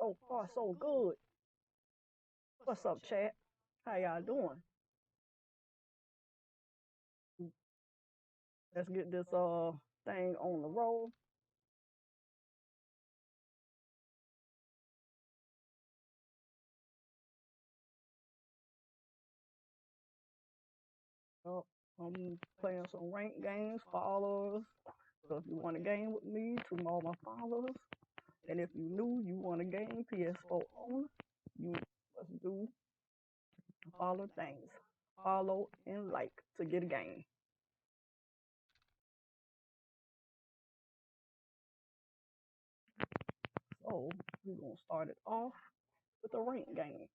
So far, so good. What's up, chat? How y'all doing? Let's get this thing on the roll. Uh, I'm playing some ranked games for all of us. So if you want a game with me, to all my followers, and if you new, you want a game PS4 owner, you must do follow things. Follow and like to get a game. So we're gonna start it off with a ranked game.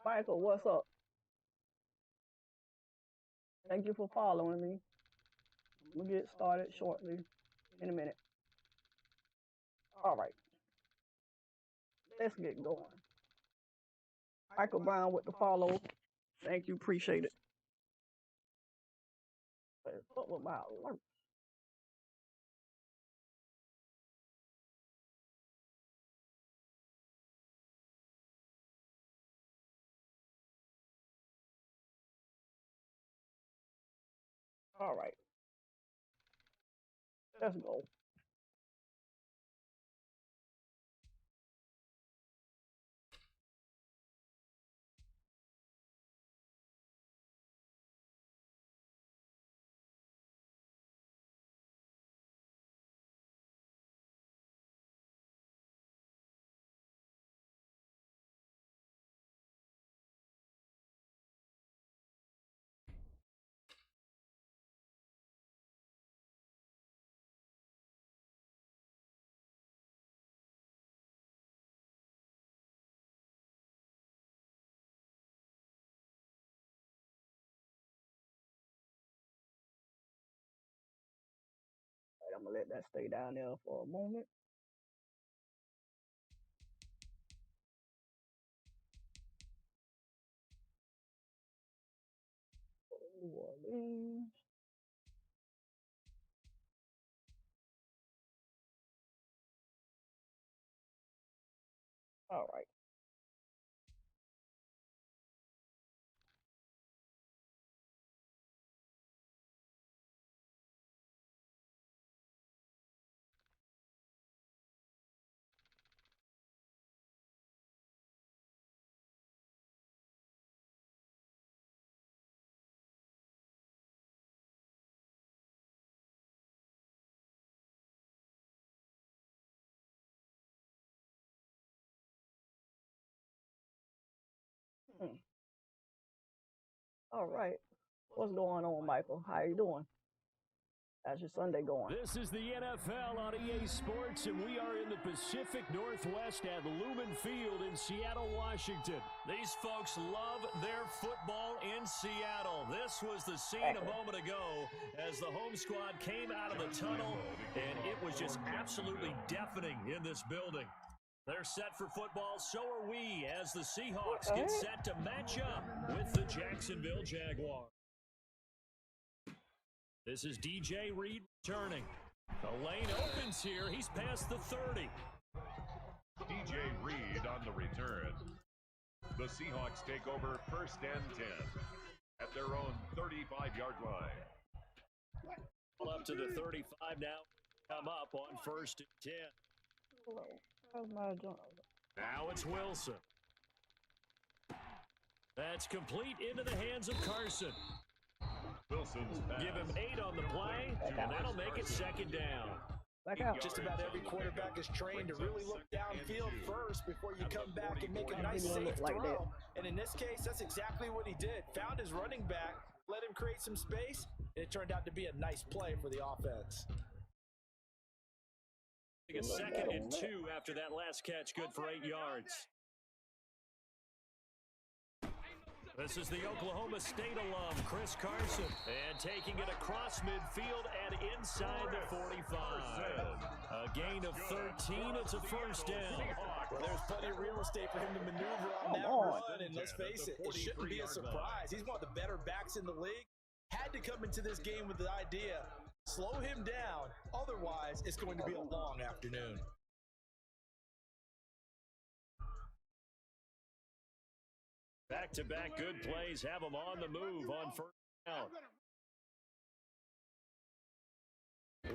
Michael, what's up? Thank you for following me. We'll get started shortly in a minute. All right, let's get going. Michael Brown with the follow. Thank you, appreciate it. What was my alert? All right, let's go. Right, I'm gonna let that stay down there for a moment. New Orleans. All right. All right. What's going on, Michael? How you doing? How's your Sunday going? This is the NFL on EA Sports, and we are in the Pacific Northwest at Lumen Field in Seattle, Washington. These folks love their football in Seattle. This was the scene a moment ago as the home squad came out of the tunnel, and it was just absolutely deafening in this building. They're set for football, so are we, as the Seahawks get set to match up with the Jacksonville Jaguars. This is DJ Reed returning. The lane opens here. He's past the 30. DJ Reed on the return. The Seahawks take over 1st and 10 at their own 35-yard line. Up to the 35 now. Come up on 1st and 10. Now it's Wilson. That's complete into the hands of Carson. Give him 8 on the play, and that'll make it 2nd down. Just about every quarterback is trained to really look downfield first before you come back and make a nice safe throw. And in this case, that's exactly what he did. Found his running back, let him create some space, and it turned out to be a nice play for the offense. A 2nd and 2 after that last catch, good for 8 yards. This is the Oklahoma State alum, Chris Carson, and taking it across midfield and inside the 45. A gain of 13, it's a 1st down. Well, there's plenty of real estate for him to maneuver on that run, and let's face it, it shouldn't be a surprise. He's one of the better backs in the league. Had to come into this game with the idea, slow him down, otherwise it's going to be a long afternoon. Back-to-back good plays have them on the move on 1st down.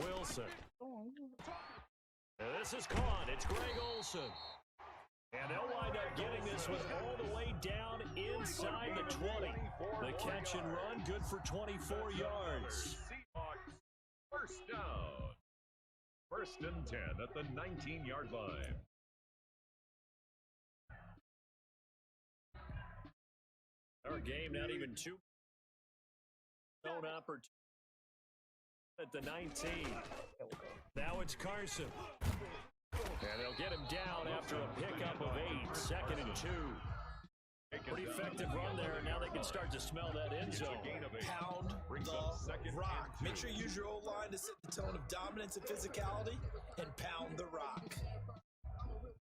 Wilson. And this is caught. It's Greg Olsen. And they'll wind up getting this one all the way down inside the 20. The catch and run, good for 24 yards. Seahawks 1st down. 1st and 10 at the 19-yard line. Our game not even 2 zone opportunity at the 19. Now it's Carson. And they'll get him down after a pickup of 8. 2nd and 2. Pretty effective run there, and now they can start to smell that end zone. Pound the rock. Make sure you use your O-line to set the tone of dominance and physicality, and pound the rock.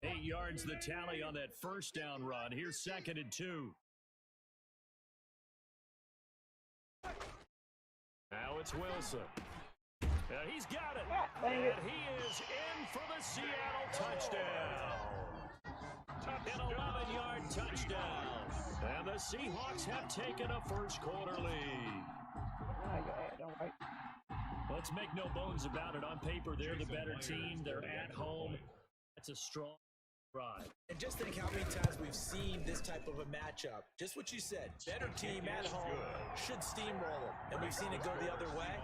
8 yards the tally on that 1st down run. Here's 2nd and 2. Now it's Wilson. He's got it. And he is in for the Seattle touchdown. An 11-yard touchdown. And the Seahawks have taken a 1st quarter lead. Let's make no bones about it. On paper, they're the better team. They're at home. That's a strong ride. And just think how many times we've seen this type of a matchup. Just what you said. Better team at home should steamroll them. And we've seen it go the other way.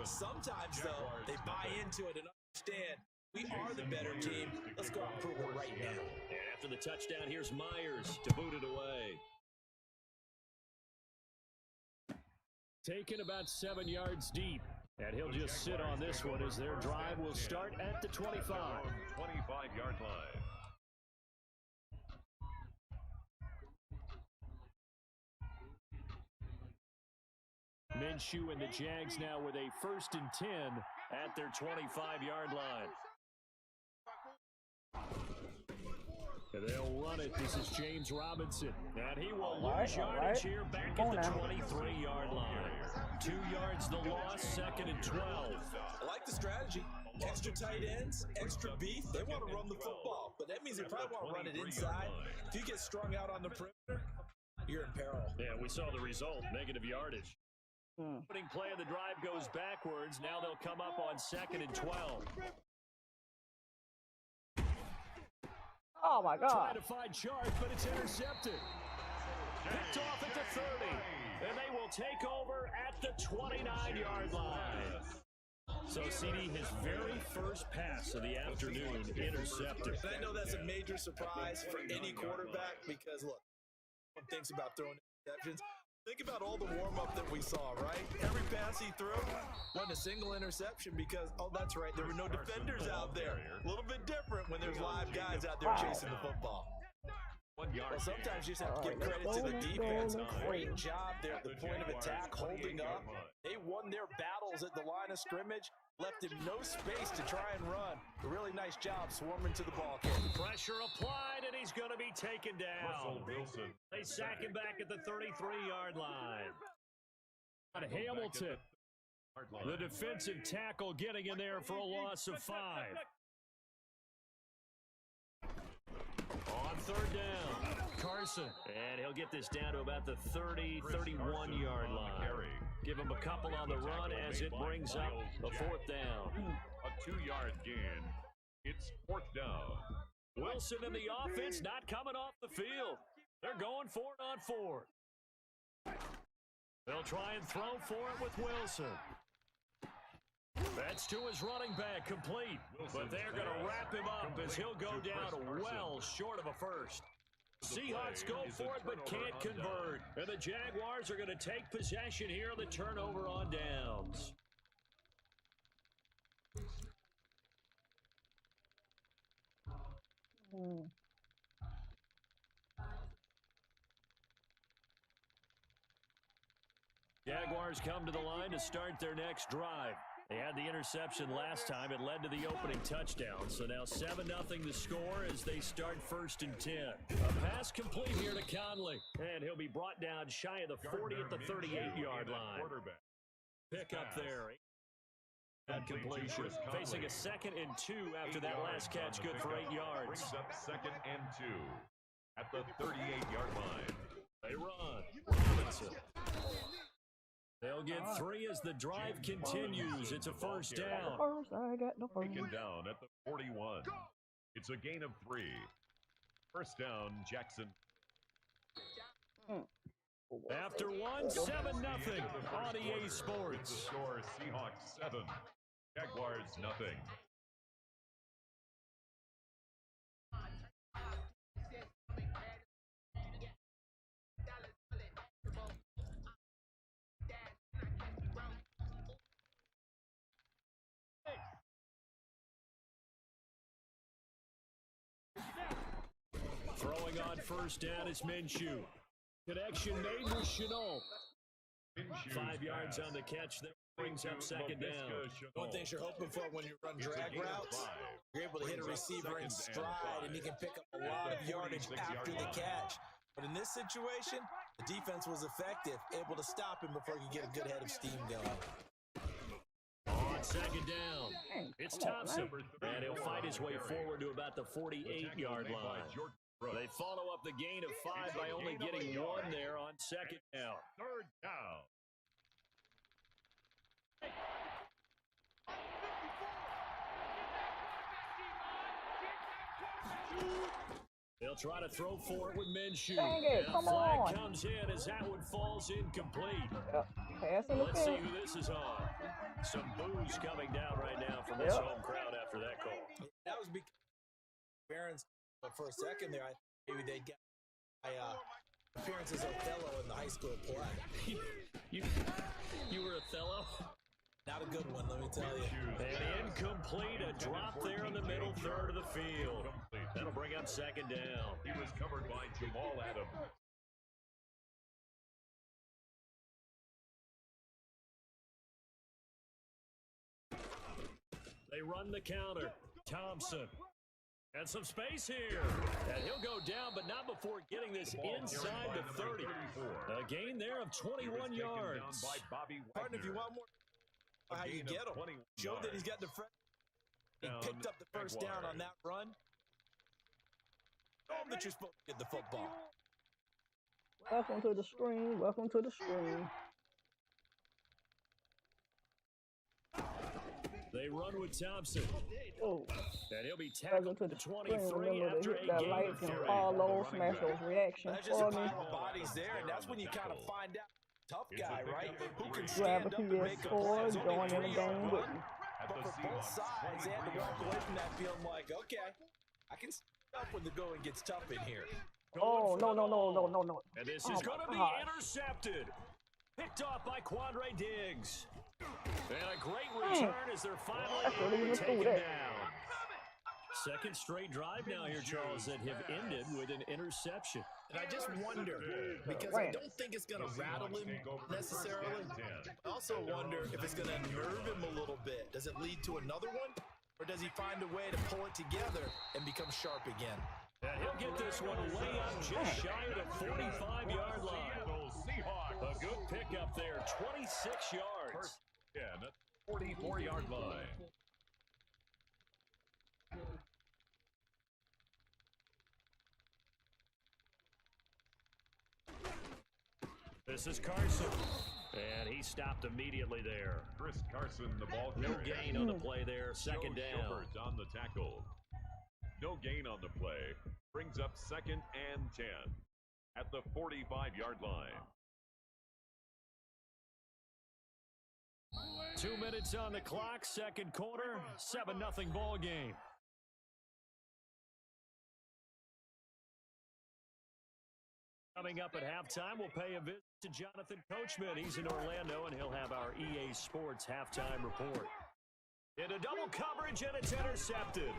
Sometimes, though, they buy into it and understand we are the better team. Let's go out and prove it right now. And after the touchdown, here's Myers to boot it away. Taken about 7 yards deep. And he'll just sit on this one as their drive will start at the 25. 25-yard line. Minshew and the Jags now with a 1st and 10 at their 25-yard line. And they'll run it. This is James Robinson. And he will lose yardage here back at the 23-yard line. 2 yards the loss, 2nd and 12. I like the strategy. Extra tight ends, extra beef. They want to run the football, but that means they probably want to run it inside. If you get strung out on the perimeter, you're in peril. Yeah, we saw the result, negative yardage. Opening play of the drive goes backwards. Now they'll come up on 2nd and 12. Oh, my God. Trying to find Chark, but it's intercepted. Picked off at the 30. And they will take over at the 29-yard line. So CD, his very first pass of the afternoon intercepted. And I know that's a major surprise for any quarterback because, look, one thinks about throwing interceptions. Think about all the warm-up that we saw, right? Every pass he threw wasn't a single interception because, oh, that's right, there were no defenders out there. A little bit different when there's live guys out there chasing the football. Well, sometimes you just have to give credit to the defense. Great job there at the point of attack, holding up. They won their battles at the line of scrimmage, left him no space to try and run. A really nice job swarming to the ball game. Pressure applied, and he's going to be taken down. They sack him back at the 33-yard line. Hamilton, the defensive tackle, getting in there for a loss of 5. On third down, Carson. And he'll get this down to about the 30, 31-yard line. Give him a couple on the run as it brings up the 4th down. A 2-yard gain. It's 4th down. Wilson and the offense not coming off the field. They're going for it on 4th. They'll try and throw for it with Wilson. That's to his running back, complete. But they're going to wrap him up as he'll go down well short of a first. Seahawks go for it but can't convert. And the Jaguars are going to take possession here on the turnover on downs. Jaguars come to the line to start their next drive. They had the interception last time. It led to the opening touchdown. So now 7-0 the score as they start 1st and 10. A pass complete here to Conley. And he'll be brought down shy of the 40 at the 38-yard line. Pick up there. That completion. Facing a 2nd and 2 after that last catch. Good for 8 yards. Brings up 2nd and 2 at the 38-yard line. They run. Robinson. They'll get 3 as the drive continues. It's a 1st down. I got the first. Taken down at the 41. It's a gain of 3. 1st down, Jackson. After 7-0 on EA Sports. The score, Seahawks 7, Jaguars nothing. Throwing on 1st down is Minshew. Connection made with Chenault. 5 yards on the catch. That brings up 2nd down. One thing you're hoping for when you run drag routes, you're able to hit a receiver in stride, and he can pick up a lot of yardage after the catch. But in this situation, the defense was effective, able to stop him before he could get a good head of steam going. On 2nd down, it's Thompson. And he'll fight his way forward to about the 48-yard line. They follow up the gain of 5 by only getting 1 there on 2nd down. 3rd down. They'll try to throw for it with Minshew. Dang it, And come a flag on. comes in as that one falls incomplete. Pass Let's see interference. who this is on. Some boos coming down right now from this home crowd after that call. That was because Barons, but for a second there, maybe they'd get appearance as Othello in the high school play. You were Othello? Not a good one, let me tell you. And incomplete, a drop there in the middle third of the field. That'll bring up 2nd down. He was covered by Jamal Adams. They run the counter. Thompson. And some space here. And he'll go down, but not before getting this inside the 30. A gain there of 21 yards. Pardon if you want more, how you get him. Showed that he's got the front. He picked up the 1st down on that run. Show him that you're supposed to get the football. Welcome to the stream. Welcome to the stream. They run with Thompson. Oh, And he'll be welcome tackled to to the stream. 23 Remember to after hit a that gain like of and 3. follow, smash those reactions That's just a for me. pile of bodies there, and that's when you kind of find out. Tough guy, right? Who can Grab stand a up and make a play? PS4, It's only join in the 3 game on with 1. me. But for both sides, they had to walk away from that feeling like, okay, I can stand up when the going gets tough in here. Oh, no, no, no, no, no, no. And this Oh, is going to my be gosh. intercepted. Picked off by Quandre Diggs. And a great return as they're finally able to take him down. Second straight drive now here, Charles, that have ended with an interception. And I just wonder, because I don't think it's going to rattle him necessarily. I also wonder if it's going to nerve him a little bit. Does it lead to another one? Or does he find a way to pull it together and become sharp again? And he'll get this one way up just shy of the 45-yard line. A good pickup there, 26 yards. Yeah, that's 44-yard line. This is Carson. And he stopped immediately there. Chris Carson, the ball No carrier. gain on the play there, second Joe down. Schobert on the tackle. No gain on the play. Brings up 2nd and 10 at the 45-yard line. 2 minutes on the clock, second quarter, 7-0 ball game. Coming up at halftime, we'll pay a visit to Jonathan Coachman. He's in Orlando, and he'll have our EA Sports halftime report. Into double coverage, and it's intercepted.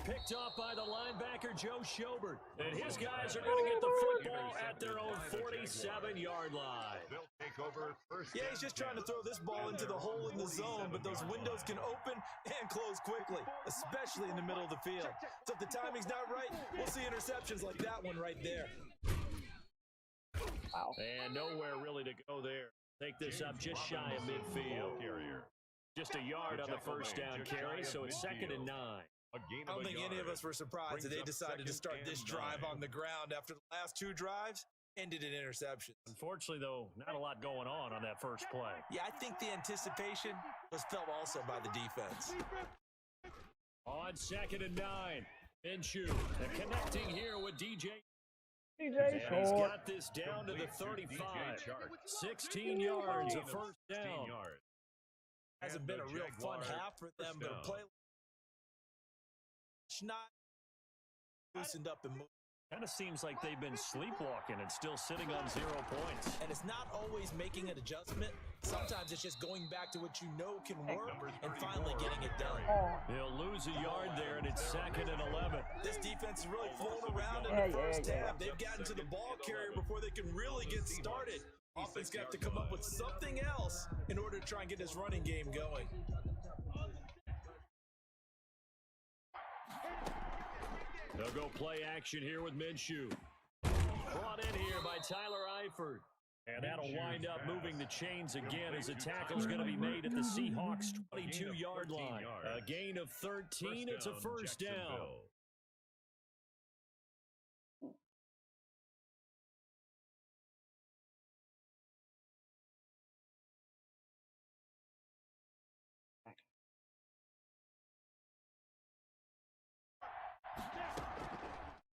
Picked off by the linebacker, Joe Schobert. And his guys are going to get the football at their own 47-yard line. They'll take over first. Yeah, he's just trying to throw this ball into the hole in the zone, but those windows can open and close quickly, especially in the middle of the field. So if the timing's not right, we'll see interceptions like that one right there. Wow. And nowhere really to go there. Take this up just shy of midfield. Just a yard on the first down carry, so it's 2nd and 9. I don't think any of us were surprised that they decided to start this drive on the ground after the last 2 drives ended in interceptions. Unfortunately, though, not a lot going on that first play. Yeah, I think the anticipation was felt also by the defense. On 2nd and 9, Minshew connecting here with DJ. DJ And he's Short. got this down to the 35. 16 yards, a first down. Hasn't been a real fun half for them, but a play not loosened up and moved. Kind of seems like they've been sleepwalking and still sitting on 0 points. And it's not always making an adjustment. Sometimes it's just going back to what you know can work and finally getting it done. He'll lose a yard there, and it's 2nd and 11. This defense is really flown around in the first half. They've gotten to the ball carrier before they can really get started. Offense got to come up with something else in order to try and get this running game going. They'll go play action here with Minshew. Brought in here by Tyler Eifert. And that'll wind up moving the chains again as the tackle's going to be made at the Seahawks' 22-yard line. A gain of 13. It's a first down.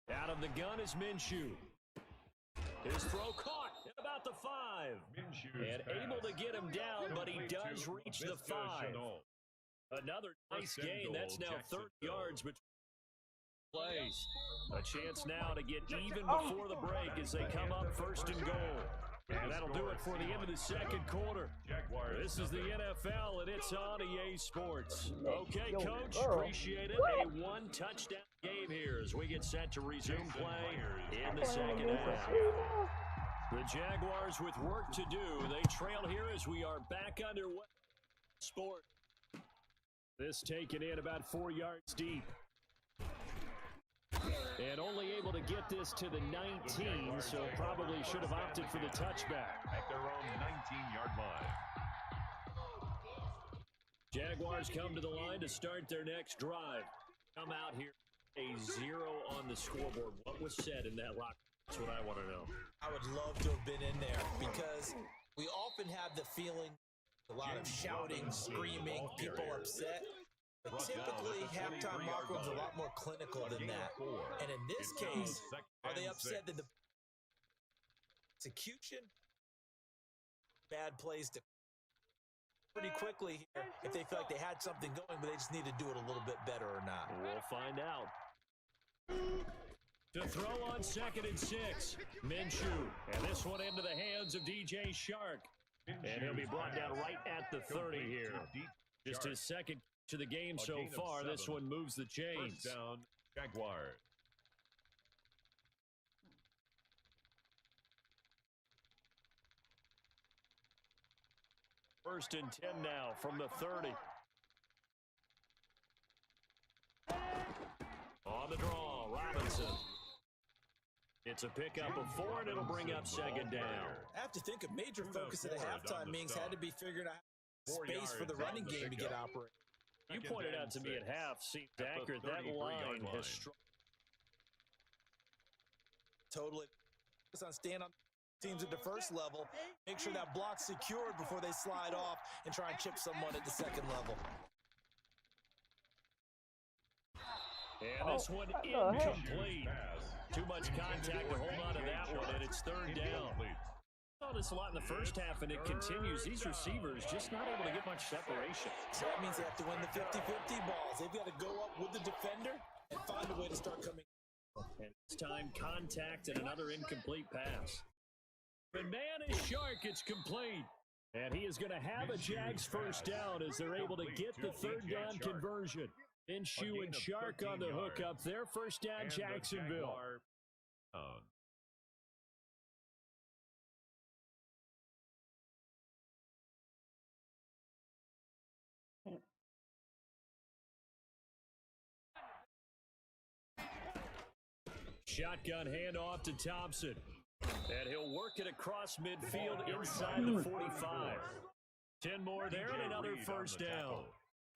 Out of the gun is Minshew. His throw caught at about the 5. And able to get him down, but he does reach the 5. Another nice gain. That's now 30 yards between plays. A chance now to get even before the break as they come up 1st and goal. And that'll do it for the end of the second quarter. This is the NFL, and it's on EA Sports. Okay, Coach, appreciate it. A 1-touchdown game here as we get set to resume play in the second half. The Jaguars with work to do. They trail here as we are back underway. Sport. This taken in about 4 yards deep. And only able to get this to the 19, so probably should have opted for the touchback. At their own 19-yard line. Jaguars come to the line to start their next drive. Come out here, a 0 on the scoreboard. What was said in that locker? That's what I want to know. I would love to have been in there because we often have the feeling a lot of shouting, screaming, people upset. But typically, halftime locker rooms are a lot more clinical than that. And in this case, are they upset that the execution? Bad plays to pretty quickly here if they feel like they had something going, but they just need to do it a little bit better or not. We'll find out. To throw on 2nd and 6. Minshew. And this one into the hands of DJ Shark. And he'll be brought down right at the 30 here. Just his second to the game so far. This one moves the chains. First down, Jaguars. First and 10 now from the 30. On the draw, Robinson. It's a pickup of 4, and it'll bring up 2nd down. I have to think a major focus of the halftime meetings had to be figuring out space for the running game to get operating. You pointed out to me at half, seems accurate. That line has struggled. Totally. Focus on staying on teams at the first level. Make sure that block's secured before they slide off and try and chip someone at the second level. And this one incomplete. Too much contact to hold on to that one, and it's 3rd down. Saw this a lot in the first half, and it continues. These receivers just not able to get much separation. So that means they have to win the 50-50 balls. They've got to go up with the defender and find a way to start coming. And this time, contact and another incomplete pass. But man is Shark, it's complete. And he is going to have a Jags first down as they're able to get the 3rd down conversion. Minshew and Shark on the hook up their first down, Jacksonville. Shotgun handoff to Thompson. And he'll work it across midfield inside the 45. 10 more there and another first down.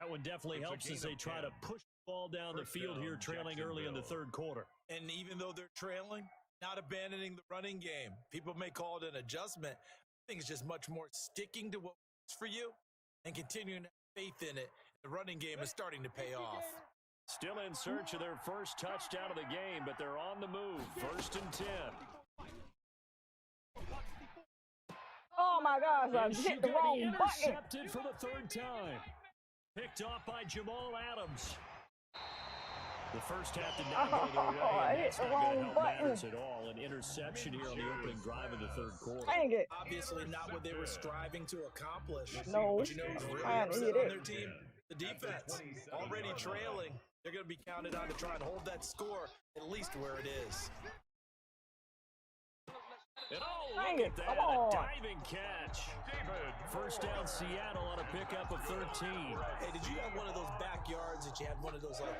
That one definitely helps as they try to push the ball down the field here, trailing early in the 3rd quarter. And even though they're trailing, not abandoning the running game. People may call it an adjustment. I think it's just much more sticking to what works for you and continuing to have faith in it. The running game is starting to pay off. Still in search of their first touchdown of the game, but they're on the move. 1st and 10. Oh my gosh, I hit the wrong button. Intercepted for the 3rd time. Picked off by Jamal Adams. The first half did not go their way, and that's not going to help matters at all. An interception here on the opening drive of the 3rd quarter. Dang it. Obviously not what they were striving to accomplish. No, But you know who's really upset on their team? The defense. Already trailing. They're going to be counted on to try and hold that score at least where it is. And oh, Dang look it, at that, come a on. diving catch. First down Seattle on a pickup of 13. Hey, did you have one of those backyards that you had one of those like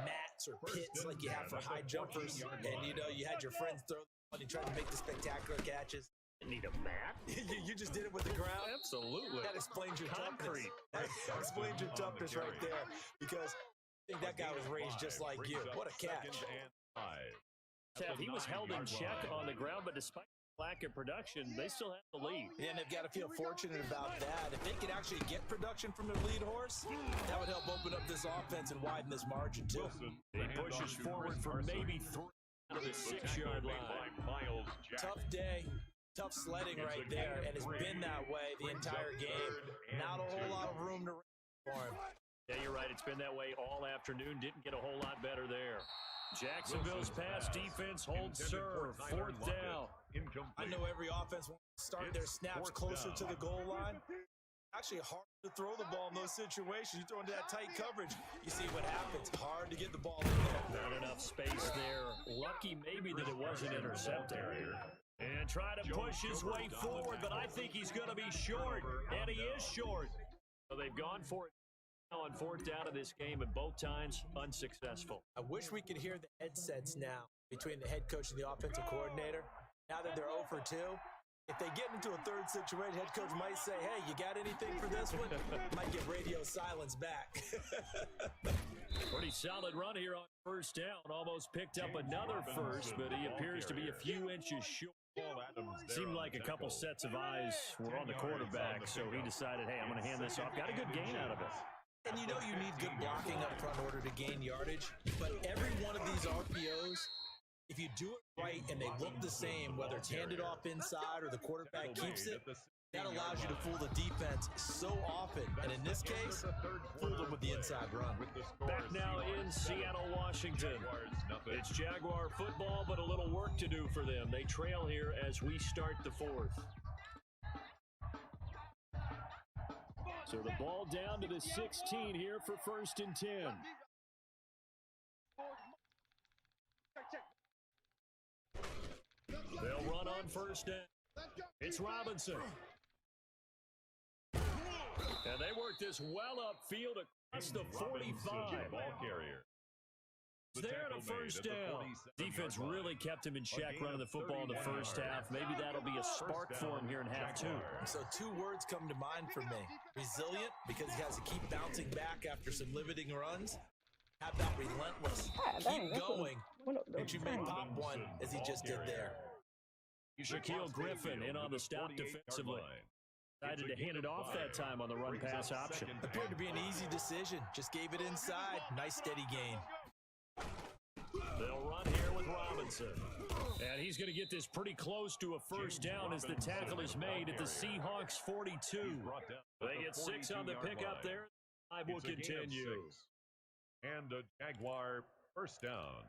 mats or pits like you have for high jumpers? And you know, you had your friends throw the money trying to make the spectacular catches. Need a mat? You just did it with the ground? Absolutely. That explains your Concrete. toughness. That explains your toughness right there. Because I think that guy was raised just like you. What a catch. He was held in check on the ground, but despite lack of production, they still have the lead. And they've got to feel fortunate about that. If they could actually get production from their lead horse, that would help open up this offense and widen this margin too. He pushes forward for maybe 3 out of the 6-yard line. Tough day, tough sledding right there, and it's been that way the entire game. Not a whole lot of room to run for him. Yeah, you're right. It's been that way all afternoon. Didn't get a whole lot better there. Jacksonville's pass defense holds serve. 4th down. I know every offense wants to start their snaps closer to the goal line. Actually hard to throw the ball in those situations. You throw into that tight coverage, you see what happens. Hard to get the ball in there. Not enough space there. Lucky maybe that it wasn't intercepted. And try to push his way forward, but I think he's going to be short. And he is short. So they've gone for it on 4th down of this game, and both times unsuccessful. I wish we could hear the headsets now between the head coach and the offensive coordinator. Now that they're 0 for 2, if they get into a 3rd situation, head coach might say, hey, you got anything for this one? Might get radio silence back. Pretty solid run here on 1st down. Almost picked up another first, but he appears to be a few inches short. Seemed like a couple sets of eyes were on the quarterback, so he decided, hey, I'm going to hand this off. Got a good gain out of it. And you know you need good blocking up front in order to gain yardage, but every one of these RPOs, if you do it right and they look the same, whether it's handed off inside or the quarterback keeps it, That allows you to fool the defense so often, and in this case, fooled them with the inside run. Back now in Seattle, Washington. It's Jaguar football, but a little work to do for them. They trail here as we start the fourth. So the ball down to the 16 here for 1st and 10. They'll run on 1st down. It's Robinson. And they work this well upfield across the 45. Ball carrier. There to 1st down. Defense really kept him in check running the football in the first half. Maybe that'll be a spark for him here in half 2. So 2 words come to mind for me. Resilient, because he has to keep bouncing back after some limiting runs. How about relentless? Keep going, and you may pop one, as he just did there. Shaquille Griffin in on the stop defensively. Decided to hand it off that time on the run-pass option. Appeared to be an easy decision. Just gave it inside. Nice steady gain. They'll run here with Robinson. And he's going to get this pretty close to a 1st down as the tackle is made at the Seahawks 42. They get 6 on the pickup there. 5 will continue. And a Jaguar 1st down.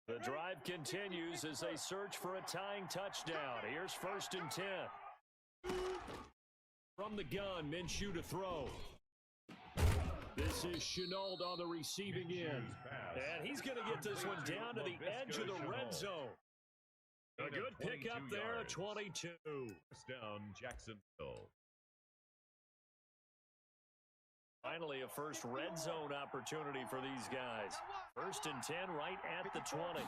The drive continues as they search for a tying touchdown. Here's 1st and 10. From the gun, Minshew to throw. This is Chenault on the receiving end. And he's going to get this one down to the edge of the red zone. A good pickup there, 22. 1st down, Jacksonville. Finally, a first red zone opportunity for these guys. 1st and 10 right at the 20.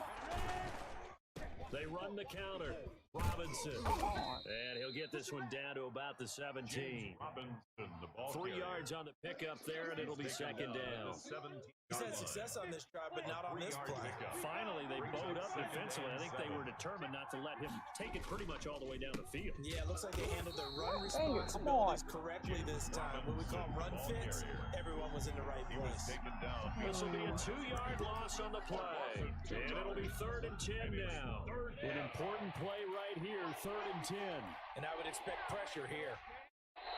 They run the counter. Robinson. And he'll get this one down to about the 17. 3 yards on the pickup there, and it'll be 2nd down. He's had success on this drive, but not on this play. Finally, they bowed up defensively. I think they were determined not to let him take it pretty much all the way down the field. Yeah, it looks like they handled their run responsibilities correctly this time. What we call run fits, everyone was in the right place. This will be a 2-yard loss on the play. And it'll be 3rd and 10 now. An important play right here, 3rd and 10. And I would expect pressure here.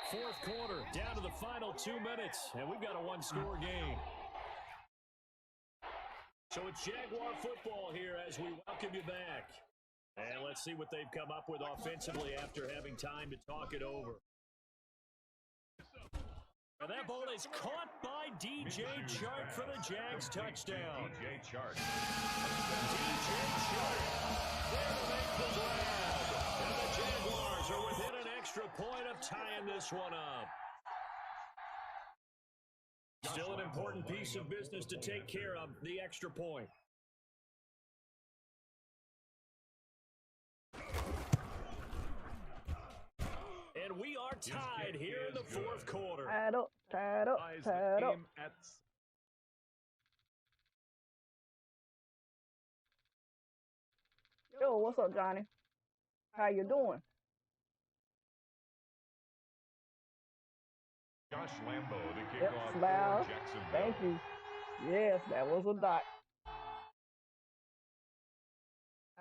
4th quarter, down to the final 2 minutes, and we've got a 1-score game. So it's Jaguar football here as we welcome you back. And let's see what they've come up with offensively after having time to talk it over. And that ball is caught by DJ Chark for the Jags touchdown. DJ Chark. DJ Chark there to make the grab. And the Jaguars are within an extra point of tying this one up. Still an important piece of business to take care of, the extra point. And we are tied here in the 4th quarter. Tied up, tied up, tied up. Yo, what's up, Johnny? How you doing? Josh Lambo to kick off Smile. for Jacksonville. Thank you. Yes, that was a dot.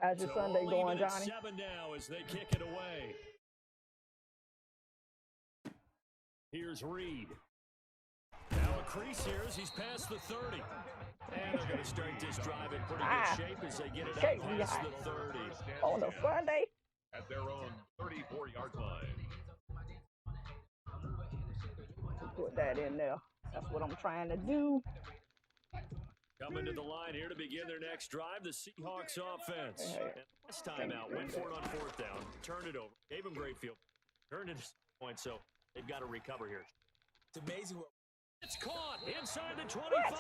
How's your Sunday Only going, even at Johnny? 7 now as they kick it away. Here's Reed. Now a crease here as he's past the 30. And they're going to start this drive in pretty good shape as they get it out past the 30. On a Sunday? At their own 34-yard line. Put that in there. That's what I'm trying to do. Coming to the line here to begin their next drive, the Seahawks offense. And last time out, went for it on 4th down, turned it over, gave him great field, turned it to point, so they've got to recover here. It's amazing what... It's caught inside the 25.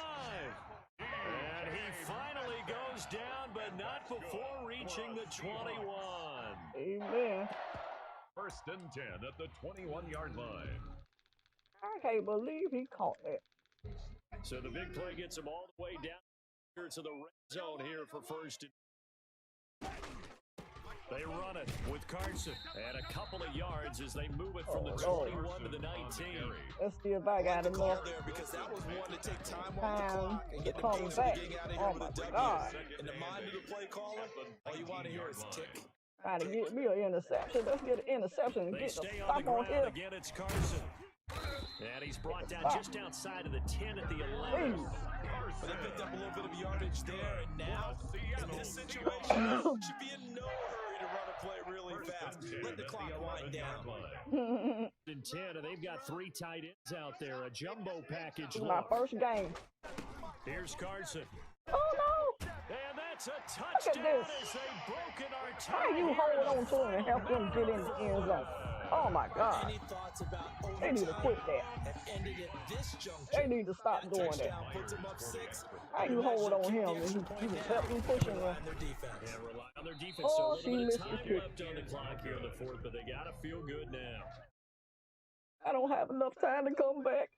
And he finally goes down, but not before reaching the 21. Amen. 1st and 10 at the 21-yard line. I can't believe he caught that. So the big play gets him all the way down here to the red zone here for 1st and They run it with Carson. And a couple of yards as they move it from the 21 to the 19. Let's see if I got enough there because that was one to take time off the clock and get the come Patriots back. getting out of here Oh with my a W. God. In the mind of the play caller, all you want to hear is tick. Trying to get me an interception. Let's get an interception and They get the stay stop on the on ground here. again. It's Carson. And he's brought down just outside of the 10 at the 11. But they picked up a little bit of yardage there, and now in this situation, should be in no hurry to run a play really fast. Let the clock wind down. In 10, and they've got 3 tight ends out there. A jumbo package look. My first game. Here's Carson. Oh no! And that's a Look touchdown at this. as they've broken our How you hold on to him and help him get in the end zone? Oh my God. Any thoughts about They need to quit that. have ended at this juncture? They need to stop doing that. Puts them up 6. How you hold on him and you just help him pushing him? Their defense. Yeah, rely on their defense. Oh, So a she little bit missed of the time kick. left on the clock here in the 4th, but they got to feel good now. I don't have enough time to come back.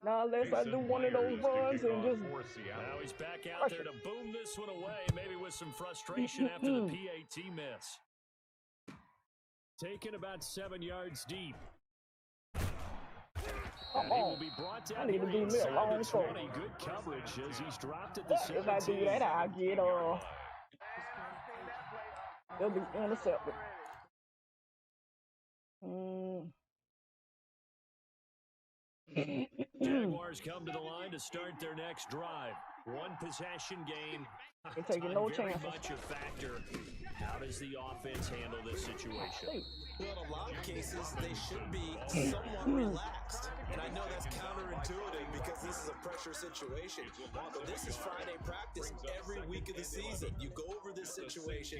Now unless I do one of those runs and just Now he's back out there to boom this one away, maybe with some frustration after the PAT miss. Taken about 7 yards deep. come And he will on. be brought down I need to here do me a inside long the throw. 20. Good coverage as he's dropped at the If I 17. do that, I'll get they'll be intercepted. Jaguars come to the line to start their next drive. One possession game. They're taking no Very chances. much a factor. How does the offense handle this situation? Well, in a lot of cases, they should be somewhat relaxed. And I know that's counterintuitive because this is a pressure situation. But this is Friday practice every week of the season. You go over this situation,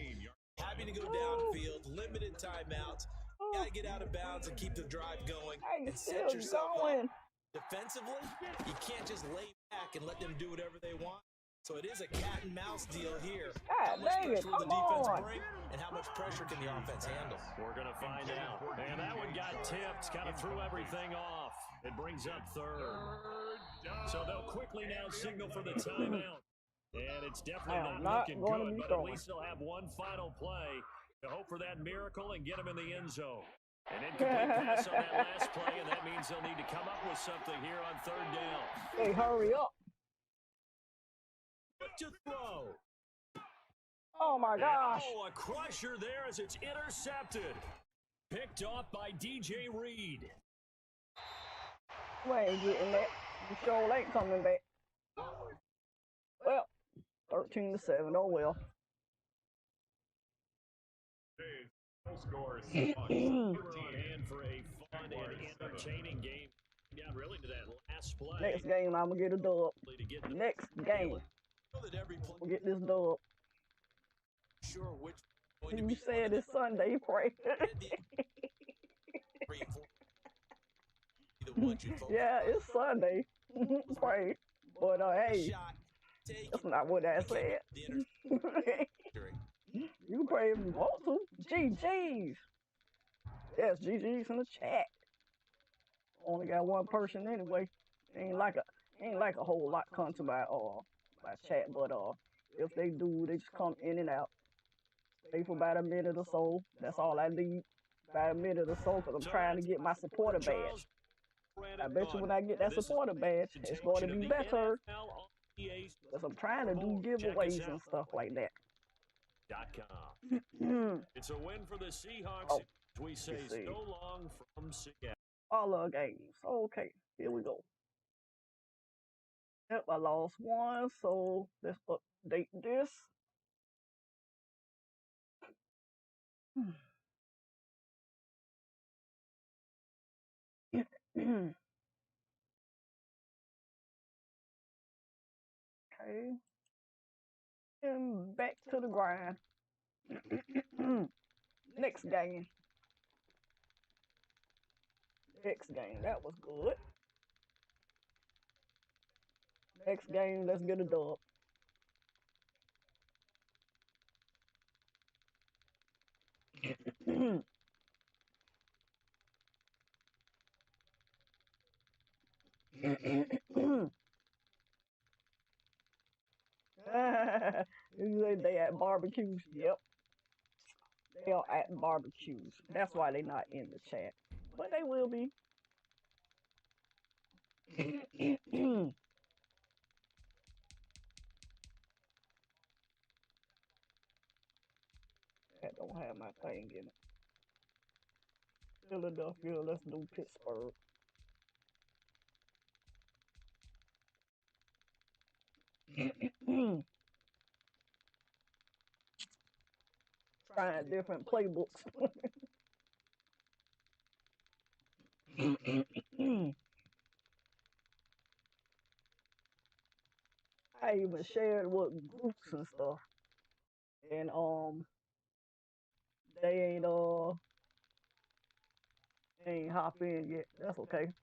having to go downfield, limited timeouts. You got to get out of bounds and keep the drive going Hey, and still set yourself going. up. Defensively, you can't just lay back and let them do whatever they want. So it is a cat and mouse deal here. How God much dang it, pressure will the come defense on. bring, and how much pressure can the offense handle? We're going to find out. And that one got tipped, kind of threw everything off. It brings up 3rd. So they'll quickly now signal for the timeout. And it's definitely not looking good, but at least they'll have one final play to hope for that miracle and get them in the end zone. An incomplete pass on that last play, and that means they'll need to come up with something here on 3rd down. Hey, hurry up. To throw. Oh my gosh. Oh, a crusher there as it's intercepted. Picked off by DJ Reed. We ain't getting that. You sure ain't coming back. Well, 13-7. Oh well. Score We're on hand for a fun and entertaining game. Down really to that last play. Next game, I'm gonna get a dub. Next game, we'll get this dub. Sure which You said it's Sunday, pray. Yeah, it's Sunday. Pray. But hey, that's not what I said. You can pray if you want to. GG's. Yes, GG's in the chat. Only got one person anyway. Ain't like a whole lot comes to my chat, but if they do, they just come in and out. Stay for about a minute or so. That's all I need. About a minute or so, because I'm trying to get my supporter badge. I bet you when I get that supporter badge, it's going to be better. Because I'm trying to do giveaways and stuff like that. It's a win for the Seahawks. Oh, We say so long from Seattle. All our games. Okay, here we go. Yep, I lost one, so let's update this. Okay. And back to the grind. Next game. Next game. That was good. Next game, let's get a dub. They at barbecues. Yep. They are at barbecues. That's why they're not in the chat. But they will be. That don't have my thing in it. Philadelphia, let's do Pittsburgh. Trying different playbooks. I even shared with groups and stuff. And they ain't hop in yet. That's okay.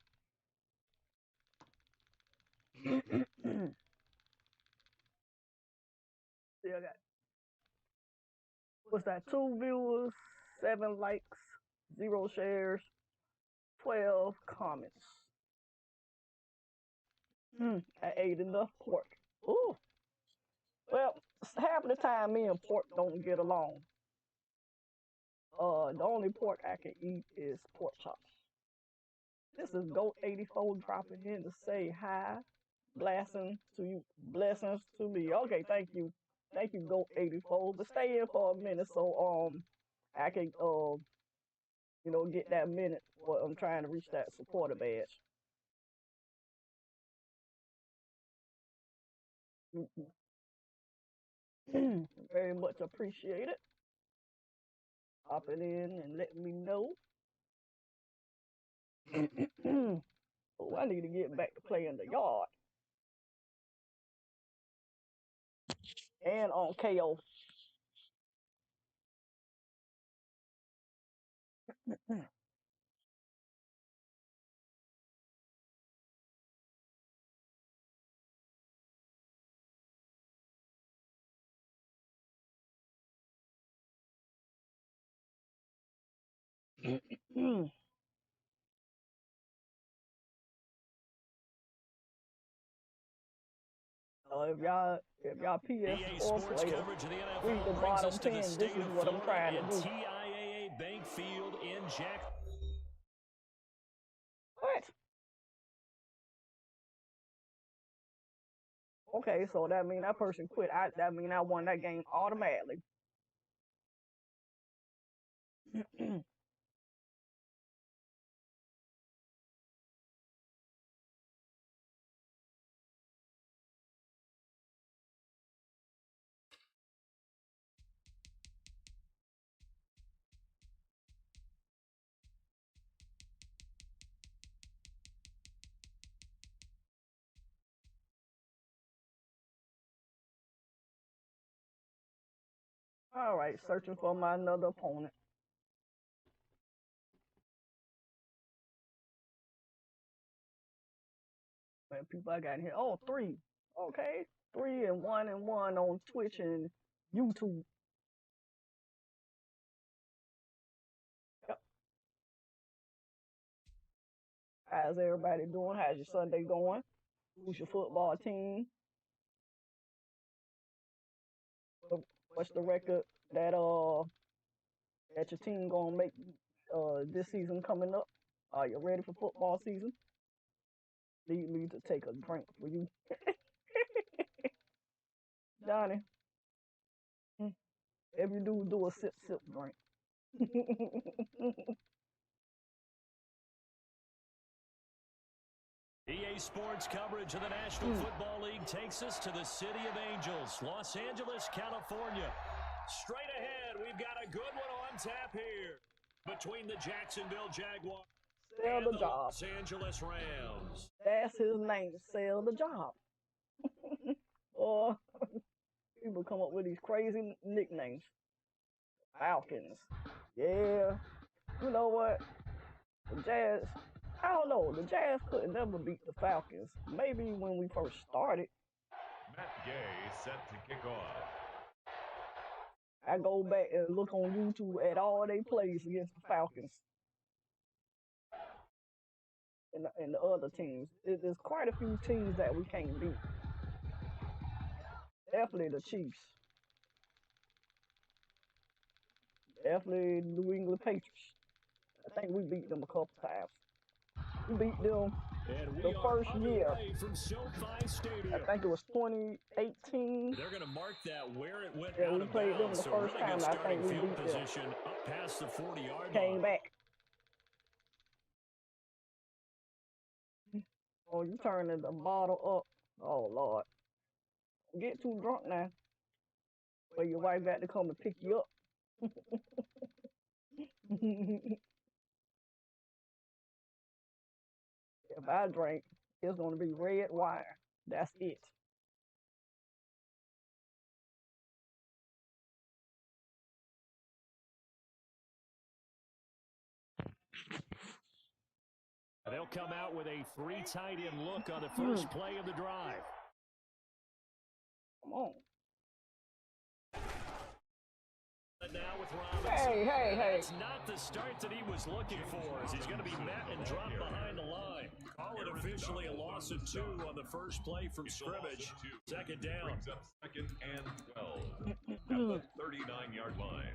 Still got, what's that? 2 viewers, 7 likes, 0 shares, 12 comments. I ate enough pork. Ooh. Well, half of the time me and pork don't get along. The only pork I can eat is pork chops. This is Goat84 dropping in to say hi. Blessings to you. Blessings to me. Okay, thank you. Thank you, Goat84. But stay in for a minute so I can get that minute. I'm trying to reach that supporter badge. Very much appreciate it. Hopping in and letting me know. Oh, I need to get back to playing the yard. And on KO. If y'all Ps4 players, read the bottom 10. This is what I'm trying to do. TIAA Bank Field in Jack. What? Okay, so that means that person quit. That means I won that game automatically. All right, searching for my another opponent. Man, people I got in here. Oh, 3. Okay, 3 and 1 and 1 on Twitch and YouTube. Yep. How's everybody doing? How's your Sunday going? Who's your football team? What's the record that your team gonna make this season coming up? Are you ready for football season? Need me to take a drink for you. Johnny, if you do a sip drink. EA Sports coverage of the National Football League takes us to the City of Angels, Los Angeles, California. Straight ahead, we've got a good one on tap here between the Jacksonville Jaguars and the Los Angeles Rams. That's his name, Sell the Job. Or people come up with these crazy nicknames. Falcons. Yeah. You know what? The Jazz, I don't know. The Jazz could never beat the Falcons. Maybe when we first started. Matt Gay set to kick off. I go back and look on YouTube at all they plays against the Falcons and the other teams. There's quite a few teams that we can't beat. Definitely the Chiefs. Definitely New England Patriots. I think we beat them a couple times. We beat them the first year. From SoFi Stadium. I think it was 2018. They're going to mark that where it went Yeah, out we of played them bounds. the So first really time, good and I starting think we field beat them. position up past the 40-yard line. Came back. Oh, you turning the bottle up. Oh, Lord. Get too drunk now. Or your wife got to come and pick you up. If I drink, it's going to be red wine. That's it. They'll come out with a 3 tight end look on the first play of the drive. Come on. And now with Robinson. Hey. That's not the start that he was looking for, as he's going to be met and dropped behind the line. Call it officially a loss of 2 on the first play from scrimmage. Second down. Brings up 2nd and 12 at the 39-yard line.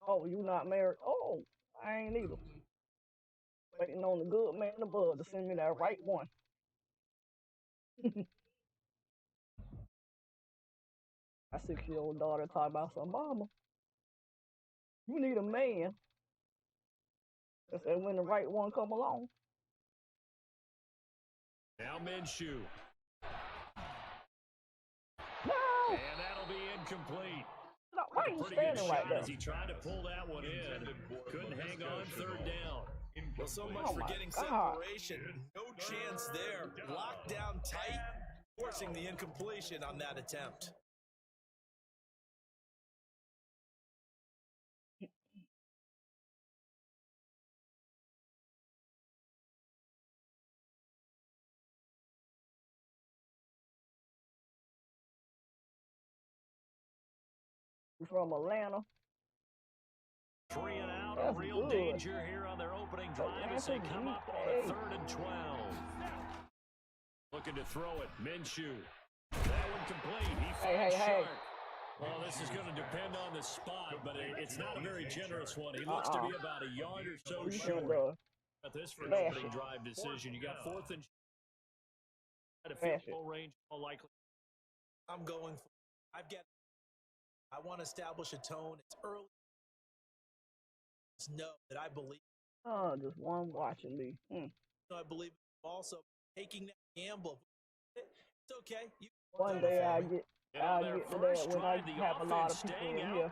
Oh, you not married? Oh, I ain't either. Waiting on the good man above to send me that right one. My 6-year-old daughter talking about some, Mama, you need a man. I said, when the right one come along. Now Minshew. No! And that'll be incomplete. No, why are you Pretty good standing right shot there? as he tried to pull that one in. Couldn't hang on third down. Well, so much Oh for my getting God. separation. No chance there. Locked down tight, forcing the incompletion on that attempt. You from Atlanta? 3 and out. That's A real good. danger here on their opening drive as they come up on a 3rd and 12. Looking to throw it. Minshew. That one complete. He falls short. Well, this is going to depend on the spot, but it's not a very generous one. He looks to be about a yard or so short. At this for an opening drive decision, you got 4th and at a field goal range, all likely. I'm going for I want to establish a tone. It's early. Know that I believe. Oh, just one watching me. I believe also taking that gamble. It's okay. One day I'll get to that when I have a lot of people in here.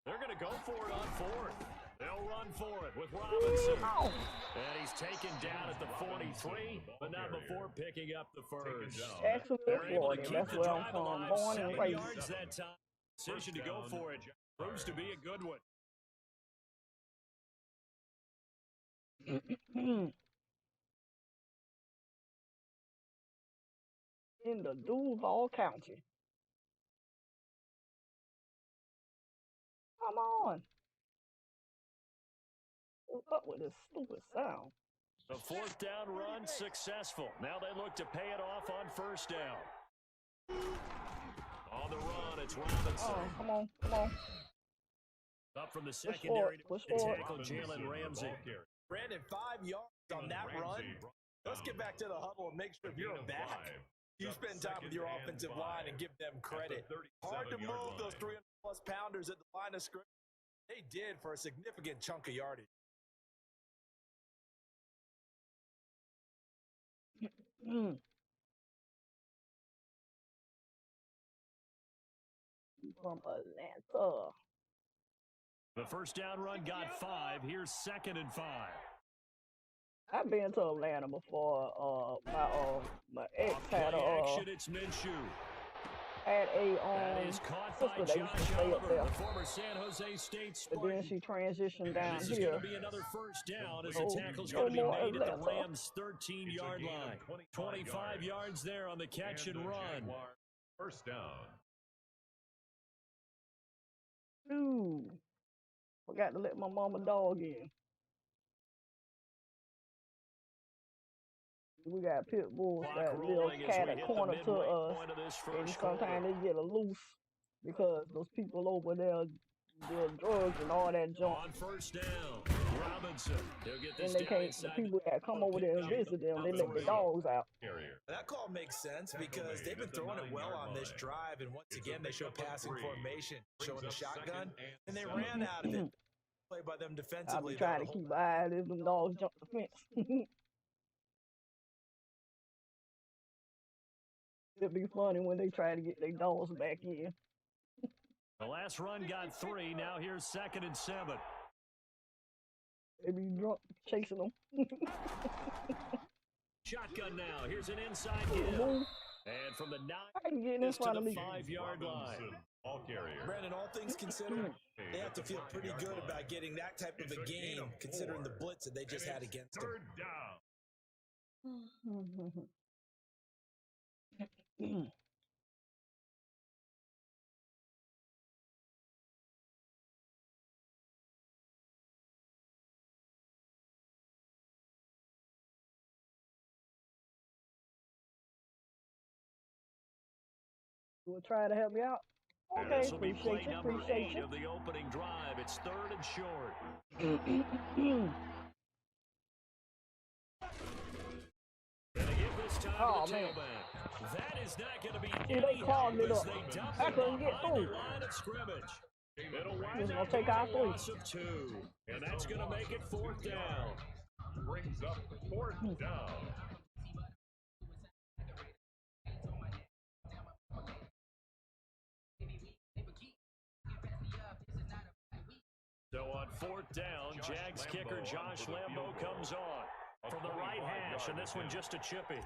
They're going to go for it on 4th. They'll run for it with Robinson. And he's taken down at the 43, but not before picking up the first. Jacksonville, Florida. That's where I'm from. Born and raised. Yards that time. Decision to go for it proves to be a good one. In the Duval County. Come on. What's up with this stupid sound? The 4th down run successful. Now they look to pay it off on 1st down. On the run, it's Robinson. Oh, come on. Up from the secondary to tackle Jalen Ramsey. Brandon, 5 yards on that run. Let's get back to the huddle and make sure if you're back, you spend time with your offensive line and give them credit. Hard to move those 300-plus pounders at the line of scrimmage. They did for a significant chunk of yardage. From Atlanta. The 1st down run got 5. Here's 2nd and 5. I've been to Atlanta before. My ex had it's Minshew. Had a That is caught by sister that used to Josh stay up Oliver, there. the former San Jose State But Spartan. then she transitioned down This is here. going to be another 1st down as Oh, the tackle's going to be no more made at the Atlanta. Rams' 13-yard line. 25 yards there on the catch and run. 1st down. Ooh. Forgot to let my mama dog in. We got pit bulls Clock that live rolling as cat we a hit the corner to midway us, point of this and first quarter. sometimes they get a loose because those people over there do drugs and all that junk. On first down, Robinson. He'll get this And they down can't. The inside. people that come over there and visit them, they let the dogs out. That call makes sense because they've been throwing it well on this drive, and once again they show passing formation, showing the shotgun, and they ran out of it. Play by them I'll defensively. be trying to keep an eye if them dogs jump the fence. It'd be funny when they try to get their dogs back in. The last run got 3. Now here's 2nd and 7. They be drunk chasing them. Shotgun now. Here's an inside give. And from the 9 I can get in front of to me. the 5-yard line. Brandon, all things considered, they have to feel pretty good about getting that type of a gain, considering the blitz that they just had against them. We'll try to help you out. Okay, This will be play appreciate you. number Appreciate 8 you. of the opening drive. It's 3rd and short. And they give this time to the tailback. That is not going to be they clogged it up. I couldn't get through. Line of scrimmage. It'll wind Just gonna up take our 3. loss of 2. And that's going to make it 4th down. Brings up 4th down. So on 4th down, Jags kicker Josh Lambo comes on from the right hash, and this one just a chippy.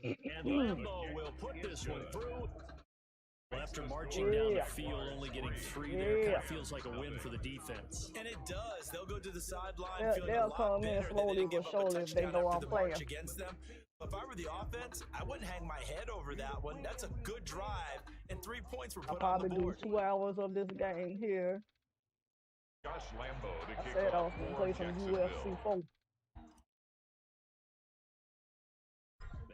And Lambo will put this one through. After marching down the field, only getting 3 there, kind of feels like a win for the defense. And it does. They'll go to the sideline feeling They'll a lot come in better that they slowly didn't but give up a surely if they touchdown know after I'm the playing. march against them. If I were the offense, I wouldn't hang my head over that one. That's a good drive, and 3 points were I'll put on the probably do board. 2 hours of this game here. Josh Lambo to I kick said I was off going to for play some UFC 4.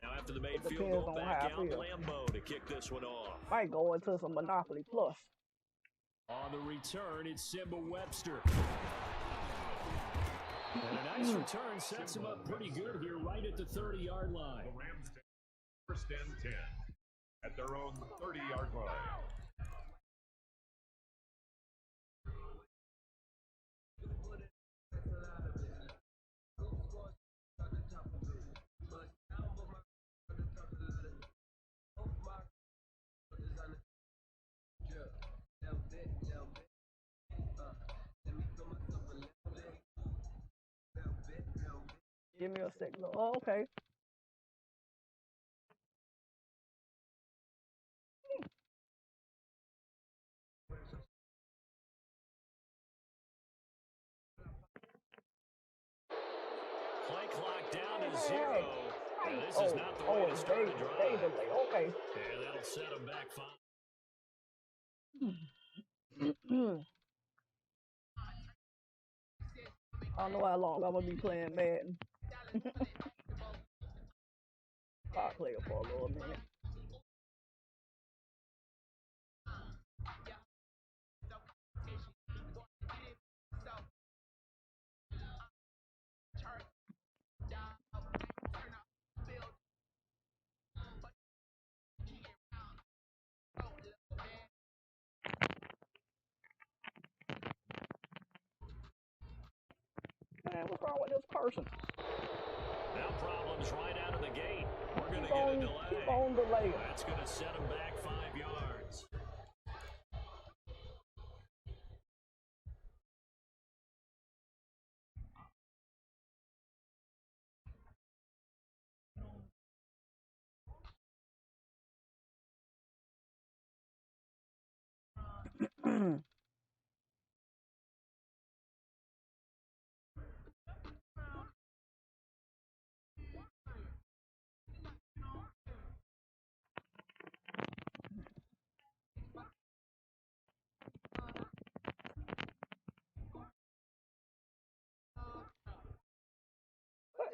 Now after the made field Depends goal, on back how I out feel. Lambo to kick this one off. Might go into some Monopoly Plus. On the return, it's Simba Webster. And a nice return sets him up pretty good here right at the 30-yard line. The Rams take 1st and 10 at their own 30-yard line. Give me a second. Oh, okay. Play clock down to 0. And this is not the way to it's start a day drive. delay. Okay. And that'll set him back 5. I don't know how long I'm going to be playing Madden. I'll play it for a little minute. Man, what's wrong with this person? Now problems right out of the gate. We're going to Keep get on- a delay. keep on delaying. That's going to set him back 5 yards.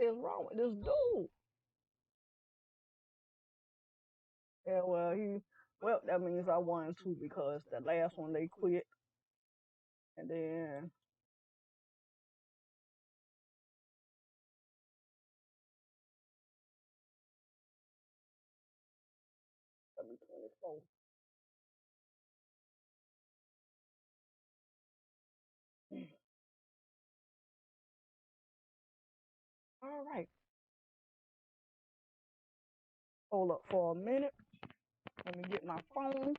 is wrong with this dude? Yeah, well, that means I won too because the last one they quit. And then, let me 24. All right. Hold up for a minute. Let me get my phone.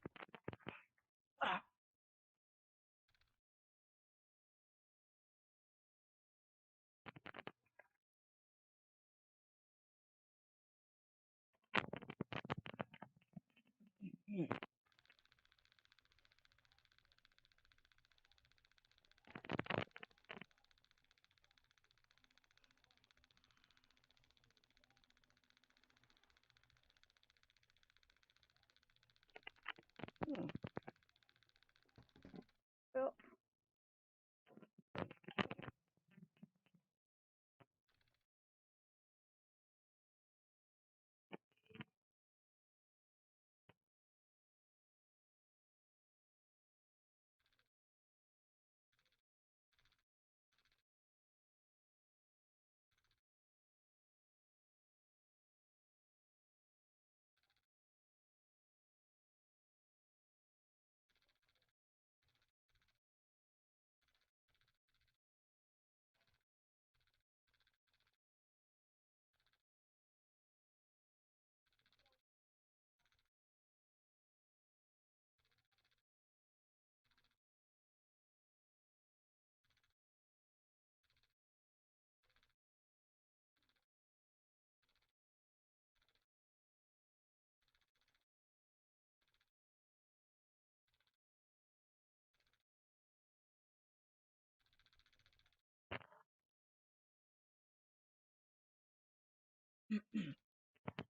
Ah. Yep.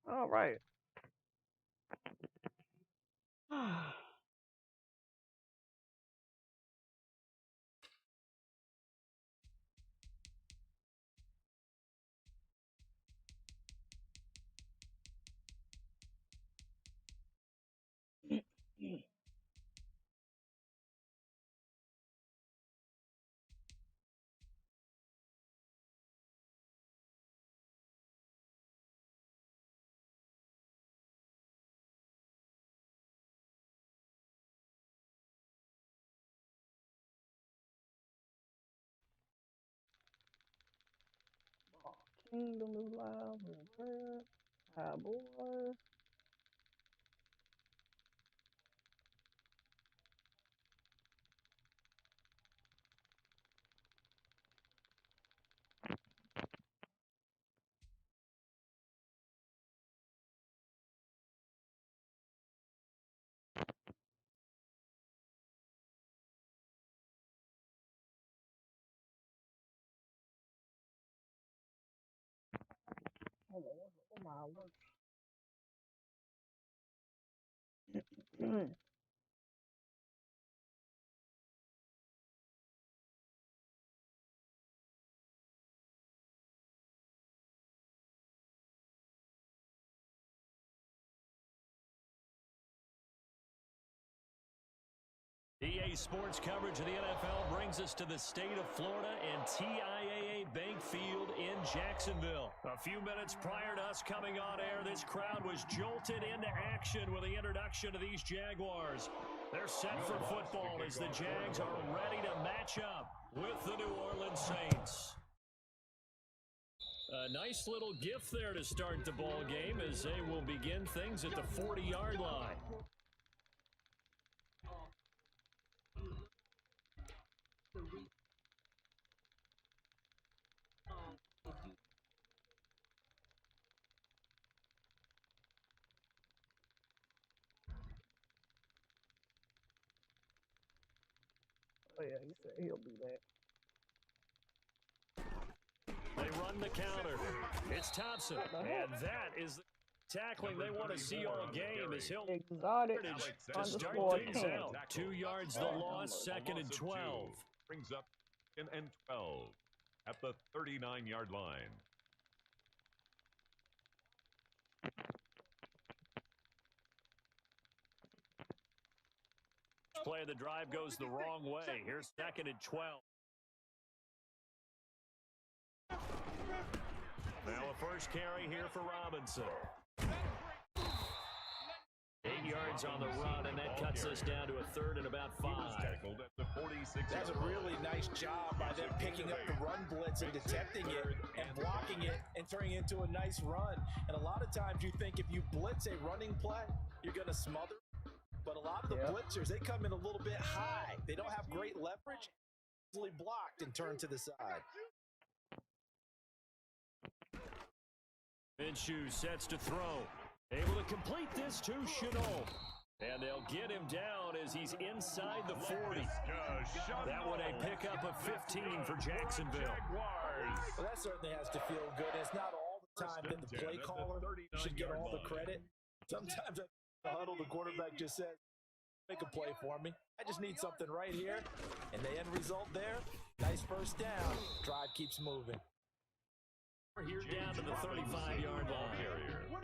All right. Kingdom is live and prayer. Hi, boys. Oh my word. EA Sports coverage of the NFL brings us to the state of Florida and TIAA Bank Field in Jacksonville. A few minutes prior to us coming on air, this crowd was jolted into action with the introduction of these Jaguars. They're set for football as the Jags are ready to match up with the New Orleans Saints. A nice little gift there to start the ball game as they will begin things at the 40-yard line. Oh yeah, he said he'll be back. They run the counter. It's Thompson, and that is the tackling they want to see all game as he'll Exotic to start things out. 2 yards the loss, second and 12. Brings up 2nd and 12 at the 39-yard line. play, the drive goes the wrong way. Here's 2nd and 12. Now a first carry here for Robinson. 8 yards on the run, and that cuts us down to a 3rd and about 5. That's a really nice job by them picking up the run blitz and detecting it and blocking it and turning it into a nice run. And a lot of times you think if you blitz a running play, you're going to smother. But a lot of the blitzers, they come in a little bit high. They don't have great leverage, easily blocked and turned to the side. Minshew sets to throw. Able to complete this to Chenault. And they'll get him down as he's inside the 40. That one a pickup of 15 for Jacksonville. Well, that certainly has to feel good. It's not all the time that the play caller should get all the credit. Sometimes at the huddle, the quarterback just says, make a play for me. I just need something right here. And the end result there, nice first down. Drive keeps moving. We're here down to the 35-yard line.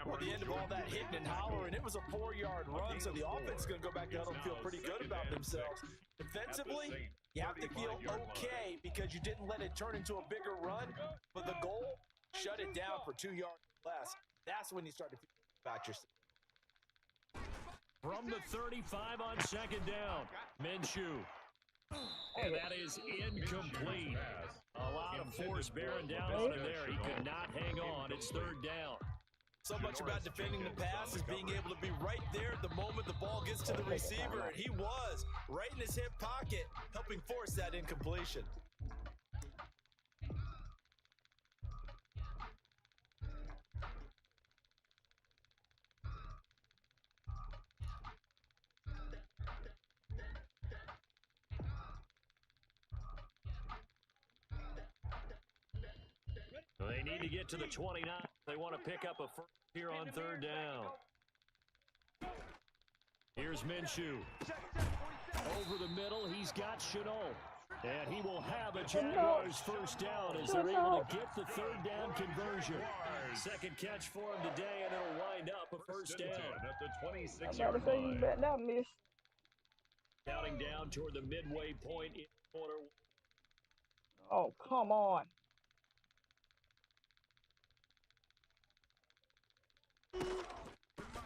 Well, the end of all that hitting and hollering, it was a 4-yard run, so the offense is going to go back out and feel pretty good about themselves. Defensively, you have to feel okay because you didn't let it turn into a bigger run, but the goal, shut it down for 2 yards less. That's when you start to feel about yourself. From the 35 on 2nd down, Minshew. And that is incomplete. A lot of force bearing down on him there. He could not hang on. It's 3rd down. So much about defending the pass is being able to be right there at the moment the ball gets to the receiver, and he was right in his hip pocket, helping force that incompletion. They need to get to the 29. They want to pick up a first here on 3rd down. Here's Minshew. Over the middle, he's got Chenault. And he will have a Jaguars first down as they're able to get the 3rd down conversion. 2nd catch for him today, and it'll wind up a first down. At the 26 I gotta say you better not miss. Counting down toward the midway point in the corner. Oh, come on.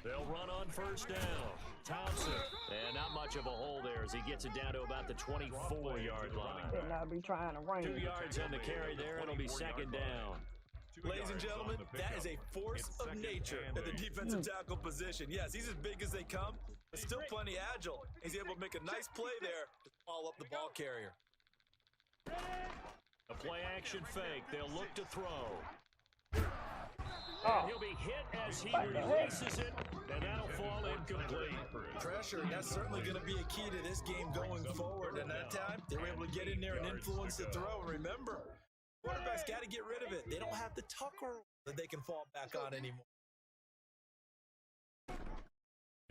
They'll run on first down. Thompson. And not much of a hole there as he gets it down to about the 24-yard line. Better not be trying to range. 2 yards on the carry there. It'll be 2nd down. Ladies and gentlemen, that is a force of nature at the defensive tackle position. Yes, he's as big as they come, but still plenty agile. He's able to make a nice play there to follow up the ball carrier. A play-action fake. They'll look to throw. Oh. And he'll be hit as he releases it, and that'll fall incomplete. Pressure, that's certainly going to be a key to this game going forward. And that time, they were able to get in there and influence the throw. Remember, quarterbacks got to get rid of it. They don't have the tucker that they can fall back on anymore.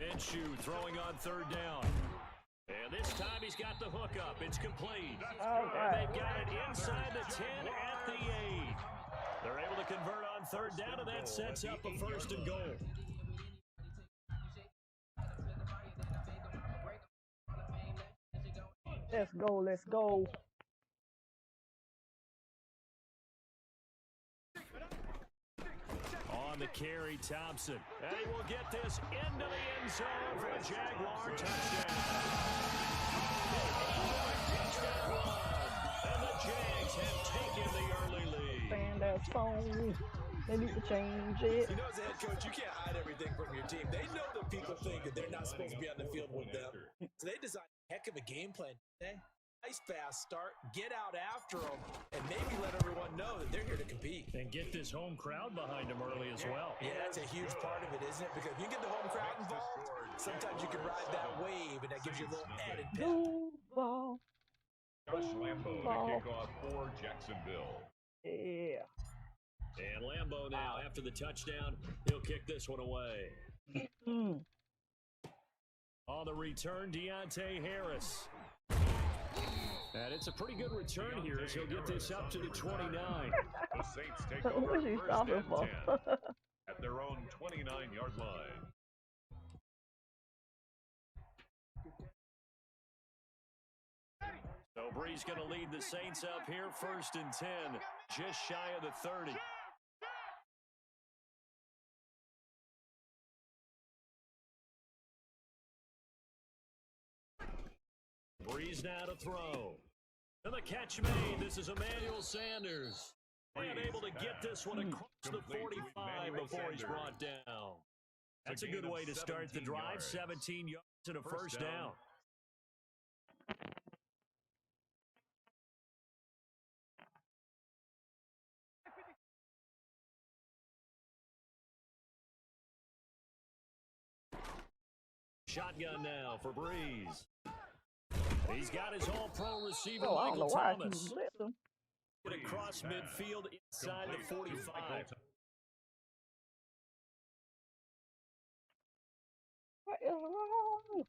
Minshew throwing on 3rd down. And this time he's got the hook up. It's complete. All right. And they've got it inside the 10 at the 8. They're able to convert on 3rd down, and that sets up a 1st and goal. Let's go, let's go. On the carry, Thompson. And he will get this into the end zone for a Jaguar touchdown. And the Jags have taken the early lead. Fan that phone. They need to change it. You know, as a head coach, you can't hide everything from your team. They know that people think that they're not supposed to be on the field with them. So they designed a heck of a game plan today. Nice fast start, get out after them, and maybe let everyone know that they're here to compete. And get this home crowd behind them early as well. Yeah, that's a huge part of it, isn't it? Because if you get the home crowd involved, sometimes you can ride that wave, and that gives you a little added pep. Ball. Josh Lambo to kick off for Jacksonville. Yeah. And Lambeau now, after the touchdown, he'll kick this one away. On the return, Deontay Harris. And it's a pretty good return here as he'll get this up to the 29. The Saints take over What is he first stopping and for? 10 at their own 29-yard line. So Bree's going to lead the Saints up here, 1st and 10, just shy of the 30. Breeze now to throw. And the catch made. This is Emmanuel Sanders. And able to get this one across the 45 before he's brought down. That's a good way to start the drive. 17 yards and a first down. Shotgun now for Breeze. He's got his all-pro receiver, Michael Thomas. Get across midfield inside the 45. What is wrong?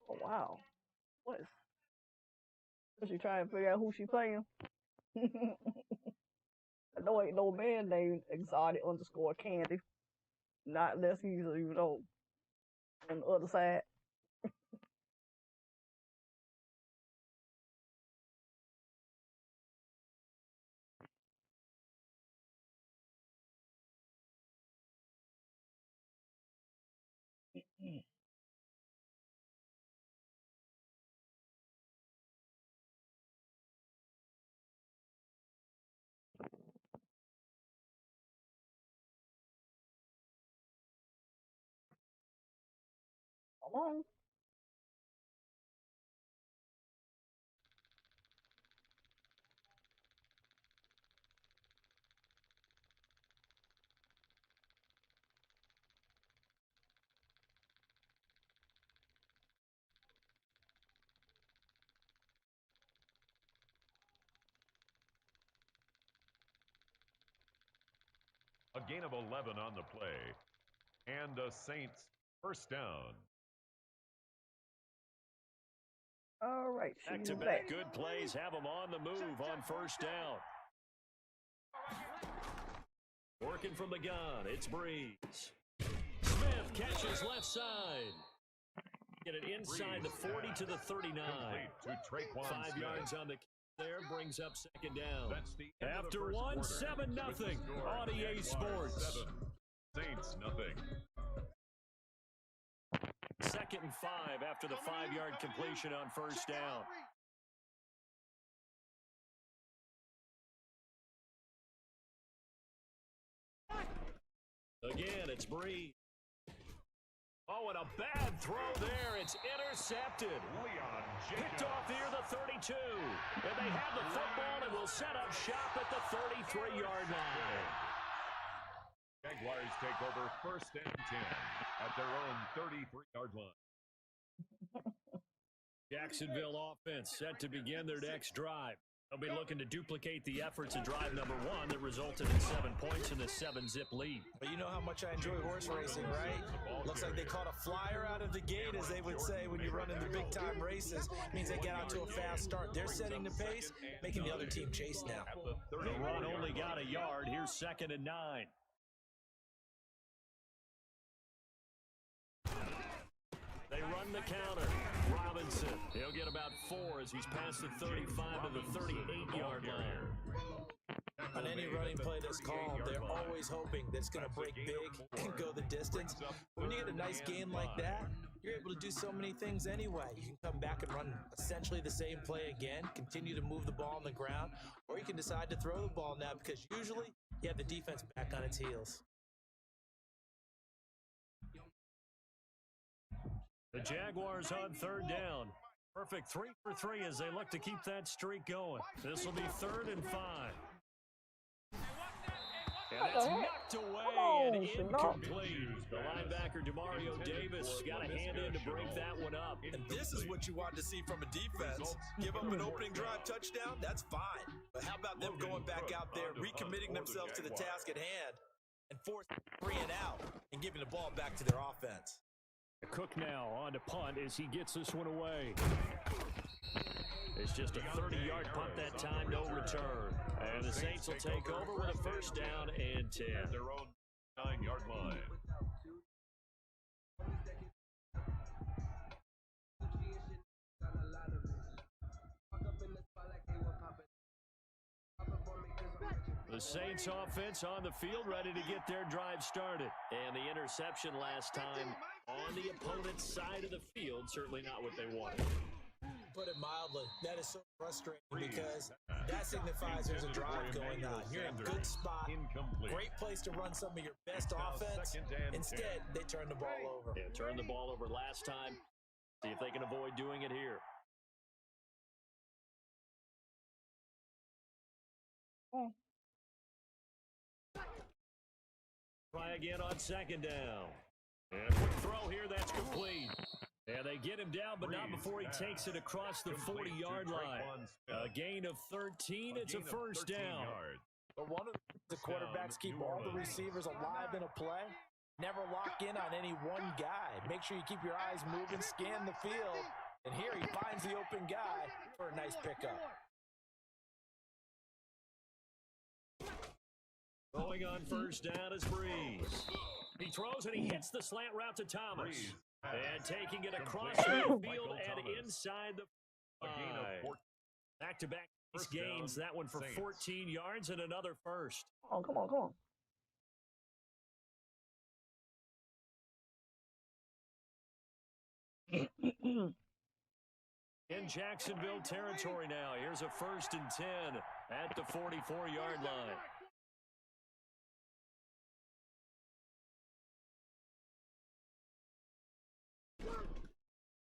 Oh, wow. What is... Is she trying to figure out who she playing? I know ain't no man named Exotic_Candy. Not unless he's, you know, on the other side. Come on. A gain of 11 on the play. And the Saints first down. All right. Back-to-back good plays have them on the move on first down. Working from the gun, it's Breeze. Smith catches left side. Get it inside the 40 to the 39. 5 yards on the there, brings up second down. After 1, 7-0 on EA Sports. Saints nothing. 2nd and 5 after the 5-yard completion on first down. Again, it's Breeze. Oh, and a bad throw there. It's intercepted. Picked off near the 32. And they have the football and will set up shop at the 33-yard line. Jaguars take over 1st and 10 at their own 33-yard line. Jacksonville offense set to begin their next drive. They'll be looking to duplicate the efforts in drive number 1 that resulted in 7 points in the 7-zip lead. But you know how much I enjoy horse racing, right? Looks like they caught a flyer out of the gate, as they would say when you run in the big-time races. Means they get out to a fast start. They're setting the pace, making the other team chase now. The run only got a yard. Here's 2nd and 9. They run the counter. Robinson, he'll get about 4 as he's past the 35 to the 38-yard line. On any running play that's called, they're always hoping that it's going to break big and go the distance. When you get a nice game like that, you're able to do so many things anyway. You can come back and run essentially the same play again, continue to move the ball on the ground, or you can decide to throw the ball now because usually you have the defense back on its heels. The Jaguars on 3rd down. Perfect 3 for 3 as they look to keep that streak going. This will be 3rd and 5. And that's knocked away and incomplete. The linebacker, DeMario Davis, got a hand in to break that one up. And this is what you want to see from a defense. Give up an opening drive touchdown, that's fine. But how about them going back out there, recommitting themselves to the task at hand, and forcing 3 and out, and giving the ball back to their offense. Cook now on to punt as he gets this one away. It's just a 30-yard punt that time, no return. And the Saints will take over with a 1st down and 10. Their own 9-yard line. The Saints offense on the field, ready to get their drive started. And the interception last time on the opponent's side of the field, certainly not what they wanted. Put it mildly, that is so frustrating because that signifies there's a drive going on. You're in a good spot, great place to run some of your best offense. Instead, they turn the ball over. Yeah, turned the ball over last time. See if they can avoid doing it here. Try again on second down. And quick throw here, that's complete. And they get him down, but not before he takes it across the 40-yard line. A gain of 13. It's a first down. But one of the quarterbacks keep all the receivers alive in a play. Never lock in on any one guy. Make sure you keep your eyes moving, scan the field. And here he finds the open guy for a nice pickup. Going on first down is Breeze. He throws and he hits the slant route to Thomas. And taking it across the field and inside the 5. Back-to-back gains, that one for 14 yards and another first. Oh, come on. In Jacksonville territory now. Here's a 1st and 10 at the 44-yard line.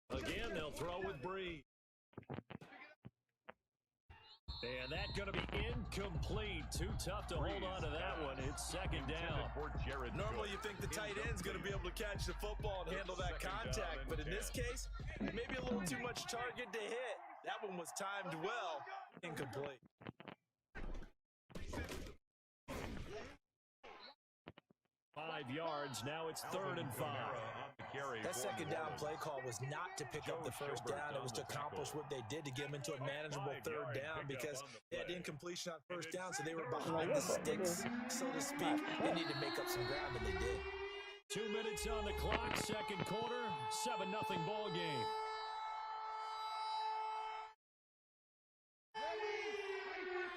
Again, they'll throw with Breeze. And that's going to be incomplete. Too tough to hold on to that one. It's second down. Normally you think the tight end's going to be able to catch the football and handle that contact, but in this case, maybe a little too much target to hit. That one was timed well. Incomplete. 5 yards. Now it's 3rd and 5. That second down play call was not to pick up the first down. It was to accomplish what they did to get them into a manageable 3rd down because they had incompletion on first down, so they were behind the sticks, so to speak. They needed to make up some ground, and they did. 2 minutes on the clock, second quarter, 7-0 ball game.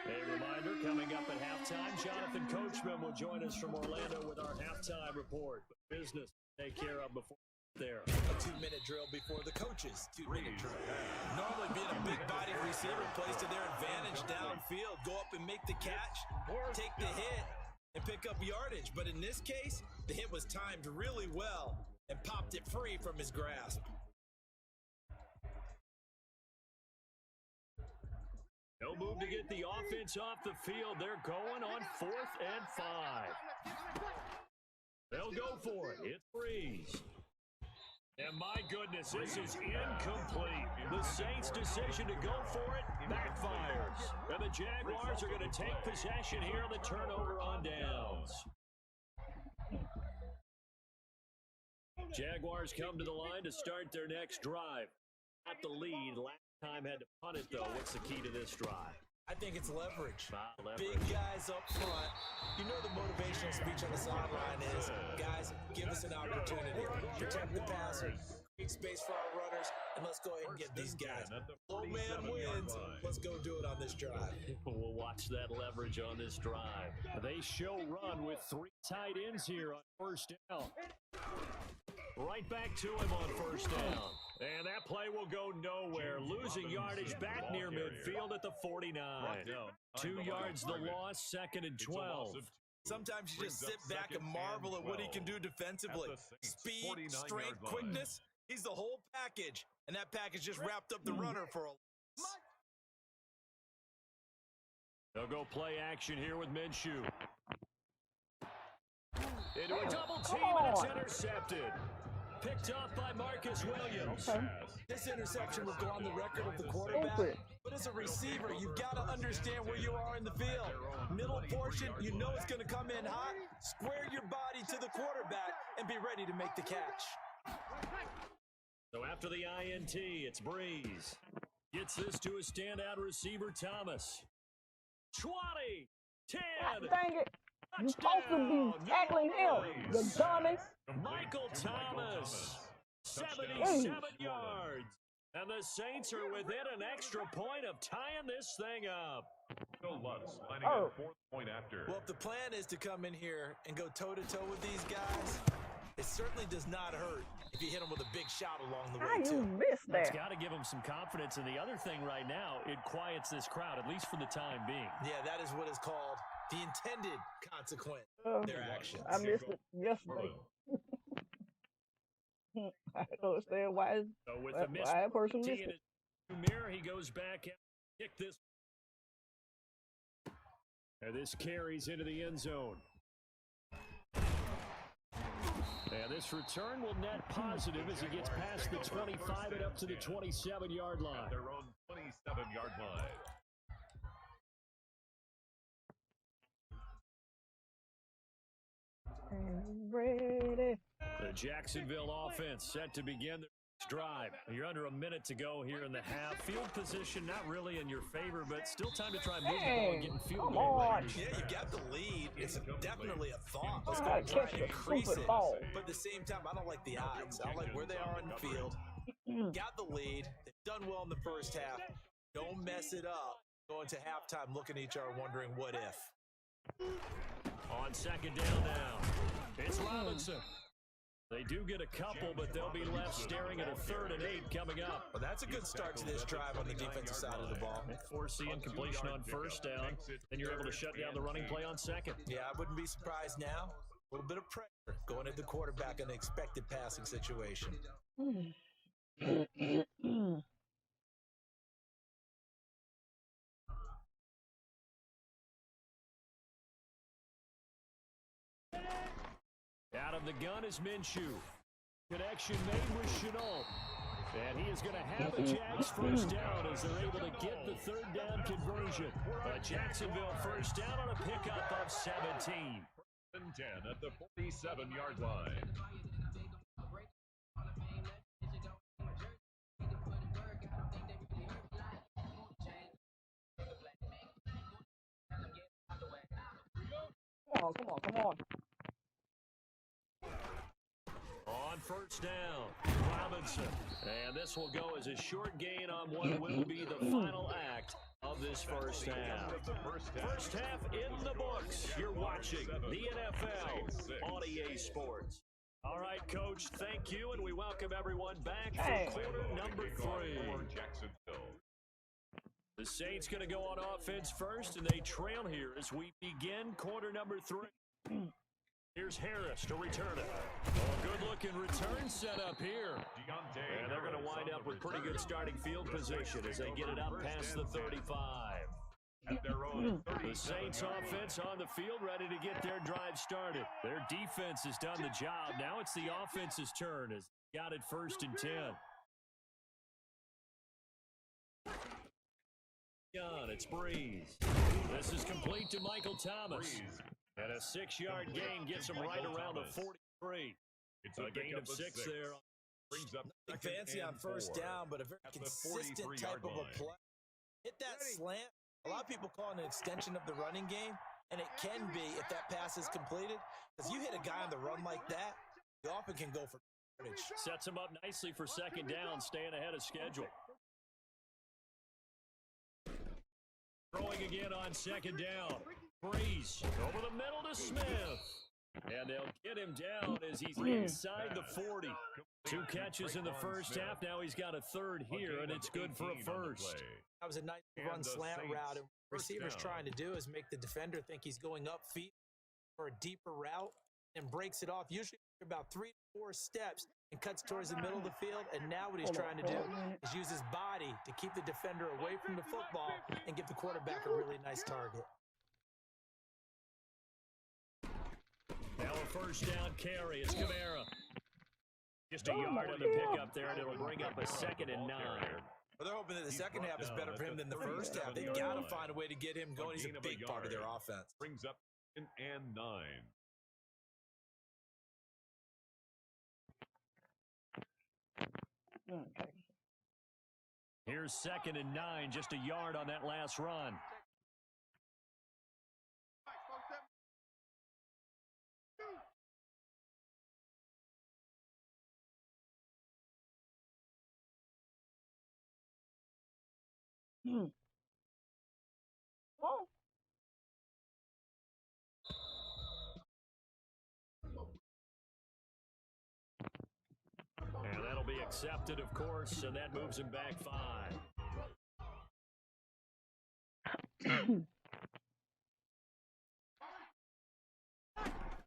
A reminder, coming up at halftime, Jonathan Coachman will join us from Orlando with our halftime report. Business to take care of before there. A 2-minute drill before the coaches. 2-minute drill. Normally being a big body receiver plays to their advantage downfield. Go up and make the catch, take the hit, and pick up yardage. But in this case, the hit was timed really well and popped it free from his grasp. No move to get the offense off the field. They're going on 4th and 5. They'll go for it. It's Breeze. And my goodness, this is incomplete. The Saints' decision to go for it backfires. And the Jaguars are going to take possession here on the turnover on downs. Jaguars come to the line to start their next drive. At the lead, last time had to punt it, though. What's the key to this drive? I think it's leverage. Leverage. Big guys up front. You know the motivational speech on the sideline is, guys, give us an opportunity. Protect the passer, create space for our runners, and let's go ahead and get these guys. Low man wins. Let's go do it on this drive. We'll watch that leverage on this drive. They show run with 3 tight ends here on first down. Right back to him on first down. And that play will go nowhere. Losing yardage back near midfield at the 49. 2 yards the loss, 2nd and 12. Sometimes you just sit back and marvel at what he can do defensively. Speed, strength, quickness. He's the whole package. And that package just wrapped up the runner for a loss. They'll go play action here with Minshew. Into a double team, and it's intercepted. Picked off by Marcus Williams. Okay. This interception will go on the record of the quarterback. But as a receiver, you've got to understand where you are in the field. Middle portion, you know it's going to come in hot. Square your body to the quarterback and be ready to make the catch. So after the INT, it's Breeze. Gets this to a standout receiver, Thomas. 20, 10. God dang it. You're supposed to be tackling him, the dummy. Michael Thomas, 77 yards. And the Saints are within an extra point of tying this thing up. Bill Lutz lining up 4th point after. Well, if the plan is to come in here and go toe-to-toe with these guys, it certainly does not hurt if you hit them with a big shot along the way, How too. you missed It's that? got to give them some confidence. And the other thing right now, it quiets this crowd, at least for the time being. Yeah, that is what is called the intended consequence of their actions. I missed it yesterday. I don't understand why So with the miss a person in missed his it. mirror, he goes back and kick this. And this carries into the end zone. And this return will net positive as he gets past the 25 and up to the 27-yard line. At their own 27-yard line. Ready. The Jacksonville offense set to begin their drive. You're under a minute to go here in the half. Field position not really in your favor, but still time to try moving the ball and getting field goal range. Yeah, you got the lead. It's definitely a thought. Let's go Gotta try catch and the increase stupid it. ball. But at the same time, I don't like the odds. I like where they are on the field. Got the lead. They've done well in the first half. Don't mess it up. Going to halftime, looking at each other, wondering what if. On second down now, it's Robinson. They do get a couple, but they'll be left staring at a 3rd and 8 coming up. Well, that's a good start to this drive on the defensive side of the ball. Forcing completion on first down, then you're able to shut down the running play on second. Yeah, I wouldn't be surprised now. A little bit of pressure going at the quarterback in an expected passing situation. Out of the gun is Minshew. Connection made with Chenault. And he is going to have a Jags first down as they're able to get the 3rd down conversion. A Jacksonville first down on a pickup of 17. 10 at the 47-yard line. Come on. On first down, Robinson. And this will go as a short gain on what will be the final act of this first half. First half in the books. You're watching the NFL on EA Sports. All right, Coach, thank you, and we welcome everyone back for quarter number 3. The Saints going to go on offense first, and they trail here as we begin quarter number 3. Here's Harris to return it. A good-looking return set up here. And they're going to wind up with pretty good starting field position as they get it up past the 35. The Saints offense on the field ready to get their drive started. Their defense has done the job. Now it's the offense's turn as they got it 1st and 10. It's Breeze. This is complete to Michael Thomas. And a 6-yard gain gets him right around the 43. It's a gain of 6 there. Nothing fancy on first down, but a very consistent type of a play. Hit that slant. A lot of people call it an extension of the running game, and it can be if that pass is completed. Because you hit a guy on the run like that, you often can go for yardage. Sets him up nicely for second down, staying ahead of schedule. Throwing again on second down. Breeze over the middle to Smith. And they'll get him down as he's inside the 40. 2 catches in the first half. Now he's got a 3rd here, and it's good for a first. That was a nice run slant route. And what receiver's trying to do is make the defender think he's going up feet for a deeper route and breaks it off. Usually about 3 to 4 steps and cuts towards the middle of the field. And now what he's trying to do is use his body to keep the defender away from the football and give the quarterback a really nice target. Now a first down carry. It's Kamara. Just a yard on the pickup there, and it'll bring up a 2nd and 9. Well, they're hoping that the second half is better for him than the first half. They've got to find a way to get him going. He's a big part of their offense. Brings up 2nd and 9. Okay. Here's 2nd and 9, just a yard on that last run. Oh. And that'll be accepted, of course, and that moves him back 5.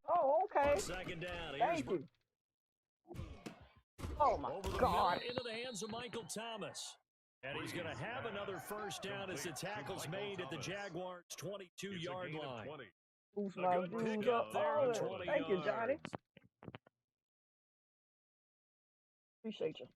Oh, okay. Second down. Thank you. Oh, my Over the God. middle, into the hands of Michael Thomas. And he's going to have another first down as the tackle's made at the Jaguars' 22-yard line. Boost my views up. Oh, thank you, Johnny. Appreciate you.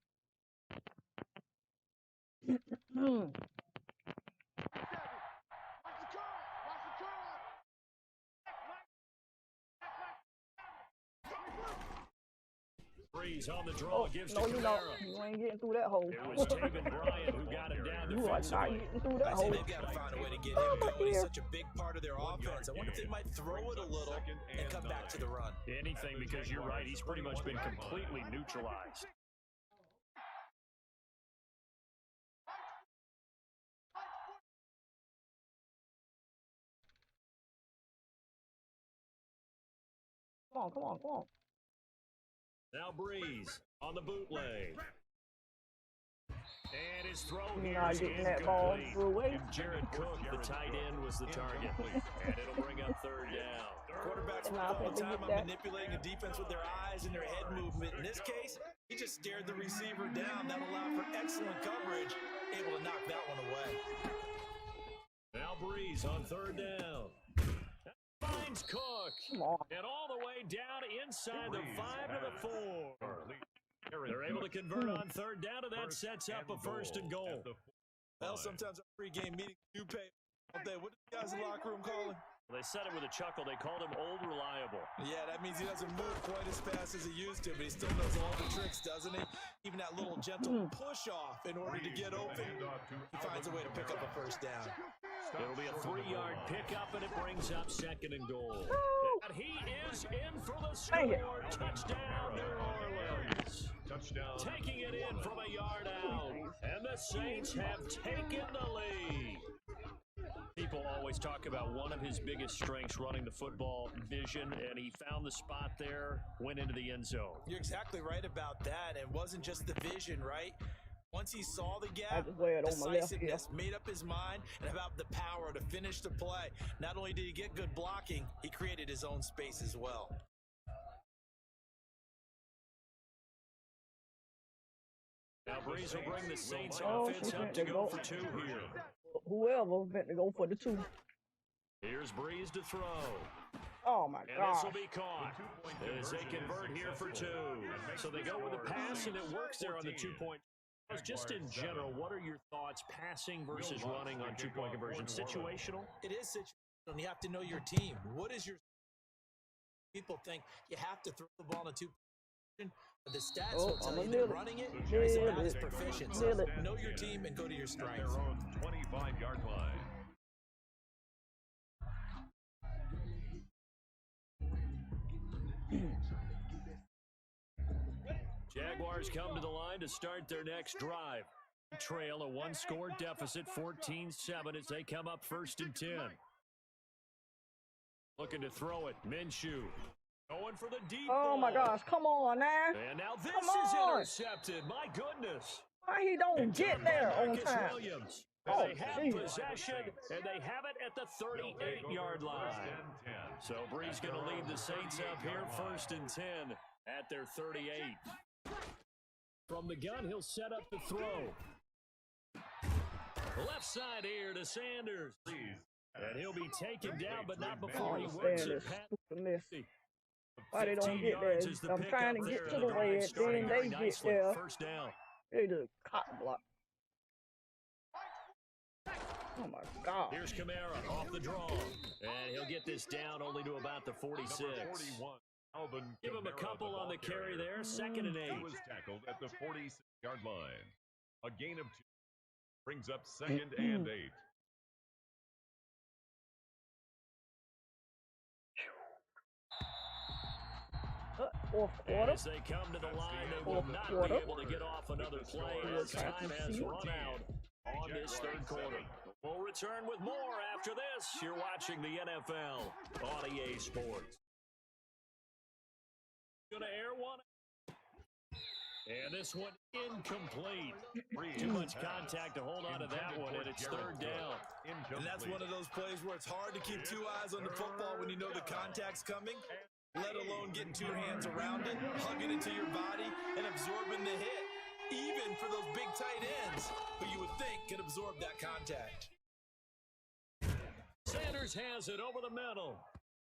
Breeze on the draw, gives no, to you Kamara. You ain't getting through that hole. It was Taven Bryan who got him down You are not defensively. getting through that I hole. think they've got to find a way to get him going. He's such a big part of their offense. I wonder if they might throw it a little and come back to the run. Anything, because you're right. He's pretty much been completely neutralized. Come on. Now Breeze on the bootleg. And his throw You're here not is getting that ball incomplete. through away. Jared Cook, the tight end, was the target. And it'll bring up third down. Quarterbacks work all the time on manipulating a defense with their eyes and their head movement. In this case, he just stared the receiver down. That allowed for excellent coverage, able to knock that one away. Now Breeze on third down. Finds Cook. Come on. And all the way down inside the 5 to the 4. They're able to convert on third down, and that sets up a first and goal. Well, sometimes our pregame meetings do pay all day. What did the guys in the locker room call him? They said it with a chuckle. They called him Old Reliable. Yeah, that means he doesn't move quite as fast as he used to, but he still knows all the tricks, doesn't he? Even that little gentle push-off in order to get open. He finds a way to pick up a first down. It'll be a 3-yard pickup, and it brings up second and goal. And he is in for the score. Touchdown, New Orleans. Taking it in from a yard out. And the Saints have taken the lead. People always talk about one of his biggest strengths running the football, vision, and he found the spot there, went into the end zone. You're exactly right about that. It wasn't just the vision, right? Once he saw the gap, decisiveness, made up his mind, and about the power to finish the play. Not only did he get good blocking, he created his own space as well. Now Breeze will bring the Saints offense up to go for 2 here. Whoever meant to go for the 2. Here's Breeze to throw. Oh, my God. And this will be caught as they convert here for 2. So they go with a pass, and it works there on the 2-point. Just in general, what are your thoughts passing versus running on 2-point conversion? Situational? It is situational, and you have to know your team. What is your people think you have to throw the ball in a 2-point, but the stats will tell you that running it is about as proficient. So know your team and go to your strengths. Their own 25-yard line. Jaguars come to the line to start their next drive. Trail a 1-score deficit, 14-7 as they come up 1st and 10. Looking to throw it, Minshew. Going for the deep ball. My gosh, come on now. And now this is intercepted. My goodness. Why he don't get there on time? Williams. They have possession, and they have it at the 38-yard line. So Breeze going to lead the Saints up here 1st and 10 at their 38. From the gun, he'll set up the throw. Left side here to Sanders. And he'll be taken down, but not before he wins it. Why they don't get there? I'm trying to get to the red, then they get there. First down. They just cotton block. Oh my God. Here's Kamara off the draw. And he'll get this down only to about the 46. Give him a couple on the carry there. 2nd and 8. He was tackled at the 46-yard line. A gain of 2 brings up 2nd and 8. Fourth quarter. As they come to the line, they will not be able to get off another play as time has run out on this third quarter. We'll return with more after this. You're watching the NFL on EA Sports. Going to air one. And this one incomplete. Too much contact to hold on to that one, and it's third down. And that's one of those plays where it's hard to keep two eyes on the football when you know the contact's coming, let alone getting two hands around it, hugging it to your body, and absorbing the hit, even for those big tight ends who you would think could absorb that contact. Sanders has it over the middle.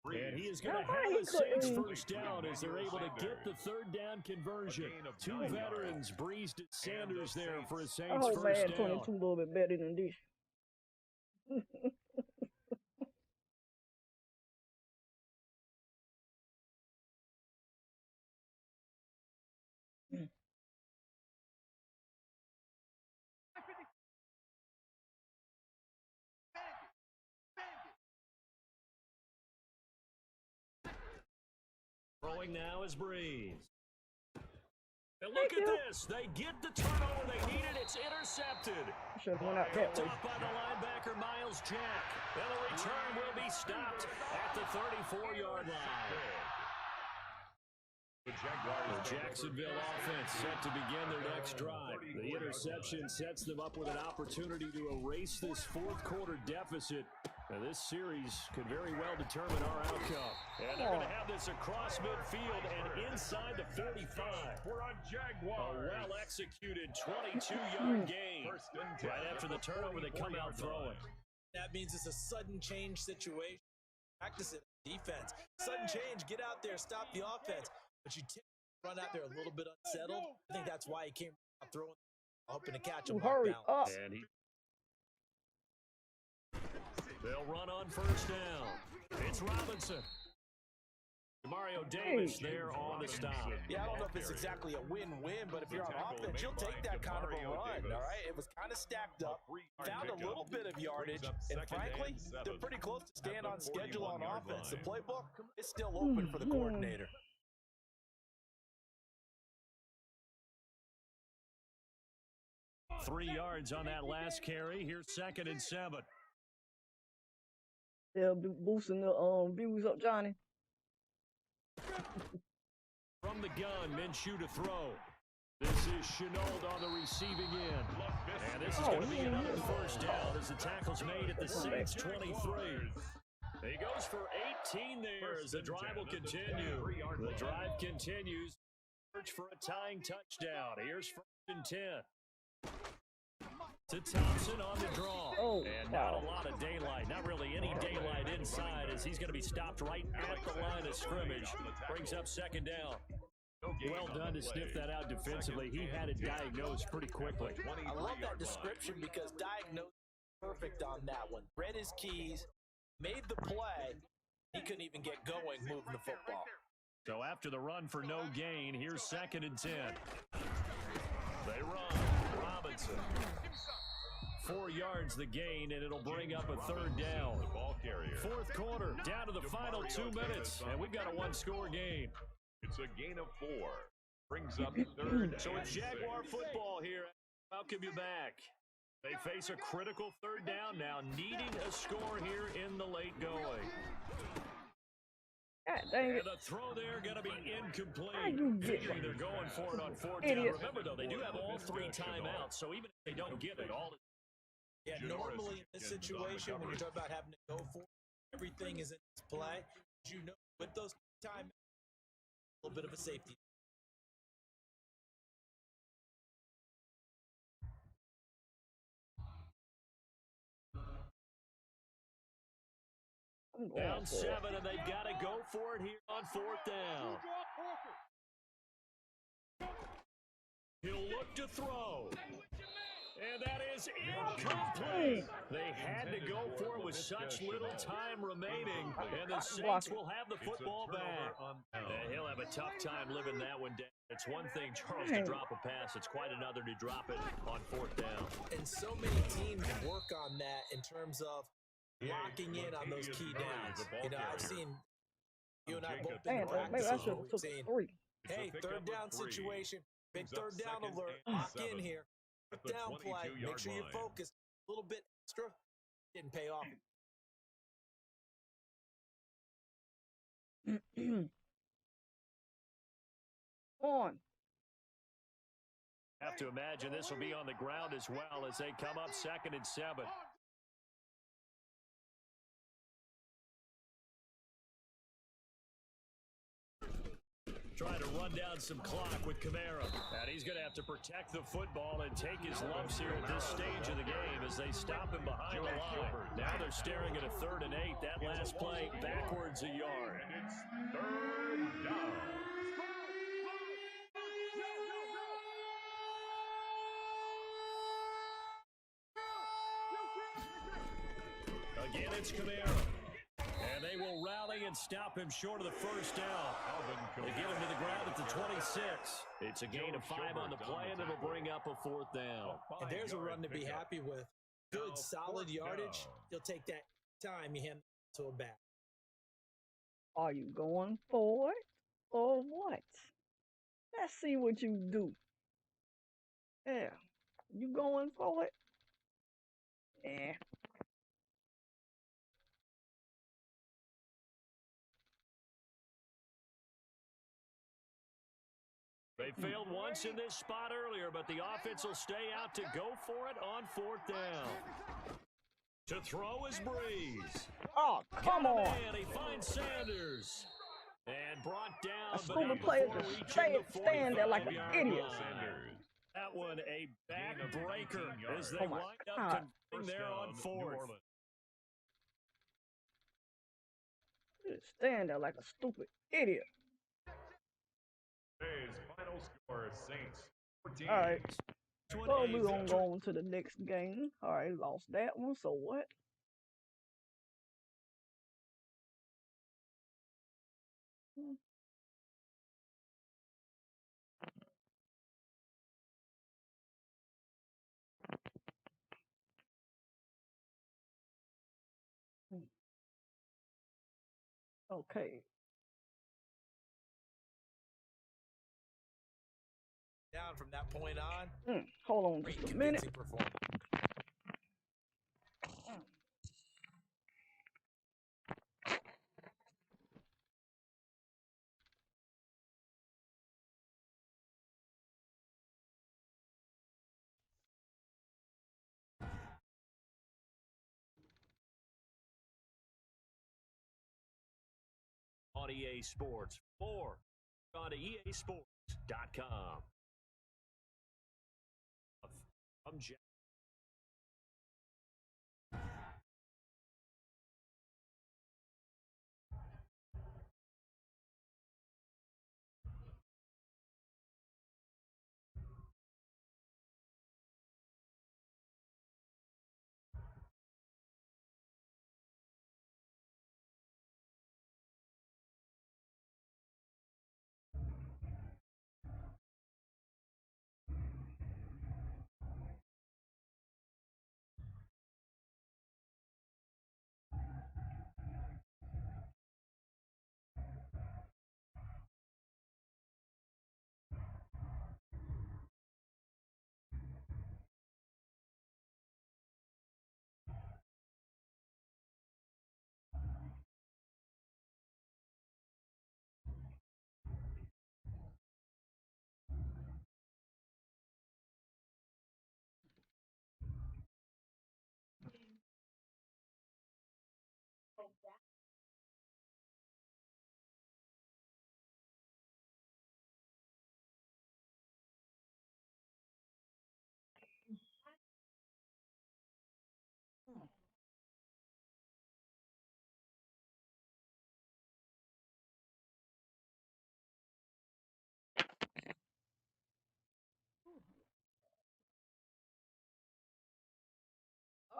And he is going to have a Saints first down as they're able to get the third down conversion. Two veterans breezed at Sanders there for a Saints first down. 22 a little bit better than this. Throwing now is Breeze. And look at this. They get the turnover they needed. It's intercepted. Should have went out that way. Top by the linebacker, Miles Jack. And the return will be stopped at the 34-yard line. The Jacksonville offense set to begin their next drive. The interception sets them up with an opportunity to erase this fourth quarter deficit. Now, this series could very well determine our outcome. And they're going to have this across midfield and inside the 45. We're on Jaguars. A well-executed 22-yard gain. Right after the turnover, they come out throwing. That means it's a sudden change situation. Practice it, defense. Sudden change, get out there, stop the offense. But you run out there a little bit unsettled. I think that's why he came out throwing, hoping to catch him Hurry up. And they'll run on first down. It's Robinson. Mario Davis there on the stop. Yeah, I don't know if it's exactly a win-win, but if you're on offense, you'll take that kind of a run, all right? It was kind of stacked up, found a little bit of yardage, and frankly, they're pretty close to staying on schedule on offense. The playbook is still open for the coordinator. 3 yards on that last carry. Here's 2nd and 7. They're boosting the views up, Johnny. From the gun, Minshew to throw. This is Chenault on the receiving end. And this is going to be another first down as the tackle's made at the Saints 23. He goes for 18 there as the drive will continue. The drive continues. Search for a tying touchdown. Here's 1st and 10. To Thompson on the draw. And not a lot of daylight. Not really any daylight inside as he's going to be stopped right at the line of scrimmage. Brings up 2nd down. Well done to sniff that out defensively. He had it diagnosed pretty quickly. I love that description because diagnosed perfect on that one. Read his keys, made the play. He couldn't even get going moving the football. So after the run for no gain, here's 2nd and 10. They run. Robinson. 4 yards the gain, and it'll bring up a 3rd down. 4th quarter, down to the final 2 minutes, and we've got a 1-score game. It's a gain of 4. Brings up 3rd. So it's Jaguar football here. Welcome you back. They face a critical 3rd down now, needing a score here in the late going. God dang it. And the throw there going to be incomplete. Figuring they're going for it on 4th down. Remember, though, they do have all 3 timeouts, so even if they don't get it, all yeah, normally in this situation, when you're talking about having to go for it, everything is in its play. You know, with those timeouts, a little bit of a safety. Down 7, and they've got to go for it here on 4th down. He'll look to throw. And that is incomplete. They had to go for it with such little time remaining. And the Saints will have the football back. He'll have a tough time living that one down. It's one thing, Charles, to drop a pass. It's quite another to drop it on 4th down. And so many teams work on that in terms of locking in on those key downs. You know, I've seen you and I both been practicing. We've seen, hey, 3rd down situation, big 3rd down alert, lock in here. at the Down play. 22-yard Make sure you line. focus. A little bit extra. Didn't pay off. On. Have to imagine this will be on the ground as well as they come up 2nd and 7. Trying to run down some clock with Kamara. And he's going to have to protect the football and take his lumps here at this stage of the game as they stop him behind the line. Now they're staring at a 3rd and 8. That last play backwards a yard. And it's 3rd down. Again, it's Kamara. And they will rally and stop him short of the 1st down. They get him to the ground at the 26. It's a gain of 5 on the play, and it'll bring up a 4th down. And there's a run to be happy with. Good, solid yardage. You'll take that time you hand to a back. Are you going for it or what? Let's see what you do. Yeah. You going for it? Yeah. They failed once in this spot earlier, but the offense will stay out to go for it on 4th down. To throw is Breeze. Oh, come on. And he finds Sanders. And brought down, A scuba player just stand there like an idiot. That one a backbreaker as they Oh my wind up God. converting there on 4th. Just stand there like a stupid idiot. Today's final score, Saints 14. All right. Well, we're going to go on to the next game. All right, lost that one, so what? Okay. Down from that point on. Hold on Great just a minute. convincing performance. On EA Sports. More on EASports.com. From Jack.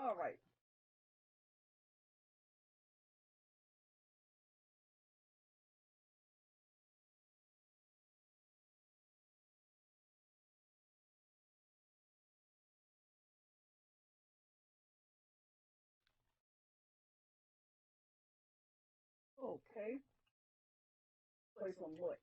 All right. Okay. Play some what?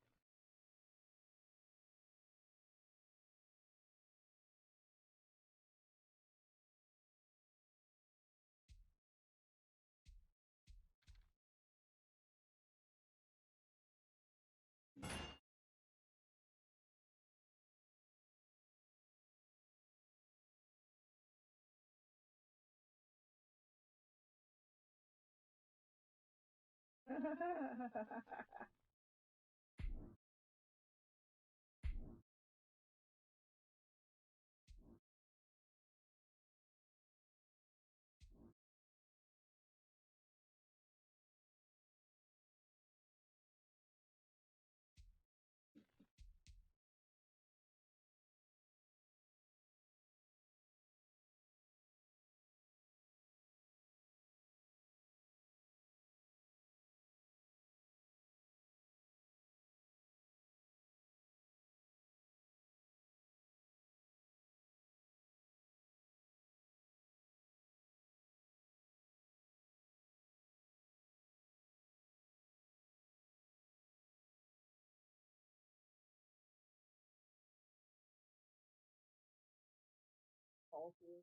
Okay.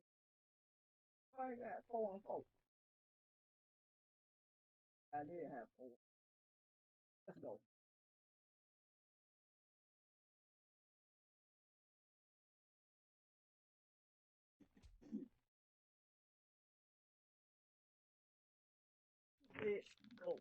I got 4 and 4. I did have 4. Let's go. Let's go.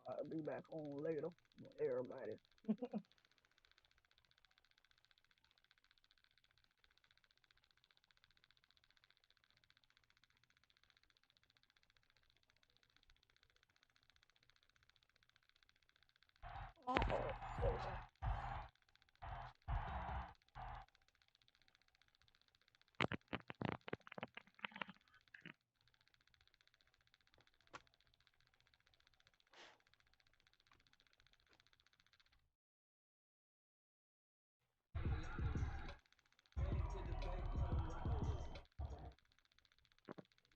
I'll be back on later. Everybody. Oh,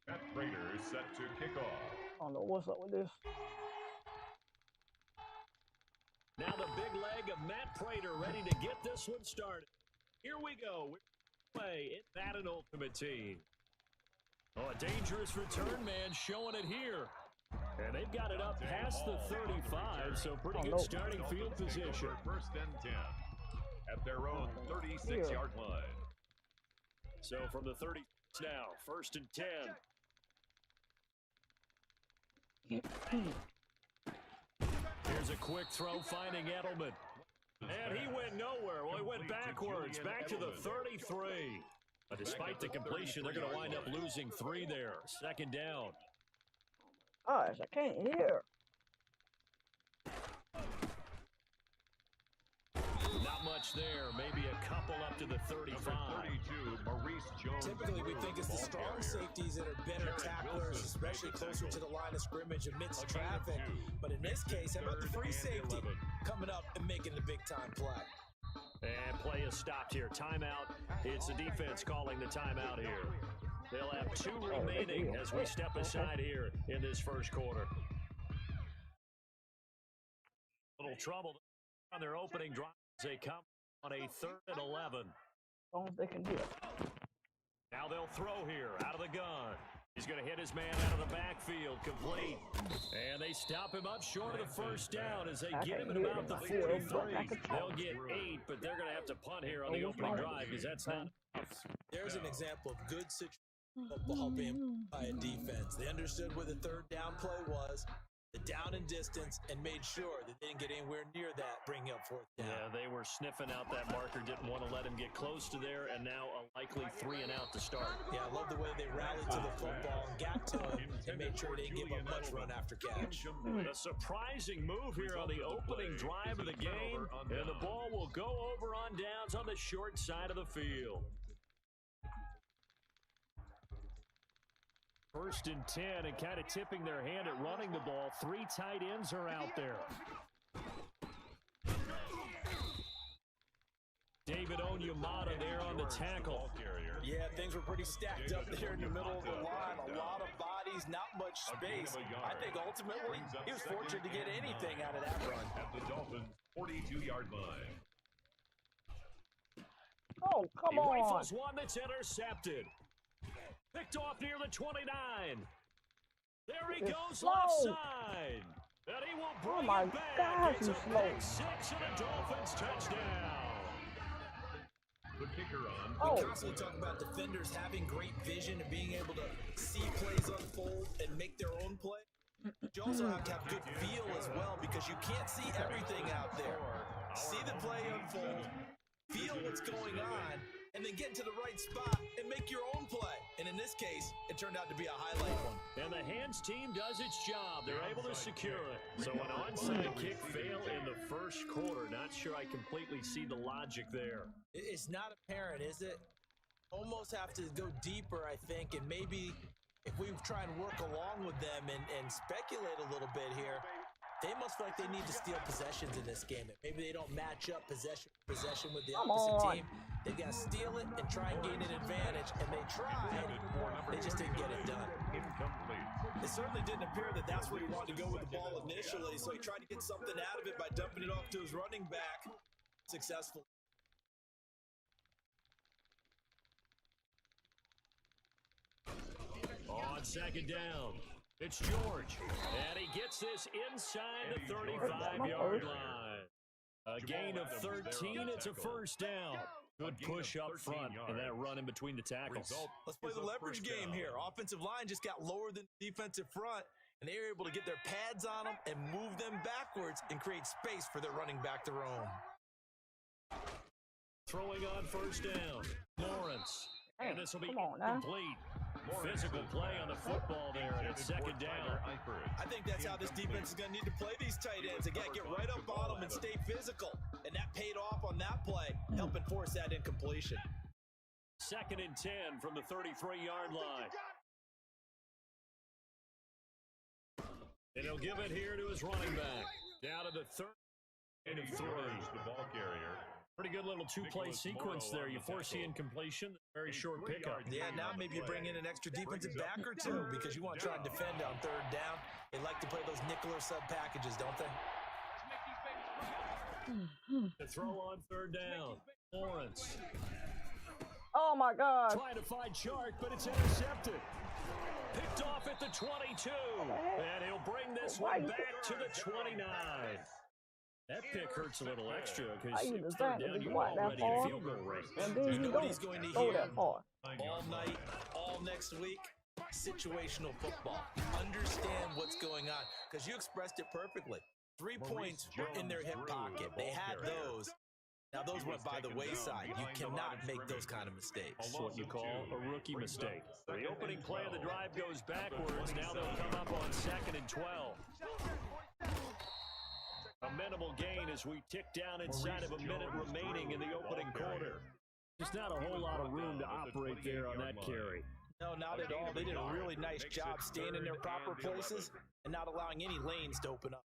Matt Prater is set to kick off. I don't know what's up with this. Now the big leg of Matt Prater ready to get this one started. Here we go. We're play in Madden Ultimate Team. Oh, a dangerous return man showing it here. And they've got it up past the 35, so pretty good starting field position. First and 10 at their own 36-yard line. So from the 30 now, first and 10. Here's a quick throw finding Edelman. And he went nowhere. Well, he went backwards, back to the 33. But despite the completion, they're going to wind up losing 3 there. Second down. Gosh, I can't hear. Not much there. Maybe a couple up to the 35. Typically, we think it's the strong safeties that are better tacklers, especially closer to the line of scrimmage amidst traffic. But in this case, how about the free safety coming up and making the big-time play? And play is stopped here. Timeout. It's the defense calling the timeout here. They'll have 2 remaining as we step aside here in this first quarter. Little trouble on their opening drive as they come on a 3rd and 11. As long as they can hear. Now they'll throw here out of the gun. He's going to hit his man out of the backfield, complete. And they stop him up short of the first down as they get him at about the 43. They'll get 8, but they're going to have to punt here on the opening drive because that's not enough. There's an example of good situation football being by a defense. They understood where the 3rd down play was, the down and distance, and made sure that they didn't get anywhere near that, bringing up 4th down. Yeah, they were sniffing out that marker, didn't want to let him get close to there, and now a likely 3 and out to start. Yeah, I love the way they rallied to the football and got to him and made sure they didn't give up much run after catch. A surprising move here on the opening drive of the game, and the ball will go over on downs on the short side of the field. First and 10, and kind of tipping their hand at running the ball. 3 tight ends are out there. David Onyemata there on the tackle. Yeah, things were pretty stacked up there in the middle of the line. A lot of bodies, not much space. I think ultimately he was fortunate to get anything out of that run. At the Dolphins' 48 22-yard line. Oh, come He on. rifles one that's intercepted. Picked off near the 29. There he It's goes slow. left side. And he will bring my it back. gosh, It's a he's slow. pick six and a Dolphins touchdown. The kicker on. Oh. We constantly talk about defenders having great vision and being able to see plays unfold and make their own play. You also have to have good feel as well because you can't see everything out there. See the play unfold, feel what's going on, and then get to the right spot and make your own play. And in this case, it turned out to be a highlight one. And the hands team does its job. They're able to secure it. So an onside kick fail in the first quarter. Not sure I completely see the logic there. It's not apparent, is it? Almost have to go deeper, I think, and maybe if we try and work along with them and speculate a little bit here, they must feel like they need to steal possessions in this game. Maybe they don't match up possession with the opposite team. They got to steal it and try and gain an advantage, and they tried. They just didn't get it done. It certainly didn't appear that that's where he wanted to go with the ball initially, so he tried to get something out of it by dumping it off to his running back. Successful. On second down, it's George. And he gets this inside the 35-yard line. A gain of 13, it's a first down. Good push up front and that run in between the tackles. Let's play the leverage game here. Offensive line just got lower than defensive front, and they were able to get their pads on them and move them backwards and create space for their running back to roam. Throwing on first down, Lawrence. And this will be complete. Physical play on the football there, and it's second down. I think that's how this defense is going to need to play these tight ends. They got to get right up on them and stay physical. And that paid off on that play, helping force that incompletion. Second and 10 from the 33-yard line. And he'll give it here to his running back. Down to the 3rd and 3. The ball carrier. Pretty good little two-play sequence there. You force the incompletion, very short pickup. Yeah, now maybe you bring in an extra defensive back or two because you want to try and defend on third down. They like to play those nickel or sub packages, don't they? The throw on third down. Lawrence. Oh, my God. Trying to find Chark, but it's intercepted. Picked off at the 22. And he'll bring this one back to the 29. That pick hurts a little extra because third down, you're already in field goal range. And then you know what he's going to throw hear that far. all night, all next week? Situational football. Understand what's going on because you expressed it perfectly. 3 points were in their hip pocket. They had those. Now, those went by the wayside. You cannot make those kind of mistakes. That's what you call a rookie mistake. The opening play of the drive goes backwards. Now they'll come up on 2nd and 12. A minimal gain as we tick down inside of a minute remaining in the opening quarter. There's not a whole lot of room to operate there on that carry. No, not at all. They did a really nice job staying in their proper places and not allowing any lanes to open up.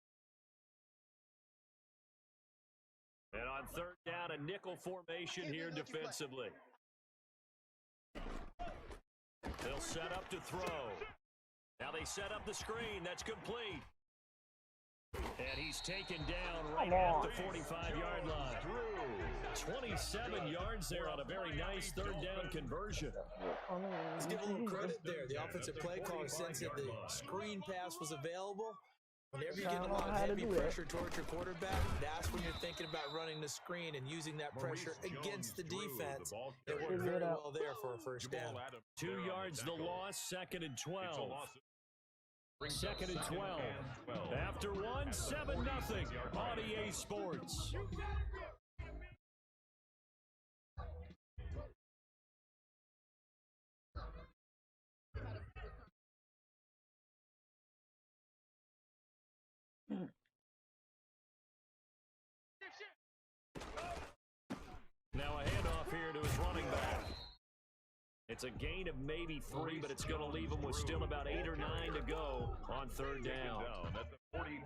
And on third down, a nickel formation here defensively. They'll set up to throw. Now they set up the screen. That's complete. And he's taken down right at the 45-yard line. 27 yards there on a very nice third down conversion. Let's give a little credit there. The offensive play caller sensed that the screen pass was available. Whenever you get a lot of heavy pressure towards your quarterback, that's when you're thinking about running the screen and using that pressure against the defense. It worked very well there for a first down. 2 yards the loss, 2nd and 12. 2nd and 12. After one, 7-0 on EA Sports. Now a handoff here to his running back. It's a gain of maybe 3, but it's going to leave him with still about 8 or 9 to go on third down.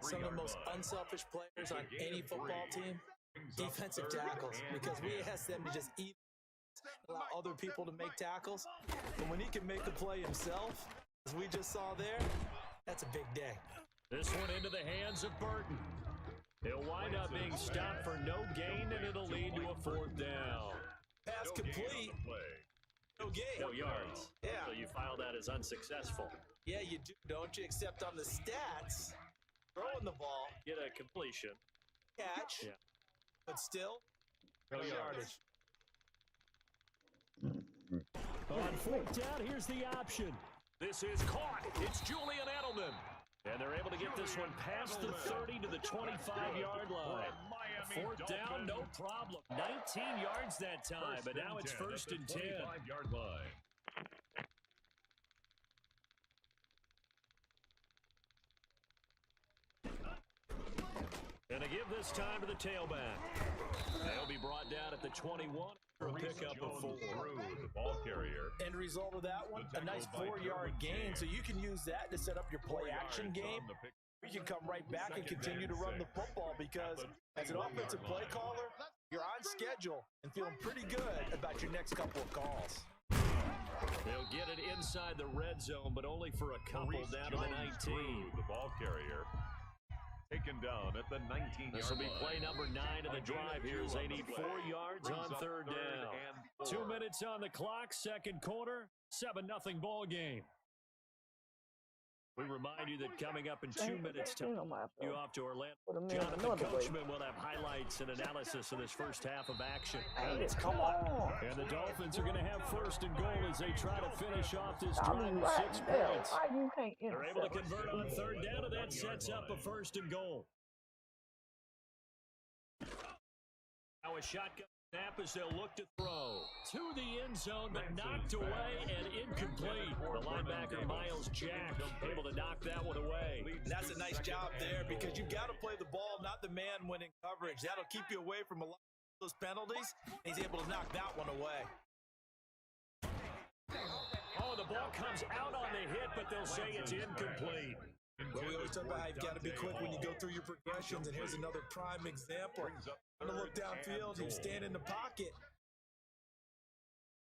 Some of the most unselfish players on any football team, defensive tackles, because we ask them to just eat, allow other people to make tackles. But when he can make a play himself, as we just saw there, that's a big day. This one into the hands of Burton. He'll wind up being stopped for no gain, and it'll lead to a 4th down. Pass complete. No gain. No yards. Yeah. So you file that as unsuccessful. Yeah, you do, don't you? Except on the stats, throwing the ball. Get a completion. Catch. Yeah. But still, no yardage. On 4th down, here's the option. This is caught. It's Julian Edelman. And they're able to get this one past the 30 to the 25-yard line. 4th down, no problem. 19 yards that time, but now it's 1st and 10. 25-yard line. And they give this time to the tailback. They'll be brought down at the 21 for a pickup of 4. The ball carrier. End result of that one, a nice 4-yard gain, so you can use that to set up your play-action game. You can come right back and continue to run the football because as an offensive play caller, you're on schedule and feeling pretty good about your next couple of calls. They'll get it inside the red zone, but only for a couple down to the 19. The ball carrier taken down at the 19-yard line. This will be play number 9 of the drive here as they need 4 yards on 3rd down. 2 minutes on the clock, 2nd quarter, 7-0 ball game. We remind you that coming up in 2 minutes, you off to Orlando. Jonathan Coachman will have highlights and analysis of this first half of action. It's come on. And the Dolphins are going to have 1st and goal as they try to finish off this drive with 6 points. They're able to convert on 3rd down, and that sets up a 1st and goal. Now a shotgun snap as they'll look to throw to the end zone, but knocked away and incomplete. The linebacker, Miles Jack, able to knock that one away. And that's a nice job there because you've got to play the ball, not the man winning coverage. That'll keep you away from a lot of those penalties. He's able to knock that one away. Oh, the ball comes out on the hit, but they'll say it's incomplete. Well, we always talk about how you've got to be quick when you go through your progressions, and here's another prime example. I'm going to look downfield, you stand in the pocket.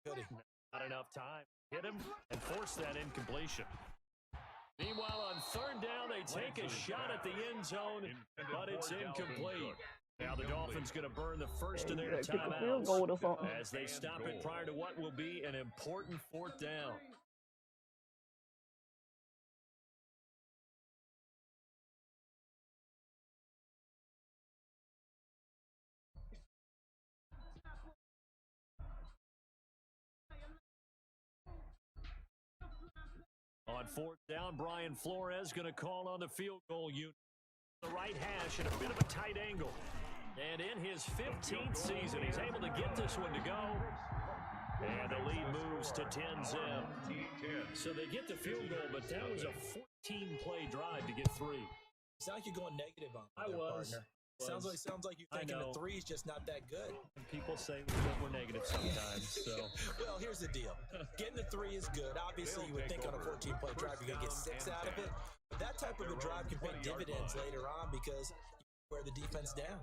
Goody. Not enough time. Hit him and force that incompletion. Meanwhile, on 3rd down, they take a shot at the end zone, but it's incomplete. Now the Dolphins going to burn the first of their timeouts as they stop it prior to what will be an important 4th down. On 4th down, Brian Flores going to call on the field goal unit. The right hash at a bit of a tight angle. And in his 15th season, he's able to get this one to go. And the lead moves to 10-0. So they get the field goal, but that was a 14-play drive to get 3. Sound like you're going negative on I was. Partner. Sounds like you're thinking the 3 is just not that good. And people say that we're negative sometimes. So, well, here's the deal. Getting the 3 is good. Obviously, you would think on a 14-play drive you're going to get 6 out of it. But that type of a drive can pay dividends later on because you wear the defense down.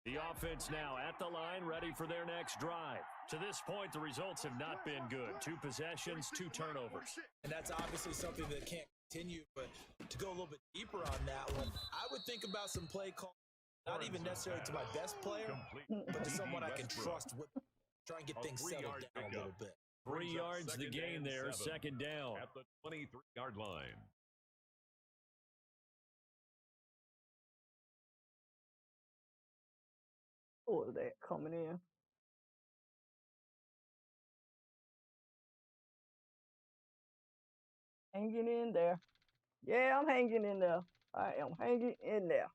The offense now at the line, ready for their next drive. To this point, the results have not been good. 2 possessions, 2 turnovers. And that's obviously something that can't continue, but to go a little bit deeper on that one, I would think about some play call, not even necessarily to my best player, but to someone I can trust with, try and get things settled down a little bit. 3 yards the gain there, 2nd down. At the 23-yard line. What was that coming in? Hanging in there. Yeah, I'm hanging in there. I am hanging in there.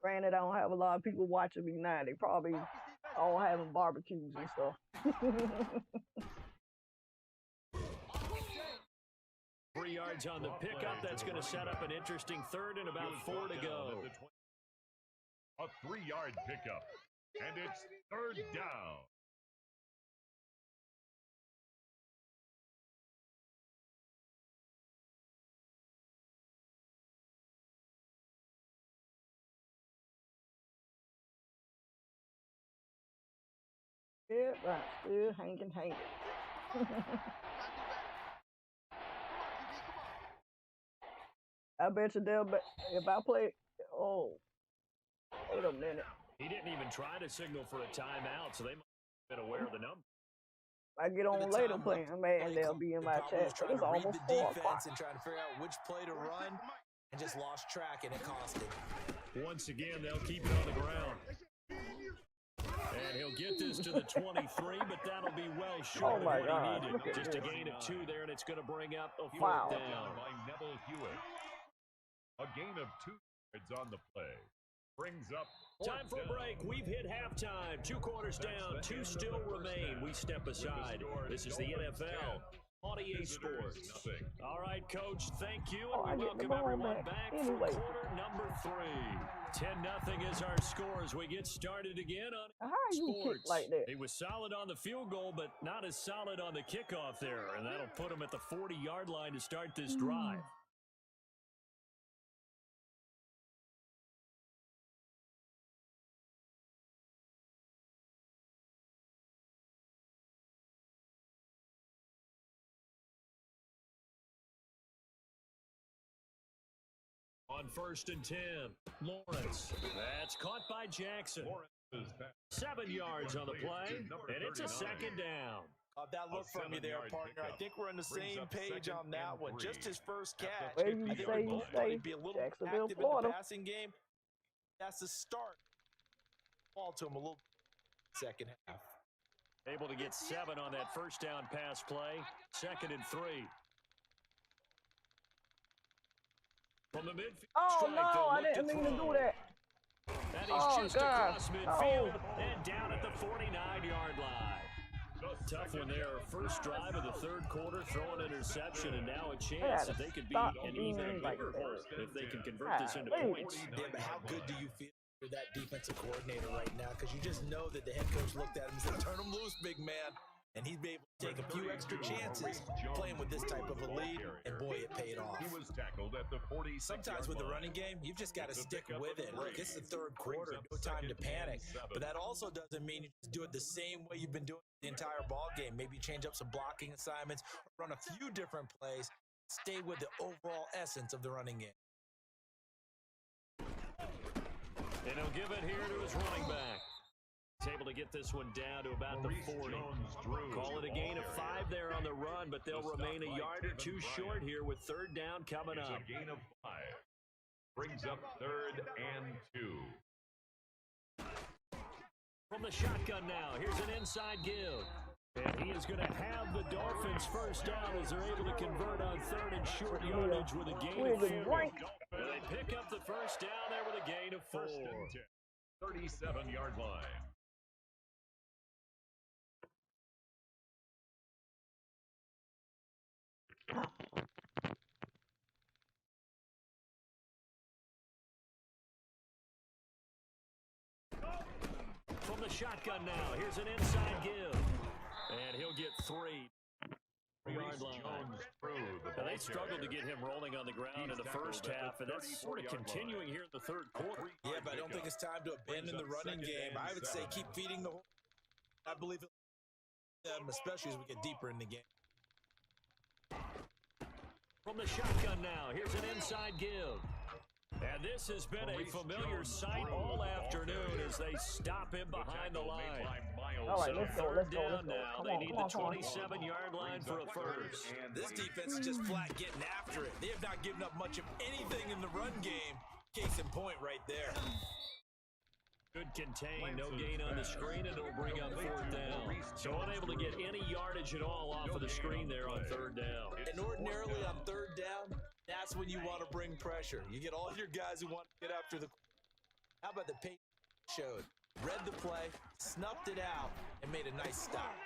Granted, I don't have a lot of people watching me now. They probably all having barbecues and stuff. 3 yards on the pickup. That's going to set up an interesting 3rd and about 4 to go. A 3-yard pickup. And it's 3rd down. Yeah, right. Still hanging. I bet you they'll bet if I play. Oh, wait a minute. He didn't even try to signal for a timeout, so they might have been aware of the number. I get on later playing, man, they'll be in my chat. But it's almost 4 o'clock. And trying to figure out which play to run, and just lost track, and it cost him. Once again, they'll keep it on the ground. And he'll get this to the 23, but that'll be well short of what he needed. Just a gain of 2 there, and it's going to bring up a 4th down. By Neville Hewitt. A gain of 2 yards on the play. Brings up time for a break. We've hit halftime. 2 quarters down. 2 still remain. We step aside. This is the NFL on EA Sports. All right, Coach, thank you. And we welcome everyone back for quarter number 3. 10-0 is our score as we get started again on Sports. Like that? He was solid on the field goal, but not as solid on the kickoff there. And that'll put him at the 40-yard line to start this drive. On 1st and 10, Lawrence. That's caught by Jackson. 7 yards on the play, and it's a 2nd down. That look from you there, partner. I think we're on the same page on that one. Just his first catch. Where you say you stay? Be a little Jacksonville, active Florida. in the passing game. That's the start. Ball to him a little second half. Able to get 7 on that first down pass play. 2nd and 3. From the midfield. Oh, no, I didn't mean to do that. And he's just across midfield and down at the 49-yard line. Tough one there. First drive of the 3rd quarter, throw an interception, and now a chance that they could be an even bigger if they can convert this into points. Yeah, but how good do you feel for that defensive coordinator right now? Because you just know that the head coach looked at him and said, turn him loose, big man. And he's been able to take a few extra chances playing with this type of a lead, and boy, it paid off. He was tackled at the 40. Sometimes with the running game, you've just got to stick with it. Look, it's the 3rd quarter, no time to panic. But that also doesn't mean you just do it the same way you've been doing the entire ball game. Maybe change up some blocking assignments, run a few different plays, stay with the overall essence of the running game. And he'll give it here to his running back. He's able to get this one down to about the 40. Call it a gain of 5 there on the run, but they'll remain a yard or 2 short here with 3rd down coming up. A gain of 5. Brings up 3rd and 2. From the shotgun now, here's an inside give. And he is going to have the Dolphins first down as they're able to convert on 3rd and short yardage with a gain of 4. And they pick up the first down there with a gain of 4. 37-yard line. From the shotgun now, here's an inside give. And he'll get 3. 3-yard line. Now, they struggled to get him rolling on the ground in the first half, and that's sort of continuing here in the 3rd quarter. Yeah, but I don't think it's time to abandon the running game. I would say keep feeding the horse. I believe it, especially as we get deeper in the game. From the shotgun now, here's an inside give. And this has been a familiar sight all afternoon as they stop him behind the line. All right, let's go, let's go, let's go. Now, they need the 27-yard line for a first. This defense is just flat getting after it. They have not given up much of anything in the run game. Case in point right there. Good contain, no gain on the screen, and it'll bring up 4th down. So unable to get any yardage at all off of the screen there on 3rd down. And ordinarily on 3rd down, that's when you want to bring pressure. You get all your guys who want to get after the... How about the pace showed? Read the play, snuffed it out, and made a nice stop.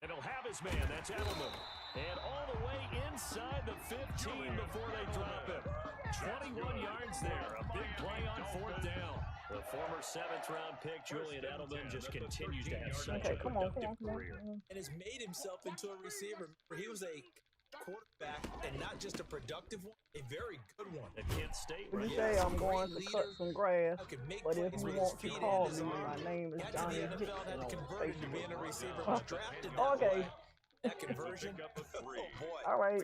And he'll have his man, that's Edelman. And all the way inside the 15 before they drop him. 21 yards there, a big play on 4th down. The former 7th-round pick, Julian Edelman, just continues to have such a productive career. And has made himself into a receiver. He was a quarterback, and not just a productive one, a very good one. At Kent State, right? You say I'm going to cut some grass, but if you want to call me, my name is Johnny Hickson. Had to convert to being a receiver. Was drafted okay. That conversion, oh boy. All right,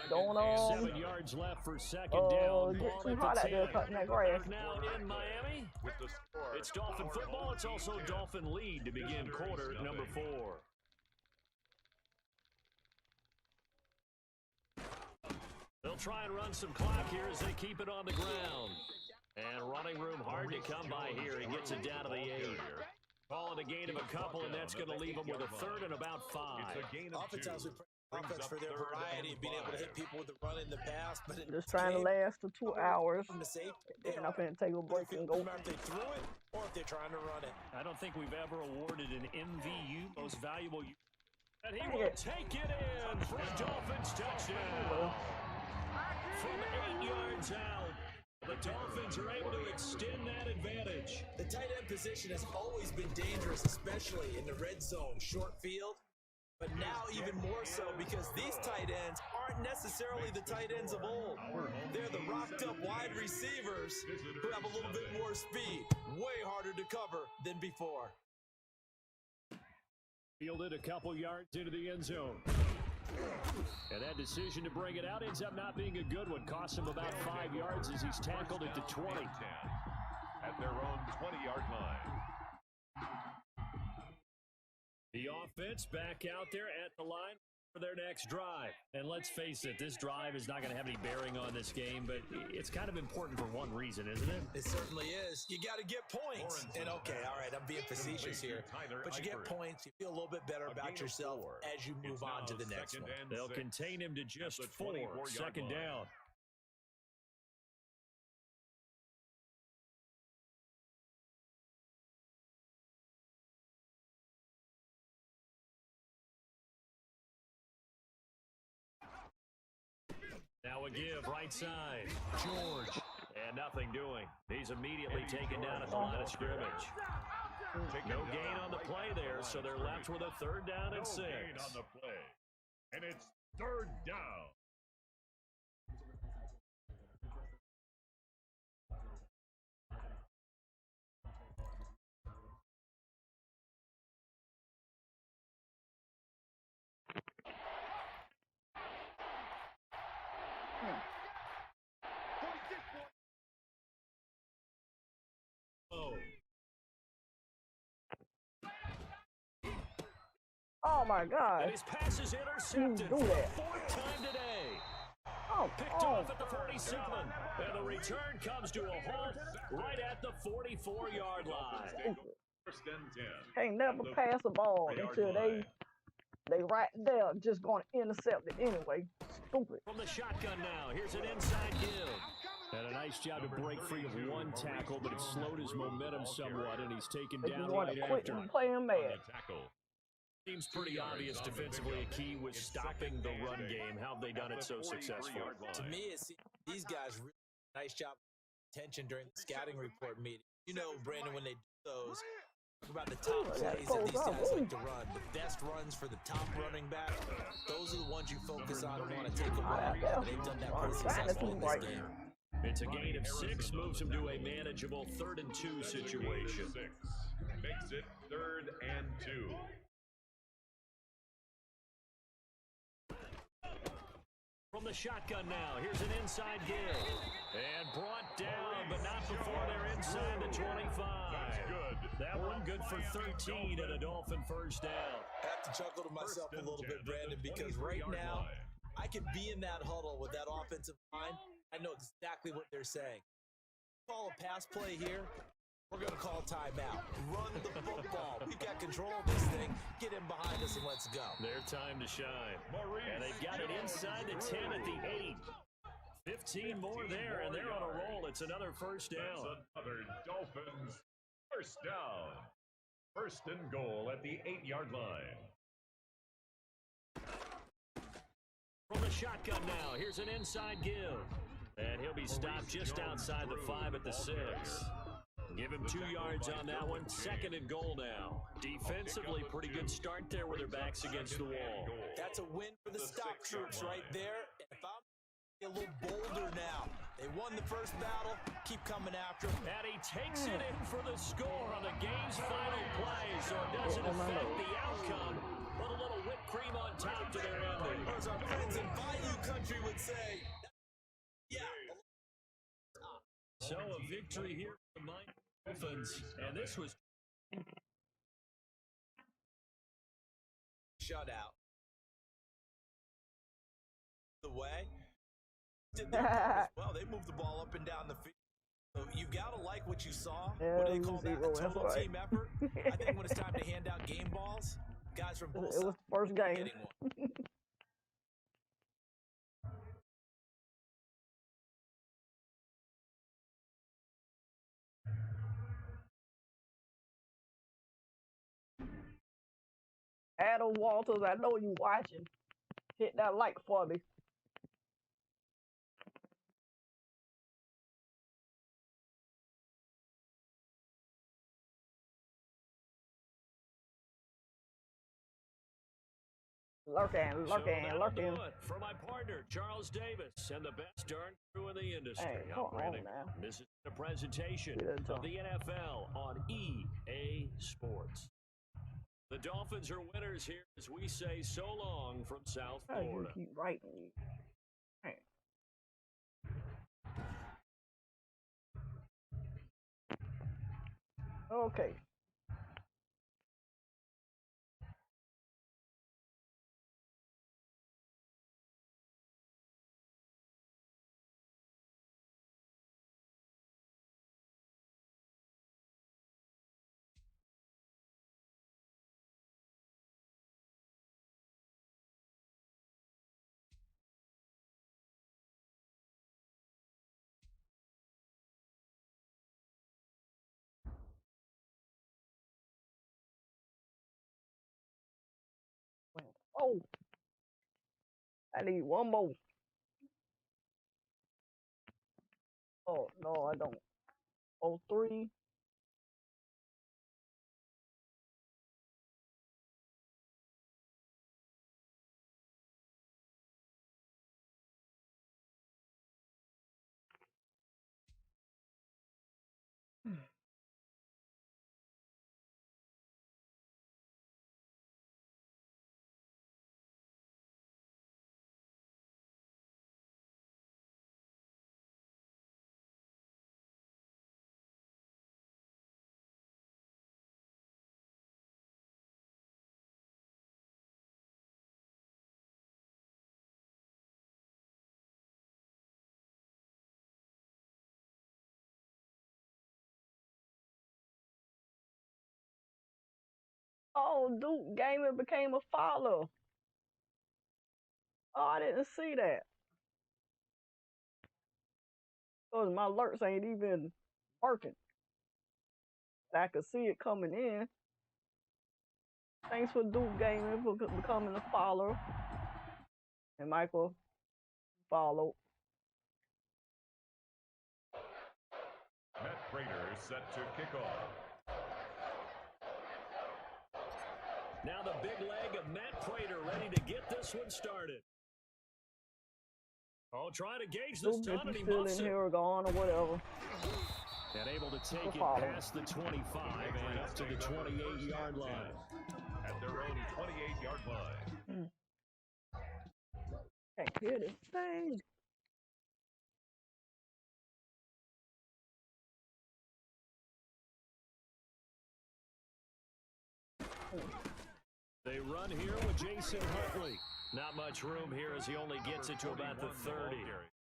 don't 7 yards left for second down. get Ball too at hot the out there 10. cutting that grass. Now in Miami, it's Dolphin football. It's also Dolphin lead to begin quarter number 4. They'll try and run some clock here as they keep it on the ground. And running room hard to come by here. He gets it down to the 8. Calling a gain of a couple, and that's going to leave him with a third and about 5. Oftentimes we praise offense for their variety of being able to hit people with the run in the past, but Just trying to last for 2 hours. And I'm finna take a break and go. If they threw it or if they're trying to run it. I don't think we've ever awarded an MVU, most valuable. And he will take it in for a Dolphins touchdown. From 8 yards out, the Dolphins are able to extend that advantage. The tight end position has always been dangerous, especially in the red zone, short field. But now even more so because these tight ends aren't necessarily the tight ends of old. They're the rocked-up wide receivers who have a little bit more speed, way harder to cover than before. Fielded a couple yards into the end zone. And that decision to bring it out ends up not being a good one. Costs him about 5 yards as he's tackled at the 20. At their own 20-yard line. The offense back out there at the line for their next drive. And let's face it, this drive is not going to have any bearing on this game, but it's kind of important for one reason, isn't it? It certainly is. You got to get points. And okay, all right, I'm being facetious here, but you get points, you feel a little bit better about yourself as you move on to the next one. They'll contain him to just 4, second down. Now a give, right side. George. And nothing doing. He's immediately taken down at the line of scrimmage. No gain on the play there, so they're left with a third down and 6. No gain on the play. And it's third down. Oh my God! And his pass is intercepted for the 4th time today. Picked off at the 47. And the return comes to a halt right at the 44-yard line. First and 10. Can't never pass a ball until they right there just going to intercept it anyway. Stupid. From the shotgun now, here's an inside give. And a nice job to break free of one tackle, but it slowed his momentum somewhat, and he's taken down right after. Playing mad. Seems pretty obvious defensively. A key was stopping the run game. How have they done it so successfully? To me, it's these guys really nice job of attention during the scouting report meeting. You know, Brandon, when they do those, talk about the top plays that these guys like to run. The best runs for the top running back. Those are the ones you focus on and want to take away. They've done that pretty successfully in this game. It's a gain of 6, moves him to a manageable 3rd and 2 situation. Makes it 3rd and 2. From the shotgun now, here's an inside give. And brought down, but not before they're inside the 25. That's good. That one good for 13 and a Dolphin first down. I have to chuckle to myself a little bit, Brandon, because right now, I could be in that huddle with that offensive line. I know exactly what they're saying. Call a pass play here. We're going to call timeout. Run the football. We've got control of this thing. Get in behind us and let's go. Their time to shine. And they've got it inside the 10 at the 8. 15 more there, and they're on a roll. It's another first down. That's another Dolphins first down. First and goal at the 8-yard line. From the shotgun now, here's an inside give. And he'll be stopped just outside the 5 at the 6. Give him 2 yards on that one. 2nd and goal now. Defensively, pretty good start there with their backs against the wall. That's a win for the stop troops right there. And if I'm a little bolder now, they won the first battle. Keep coming after him. And he takes it in for the score on the game's final play. So it doesn't affect the outcome, but a little whip cream on top to their ending. Or as our friends in Bayou Country would say, yeah. So a victory here for the Miami Dolphins, and this was shutout. The way did their part as well. They moved the ball up and down the field. So you gotta like what you saw. What do they call that? A total team effort. I think when it's time to hand out game balls, guys from both sides. It was the first game. Getting one. Adam Walters, I know you watching. Hit that like for me. Lurking. For my partner, Charles Davis, and the best darn crew in the industry. Hey, come on now. This is a presentation of the NFL on EA Sports. The Dolphins are winners here as we say so long from South Florida. You keep writing me. Hey. Okay. Oh, I need one more. Oh, no, I don't. Oh, 3. Oh, Duke Gaming became a follower. Oh, I didn't see that. Because my alerts ain't even working. I could see it coming in. Thanks for Duke Gaming for becoming a follower. And Michael followed. Matt Prater set to kick off. Now the big leg of Matt Prater ready to get this one started. Oh, trying to gauge this time, and he still muffs in it. here or gone or whatever. And able to take it past the 25 and up to the 28-yard line. At their own 28-yard line. Can't hear this thing. They run here with Jason Huntley. Not much room here as he only gets it to about the 30.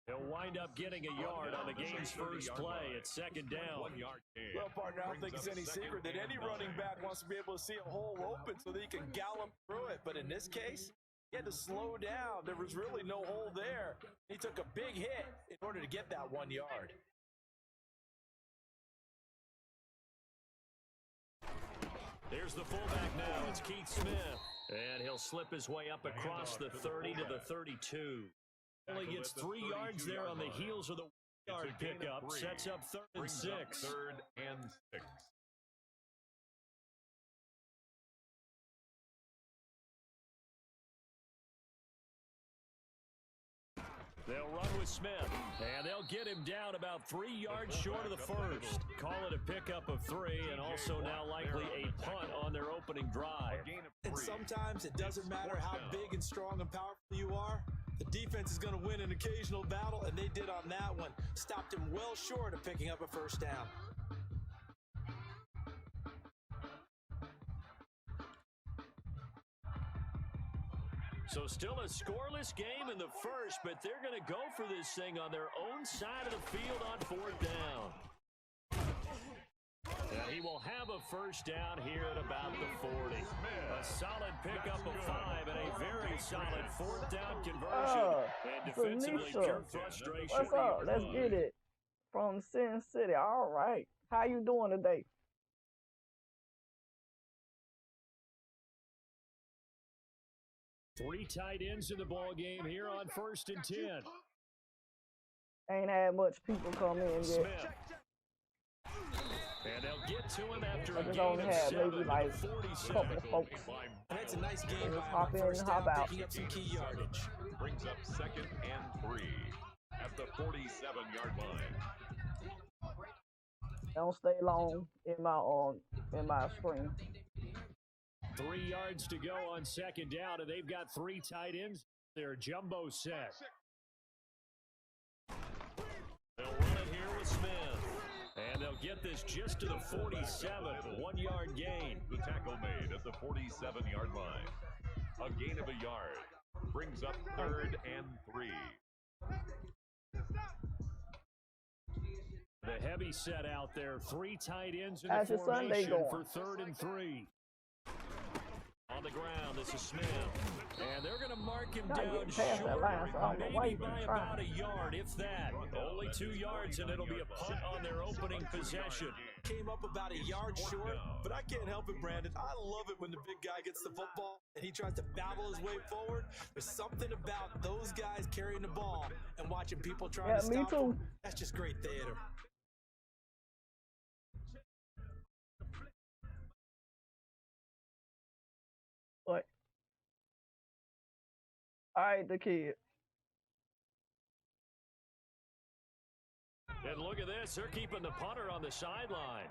He'll wind up getting a yard on the game's first play at second down. Well, partner, I don't think it's any secret that any running back wants to be able to see a hole open so that he can gallop through it. But in this case, he had to slow down. There was really no hole there. He took a big hit in order to get that 1 yard. Here's the fullback now. It's Keith Smith. And he'll slip his way up across the 30 to the 32. Only gets 3 yards there on the heels of the 1-yard pickup. Sets up 3rd and 6. 3rd and 6. They'll run with Smith, and they'll get him down about 3 yards short of the first. Call it a pickup of 3, and also now likely a punt on their opening drive. And sometimes it doesn't matter how big and strong and powerful you are. The defense is going to win an occasional battle, and they did on that one. Stopped him well short of picking up a first down. So still a scoreless game in the first, but they're going to go for this thing on their own side of the field on 4th down. And he will have a first down here at about the 40. A solid pickup of 5 and a very solid 4th down conversion. And defensively, pure frustration. What's up? Let's get it. From Sin City. All right. How you doing today? Three tight ends in the ball game here on 1st and 10. Ain't had much people come in yet. Smith. And they'll get to him after a I just gain only of had 7 maybe to like the a 47. couple of folks. And that's a nice game Just by him hop on in first and down, hop out. picking up some key yardage. Brings up 2nd and 3 at the 47-yard line. Don't stay long in my screen. 3 yards to go on 2nd down, and they've got 3 tight ends. Their jumbo set. They'll run it here with Smith. And they'll get this just to the 47, 1-yard gain. The tackle made at the 47-yard line. A gain of a yard. Brings up 3rd and 3. The heavy set out there. 3 tight ends in How's the your Sunday formation going? for 3rd and 3. On the ground, this is Smith. And they're going to mark him Gotta down get past that short, line, so I don't know why maybe you by keep about trying. a yard, if that. Only 2 yards, and it'll be a punt on their opening possession. Came up about a yard short, but I can't help it, Brandon. I love it when the big guy gets the football and he tries to battle his way forward. There's something about those guys carrying the ball and watching people trying to Yeah, me stop him. too. That's just great theater. But all right, the kid. And look at this. They're keeping the punter on the sideline.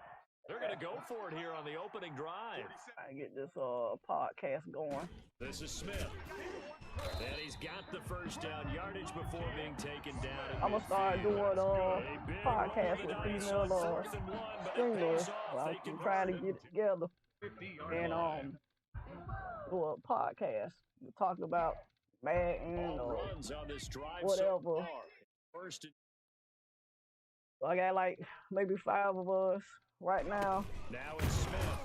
They're going to go for it here on the opening drive. I get this podcast going. This is Smith. And he's got the first down yardage before being taken down. I'm gonna start doing podcast with female singers. I'm trying to get it together and do a podcast. We talk about Madden or runs on this drive whatever. so far. First and So I got like maybe 5 of us right now. now it's Smith.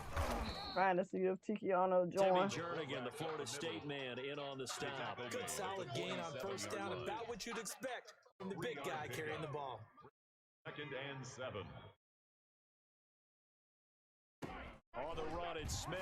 Trying to see if Tikiana Timmy join. Jernigan, the Florida State man, in on the stop. Good solid gain on first down, about what you'd expect from the big guy carrying the ball. 2nd and 7. On the run, it's Smith.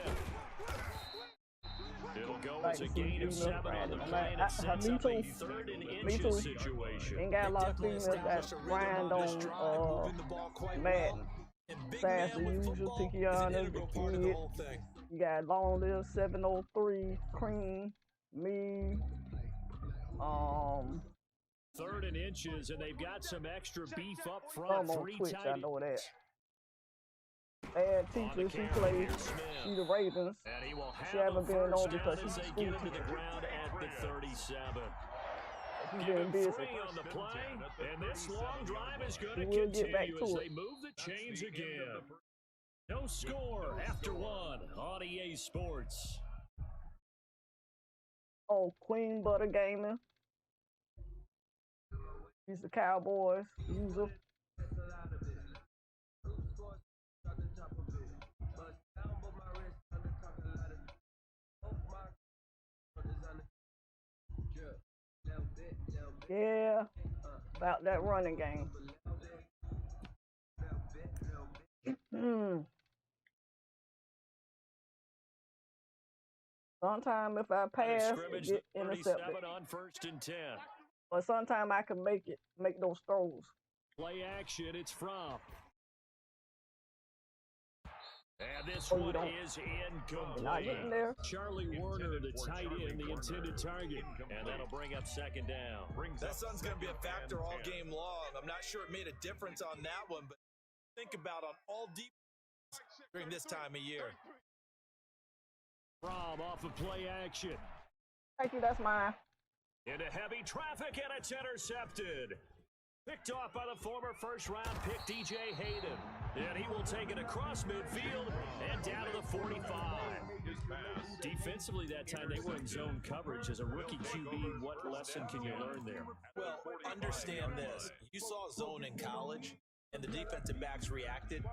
It'll go Like as a to see gain of female 7 on the friends. play, and it sets Me up a too. 3rd and Me inches too. situation. Ain't got a lot of Definitely females that established a rhythm grind on this on drive, moving the ball quite Madden. well. And big Sass man the with usual football is an Tikiana, integral the part of the kid. whole thing. You got Long Live 703, Cream, me, 3rd and inches, and they've got some extra beef up I'm front. on 3 Twitch, tight I know that. Bad teacher, she plays, she the Ravens. And he will have She haven't a been first on because down she's as a they get school him to the teacher. ground at the 37. She's Give been him busy. 3 on the play, and this long drive is going to We'll get back continue to as it. they move the chains again. No score after 1 on EA Sports. Oh, Queen Butter Gaming. He's the Cowboys user. Yeah, about that running game. Sometimes if I pass, it Scrimmage get the intercepted. 37 on 1st and 10. But sometimes I can make those throws. Play action, it's from And this Oh, you one don't. is You're not getting incomplete. there. Charlie Warner, the tight end, the intended target. And that'll bring up second down. That sun's going to be a factor all game long. I'm not sure it made a difference on that one, but think about on all deep during this time of year. From off of play action. Thank you, that's mine. Into heavy traffic, and it's intercepted. Picked off by the former first-round pick, DJ Hayden. And he will take it across midfield and down to the 45. Defensively that time, they were in zone coverage. As a rookie QB, what lesson can you learn there? Well, understand this. You saw zone in college, and the defensive backs reacted,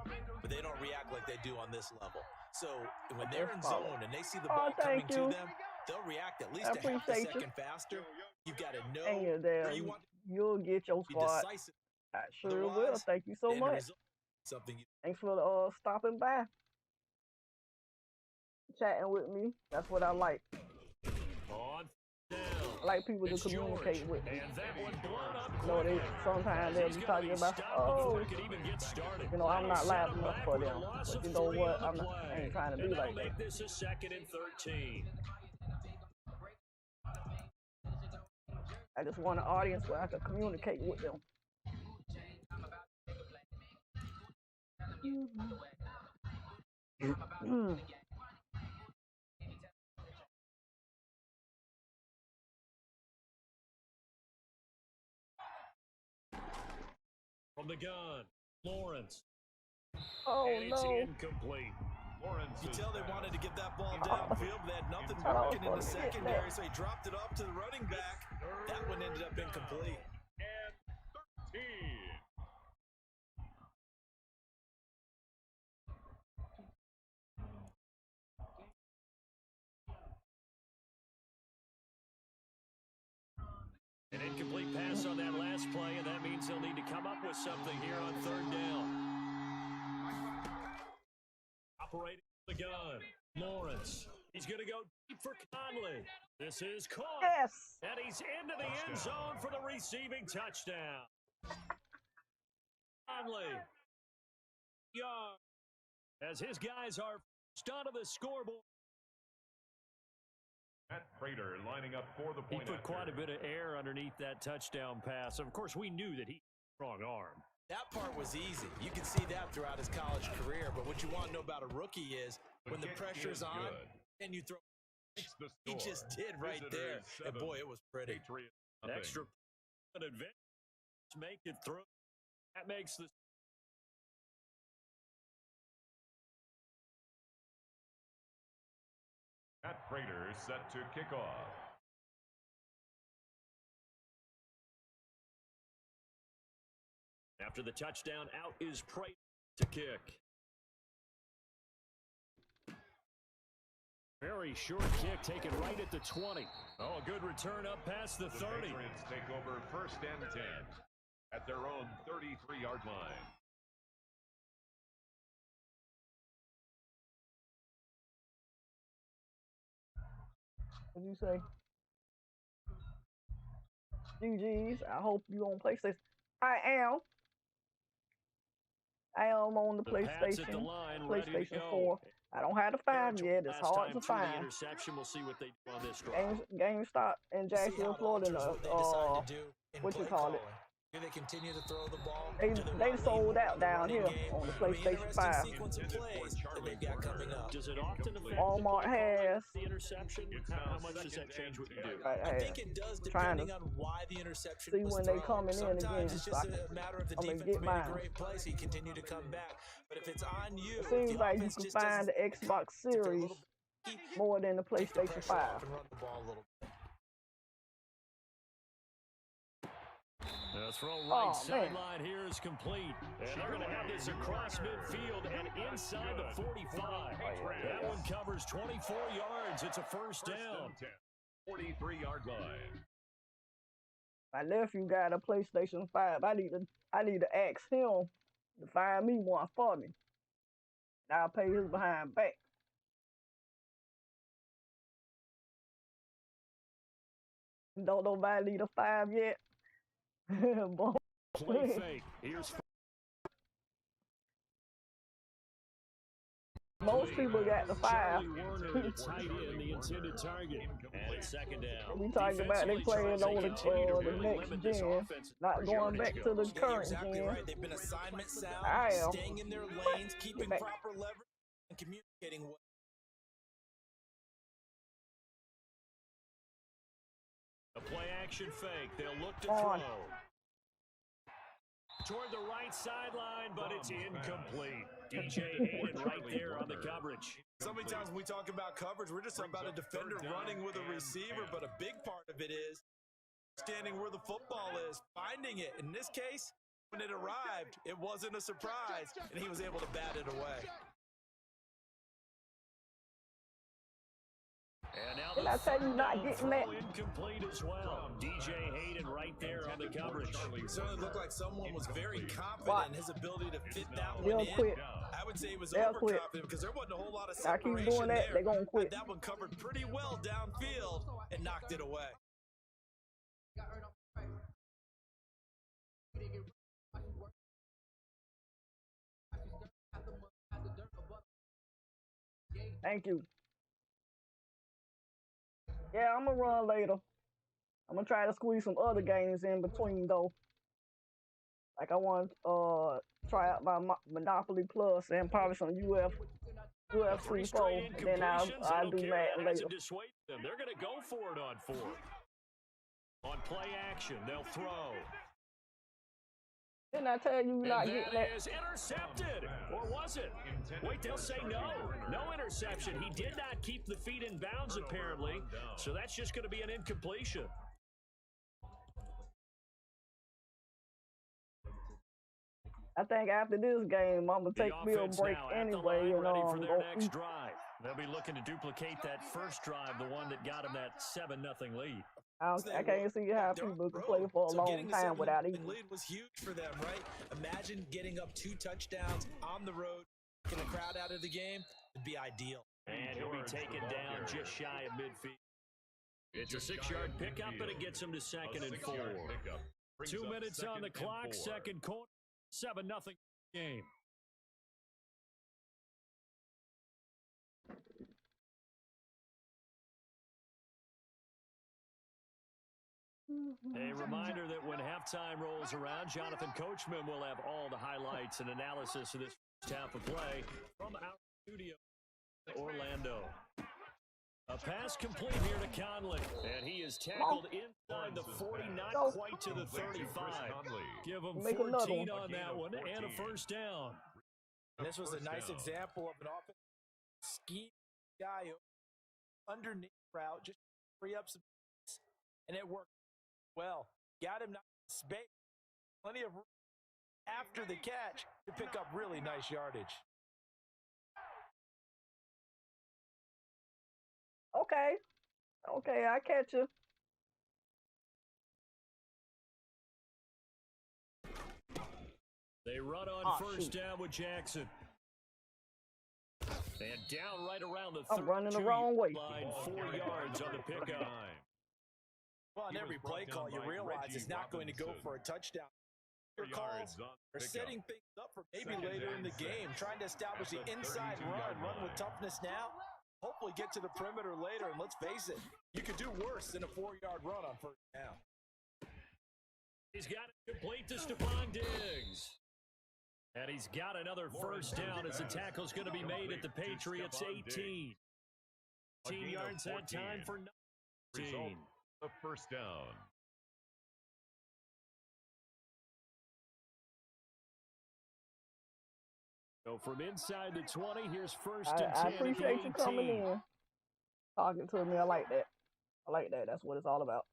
but they don't react like they do on this level. So when they're in zone and they see the ball coming to them, they'll react at least a half a second faster. You've got to know where you want to You'll get your be squad. decisive. I sure will. Thank you so much. Thanks for stopping by, chatting with me. That's what I like. I like people to communicate with me. You know, sometimes they'll be talking about, oh, you know, I'm not loud enough for them. But you know what? I ain't trying to be like that. This is 2nd and 13. I just want an audience where I can communicate with them. From the gun, Lawrence. Oh, and it's no. Incomplete. Lawrence. You tell they wanted to get that ball downfield, but they had nothing working in the secondary, so he dropped it off to the running back. That one ended up incomplete. And 13. An incomplete pass on that last play, and that means they'll need to come up with something here on 3rd down. Operating the gun, Lawrence. He's going to go deep for Conley. This is caught. Yes. And he's into the end zone for the receiving touchdown. Conley. Yard. As his guys are first onto the scoreboard. Matt Prater lining up for the point. He put quite a bit of air underneath that touchdown pass. Of course, we knew that he had a strong arm. That part was easy. You can see that throughout his college career. But what you want to know about a rookie is when the pressure's on and you throw. He just did right there. And boy, it was pretty. Extra advantage. Make it through. That makes the. Matt Prater set to kick off. After the touchdown, out is Prater to kick. Very short kick taken right at the 20. Oh, a good return up past the 30. The Patriots take over 1st and 10 at their own 33-yard line. What'd you say? GG's. I hope you on PlayStation. I am on the PlayStation. PlayStation 4. I don't have the 5 yet. It's hard to find. We'll see what they do on this drive. GameStop in Jacksonville, Florida. What you call it? Do they continue to throw the ball? They sold out down here on the PlayStation 5. Sequence of plays that they've got coming up. Does it often affect Walmart has the interception? How much does that change what you do? I think it does, depending on why the interception see was when thrown. they coming in again. Sometimes it's just a matter of the defense get made mine. a great play, so you continue to come back. But if it's on you, it seems like you can find the Xbox Series more than the PlayStation 5. And run the ball a little bit. The throw right sideline here is complete. And they're going to have this across midfield and inside the 45. That one covers 24 yards. It's a first down. 43-yard line. My nephew got a PlayStation 5. I need to ask him to find me one for me. I'll pay his behind back. Don't nobody need a 5 yet. Play fake. Here's Most people got the 5. Charlie Warner, the tight end, the intended target. And it's second down. We talking about they playing on the next gen, not going back to the current gen. Right. They've been assignment sound, I am. staying in their lanes, keeping proper leverage, and communicating well. A play action fake. They'll look to throw. Toward the right sideline, but it's incomplete. DJ Hayden right there on the coverage. So many times when we talk about coverage, we're just talking about a defender running with a receiver, but a big part of it is standing where the football is, finding it. In this case, when it arrived, it wasn't a surprise, and he was able to bat it away. And now Did I tell you not getting that? Incomplete as well. DJ Hayden right there on the coverage. It certainly looked like someone was very confident in his ability to fit that one They'll in. quit. I would say he was They'll overconfident because there wasn't a whole lot of I separation keep doing that, there. they're going to quit. That one covered pretty well downfield and knocked it away. Thank you. Yeah, I'm going to run later. I'm going to try to squeeze some other games in between, though. Like, I want to try out my Monopoly Plus and probably some UFC 4. And then I'll do Madden later. They're going to go for it on 4. On play action, they'll throw. Didn't I tell you not getting that? Is intercepted, or was it? Wait, they'll say no. No interception. He did not keep the feet in bounds, apparently, so that's just going to be an incompletion. I think after this game, I'm going to take me a break anyway. And for their next drive. They'll be looking to duplicate that first drive, the one that got them that 7-0 lead. I can't see how people can play for a long time without eating. Lead was huge for them, right? Imagine getting up 2 touchdowns on the road, getting the crowd out of the game. It'd be ideal. And he'll be taken down just shy of midfield. It's a 6-yard pickup, and it gets him to 2nd and 4. 2 minutes on the clock, second quarter, 7-0 game. A reminder that when halftime rolls around, Jonathan Coachman will have all the highlights and analysis of this first half of play from our studio in Orlando. A pass complete here to Conley, and he is tackled inside the 40, not quite to the 35. Give him 14 on that one and a first down. This was a nice example of an offensive scheme guy underneath route, just free up some space, and it worked well. Got him not space, plenty of room after the catch to pick up really nice yardage. Okay, I catch you. They run on first down with Jackson. And down right around the I'm running the wrong way. Line, 4 yards on the pickup. Well, on every play call, you realize it's not going to go for a touchdown. Your calls are setting things up for maybe later in the game, trying to establish the inside run with toughness now. Hopefully get to the perimeter later, and let's face it, you could do worse than a 4-yard run on first down. He's got it complete to Stephon Diggs. And he's got another first down as the tackle's going to be made at the Patriots' 18. 18 yards that time for 19. The first down. So from inside the 20, here's first and 10. I appreciate you coming in, talking to me. I like that. That's what it's all about.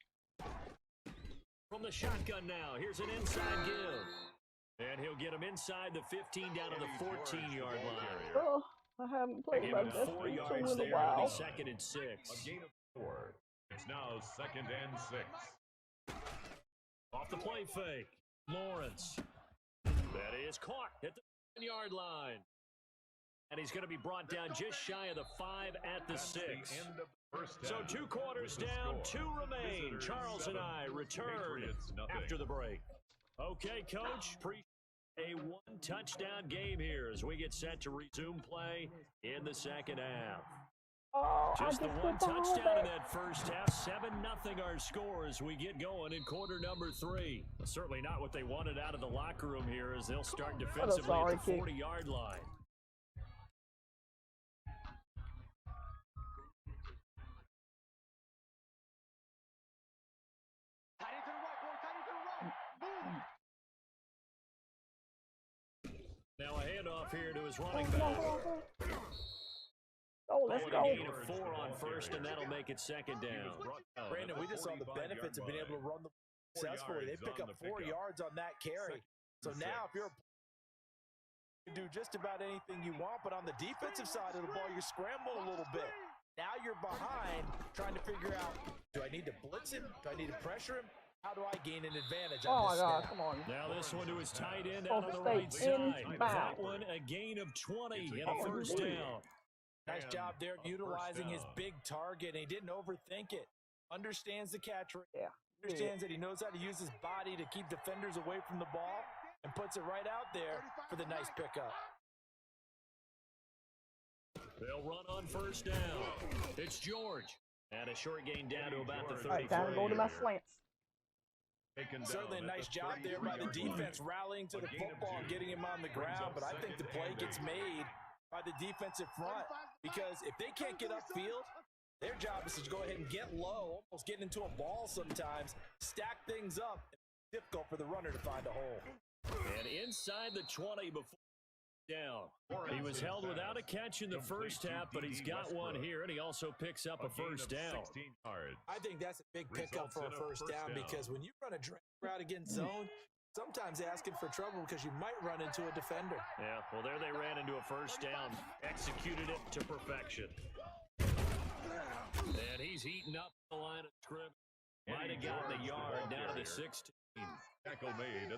From the shotgun now, here's an inside give. And he'll get him inside the 15 down to the 14-yard line. Oh, I haven't played like that 4 yards in a there. while. 2nd and 6. A gain of 4. It's now 2nd and 6. Off the play fake, Lawrence. That is caught at the 7-yard line. And he's going to be brought down just shy of the 5 at the 6. So 2 quarters down, 2 remain. Charles and I return after the break. Okay, Coach. A one-touchdown game here as we get set to resume play in the second half. Oh, Just the one touchdown in that first half. 7-0 our score as we get going in quarter number 3. Well, certainly not what they wanted out of the locker room here as they'll start defensively at the 40-yard line. Now a handoff here to his running back. Oh, let's go. A gain of 4 on first, and that'll make it second down. Brandon, we just saw the benefits of being able to run the ball successfully. They pick up 4 yards on that carry. So now if you're you can do just about anything you want, but on the defensive side of the ball, you're scrambling a little bit. Now you're behind trying to figure out, do I need to blitz him? Do I need to pressure him? How do I gain an advantage on this snap? Come on. Now this one to his tight end out on the right side. That one a gain of 20 and a first down. Nice job there utilizing his big target. And he didn't overthink it. Understands the catch rate. Yeah. Understands that he knows how to use his body to keep defenders away from the ball and puts it right out there for the nice pickup. They'll run on first down. It's George. And a short gain down to about the 34. All right, time to go to my slants. Certainly a nice job there by the defense rallying to the football and getting him on the ground, but I think the play gets made by the defensive front because if they can't get upfield, their job is to go ahead and get low, almost get into a ball sometimes, stack things up. It's difficult for the runner to find a hole. And inside the 20 before down. He was held without a catch in the first half, but he's got one here, and he also picks up a first down. I think that's a big pickup for a first down because when you run a drag route against zone, sometimes asking for trouble because you might run into a defender. Yeah, well, there they ran into a first down. Executed it to perfection. And he's eating up the line of scrimmage. Might have gotten a yard down to the 16.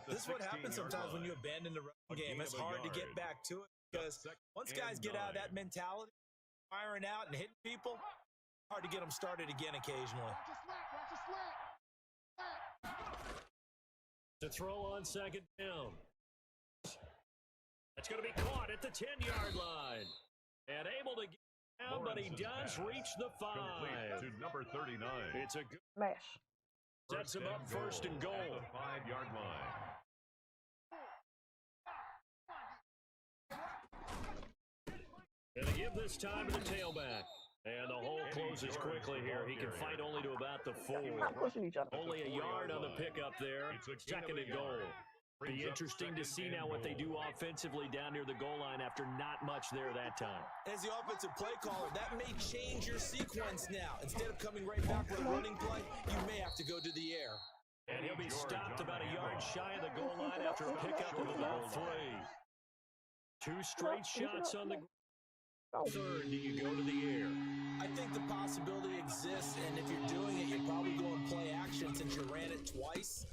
This is what happens sometimes when you abandon the running game. It's hard to get back to it because once guys get out of that mentality, firing out and hitting people, hard to get them started again occasionally. To throw on second down. That's going to be caught at the 10-yard line. And able to get down, but he does reach the 5. To number 39. It's a good Smash. sets him up first and goal. 5-yard line. And they give this time to the tailback. And the hole closes quickly here. He can fight only to about the 4. Not pushing each other. Only a yard on the pickup there. Second and goal. Be interesting to see now what they do offensively down near the goal line after not much there that time. As the offensive play caller, that may change your sequence now. Instead of coming right back with a running play, you may have to go to the air. And he'll be stopped about a yard shy of the goal line after a pickup of about 3. 2 straight shots on the third. Do you go to the air? I think the possibility exists, and if you're doing it, you're probably going play action since you ran it twice.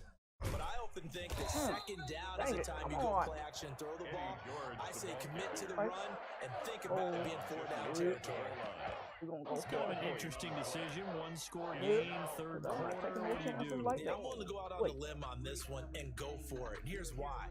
But I often think that second down is the time you go play action and throw the ball. I say commit to the run and think about it being 4-down territory. It's kind of an interesting decision. 1-score game, third quarter. What do you do? Yeah, I'm willing to go out on a limb on this one and go for it. And here's why.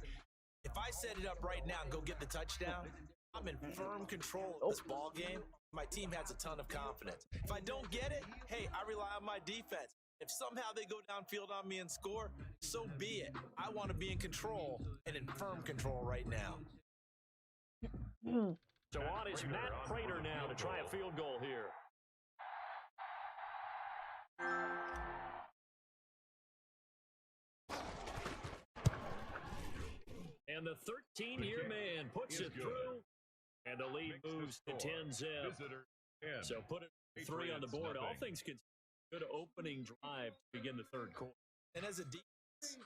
If I set it up right now and go get the touchdown, I'm in firm control of this ball game. My team has a ton of confidence. If I don't get it, hey, I rely on my defense. If somehow they go downfield on me and score, so be it. I want to be in control and in firm control right now. So on is Matt Prater now to try a field goal here. And the 13-year man puts it through, and the lead moves to 10-zip. So put it 3 on the board. All things considered. Good opening drive to begin the third quarter. And as a defense,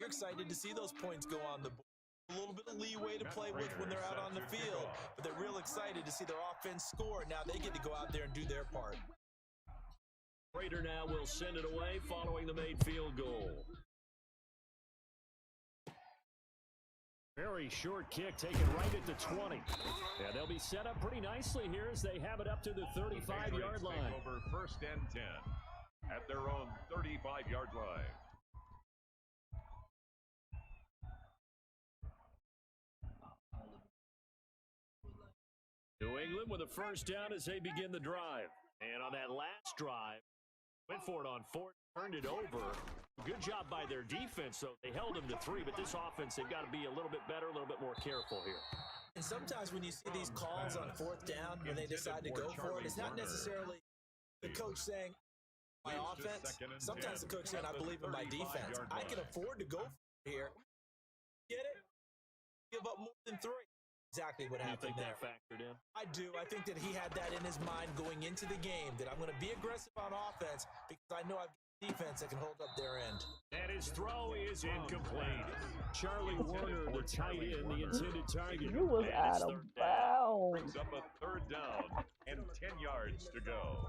you're excited to see those points go on the board. A little bit of leeway to play with when they're out on the field, but they're real excited to see their offense score. Now they get to go out there and do their part. Prater now will send it away following the made field goal. Very short kick taken right at the 20. Yeah, they'll be set up pretty nicely here as they have it up to the 35-yard line. Over first and 10 at their own 35-yard line. New England with a first down as they begin the drive. And on that last drive, went for it on fourth, turned it over. Good job by their defense, though. They held them to 3, but this offense, they've got to be a little bit better, a little bit more careful here. And sometimes when you see these calls on fourth down, when they decide to go for it, it's not necessarily the coach saying, my offense. Sometimes the coach saying, I believe in my defense. I can afford to go for it here. Get it? Give up more than 3. Exactly what happened there. That factored in? I do. I think that he had that in his mind going into the game, that I'm going to be aggressive on offense because I know I've got defense that can hold up their end. And his throw is incomplete. Charlie Warner, the tight end, the intended target. You was out of bounds. Brings up a third down and 10 yards to go.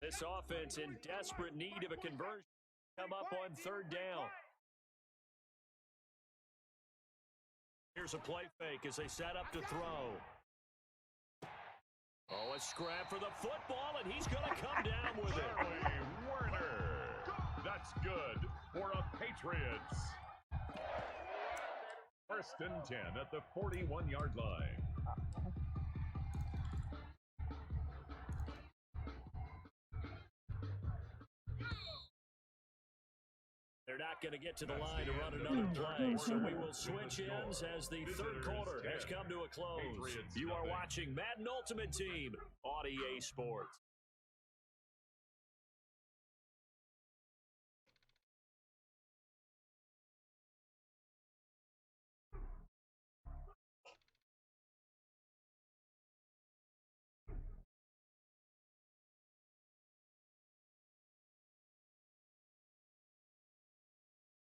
This offense in desperate need of a conversion. Come up on third down. Here's a play fake as they set up to throw. Oh, a scrap for the football, and he's going to come down with it. Charlie Warner. That's good for a Patriots. First and 10 at the 41-yard line. They're not going to get to the line to run another play, so we will switch ends as the third quarter has come to a close. You are watching Madden Ultimate Team on EA Sports.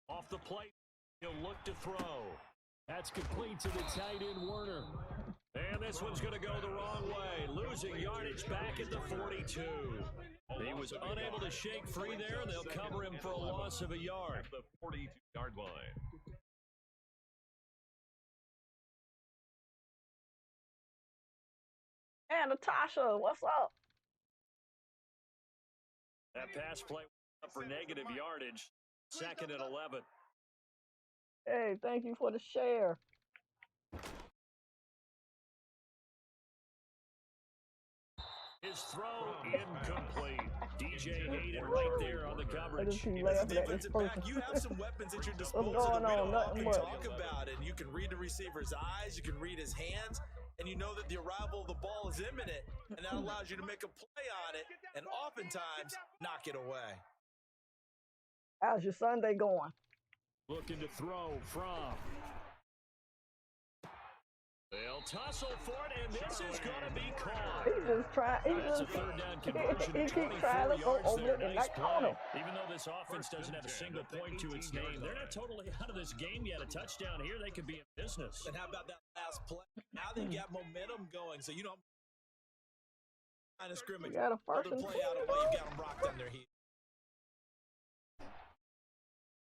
Off the plate, he'll look to throw. That's complete to the tight end, Warner. And this one's going to go the wrong way, losing yardage back at the 42. He was unable to shake free there, and they'll cover him for a loss of a yard. The 42-yard line. And Natasha, what's up? That pass play up for negative yardage. Second and 11. Hey, thank you for the share. His throw incomplete. DJ Hayden right there on the I coverage. just keep As a laughing at this defensive back, person. you have some weapons at your disposal going that we on? don't Nothing often much. talk about, and you can read the receiver's eyes, you can read his hands, and you know that the arrival of the ball is imminent, and that allows you to make a play on it, and oftentimes knock it away. How's your Sunday going? Looking to throw from. They'll tussle for it, and this is going to be caught. He just trying. That's a third down conversion He of keeps 24 trying to go yards over there. it in Nice that play. corner. Even though this offense doesn't have a single point to its name, they're not totally out of this game yet. A touchdown here, they could be in business. And how about that last play? Now they've got momentum going, so you don't kind of scrimmage. You got a first Another and play out of while you've got them rocked on their heat.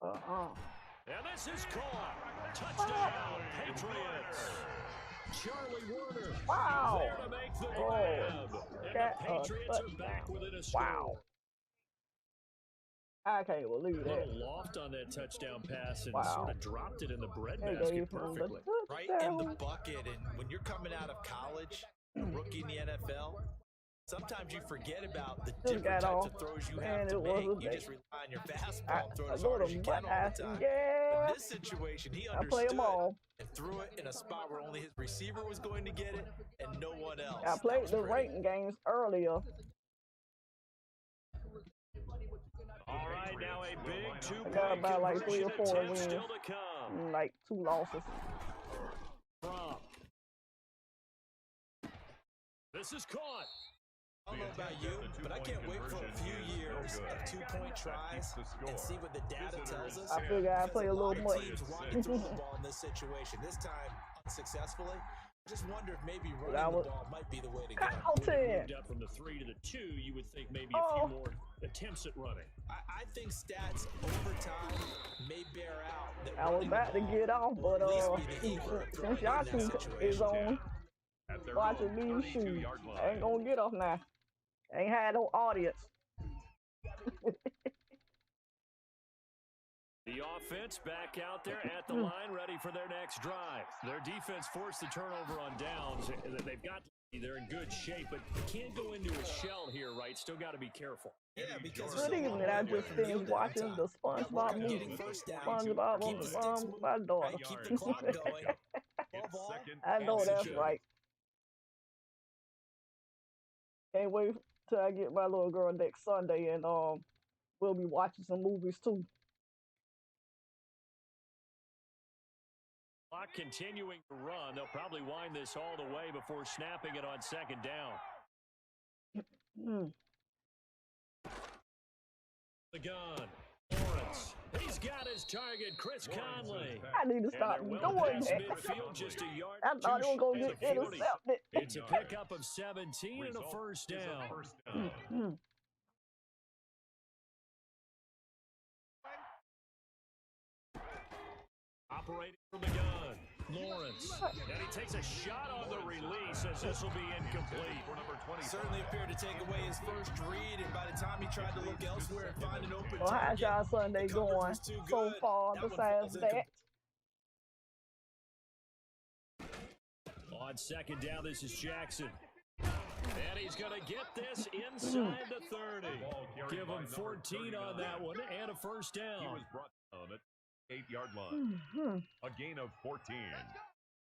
And this is caught. Touchdown, Patriots. Charlie Warner Wow. there to make the grab. And Got the a Patriots are back within a score. Wow. I can't believe A that. little loft on that touchdown pass and Wow. sort of dropped it in the They breadbasket gave him the perfectly. Right in the touchdown. bucket, and when you're coming out of college, a rookie in the NFL, sometimes you forget about the different got types off, of throws you and have to it was make. a You big- just rely on your fastball and throw it I as go hard as to you butt can all the ass. time. Yeah. In this situation, he I play understood them all. and threw it in a spot where only his receiver was going to get it and no one else. I That played was the pretty. ranking games earlier. All right, now a big I got two-point about like 3 conversion or 4 attempt wins. still to come. Like 2 losses. From. This is caught. I don't know about you, but I can't wait for a few years of two-point tries and see what the data tells us. I figure I play a little lot of much. teams want to throw the ball in this situation. This time, unsuccessfully. I just wonder if maybe running That the was- ball might be the way to go. When it Carlton. moved up from the 3 to the 2, you would think maybe a Oh. few more attempts at running. I think stats over time may bear out that I was running the about to ball get off, will but at least be the equal of throwing since y'all in that two situation. is on At their watching own me shoot, 32-yard I line. ain't gonna get off now. Ain't had no audience. The offense back out there at the line, ready for their next drive. Their defense forced the turnover on downs. They've got they're in good shape, but can't go into a shell here, right? Still got to be careful. Yeah, because Good evening. I just finished watching the SpongeBob movie. SpongeBob on my daughter. Keep the clock going. I know that's right. Can't wait till I get my little girl next Sunday, and we'll be watching some movies too. Clock continuing to run. They'll probably wind this all the way before snapping it on second down. The gun. Lawrence. He's got his target, Chris Conley. I need to stop doing that. Midfield, just a yard I thought it was going to get intercepted. It's a pickup of 17 and a first down. Operating from the gun, Lawrence. And he takes a shot on the release as this will be incomplete. Certainly appeared to take away his first read, and by the time he tried to look elsewhere and find an open Well, how's target, y'all Sunday going so far besides that? On second down, this is Jackson. And he's going to get this inside the 30. Give him 14 on that one and a first down. He was brought down at 8-yard line. A gain of 14.